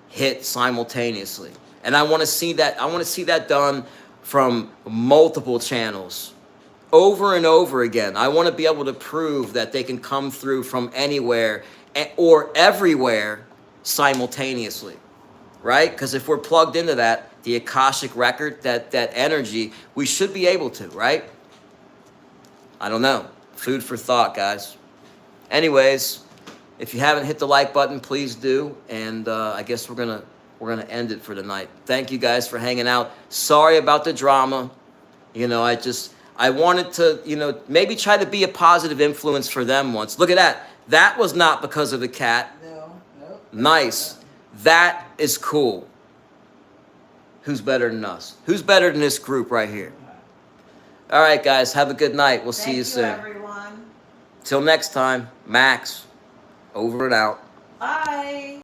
hit simultaneously. And I want to see that done from multiple channels over and over again. I want to be able to prove that they can come through from anywhere or everywhere simultaneously, right? Because if we're plugged into that, the Akashic record, that energy, we should be able to, right? I don't know. Food for thought, guys. Anyways, if you haven't hit the like button, please do. And I guess we're gonna end it for tonight. Thank you guys for hanging out. Sorry about the drama. You know, I wanted to, you know, maybe try to be a positive influence for them once. Look at that. That was not because of the cat. No, nope. Nice. That is cool. Who's better than us? Who's better than this group right here? All right, guys. Have a good night. We'll see you soon. Thank you, everyone. Till next time, Max, over and out. Bye.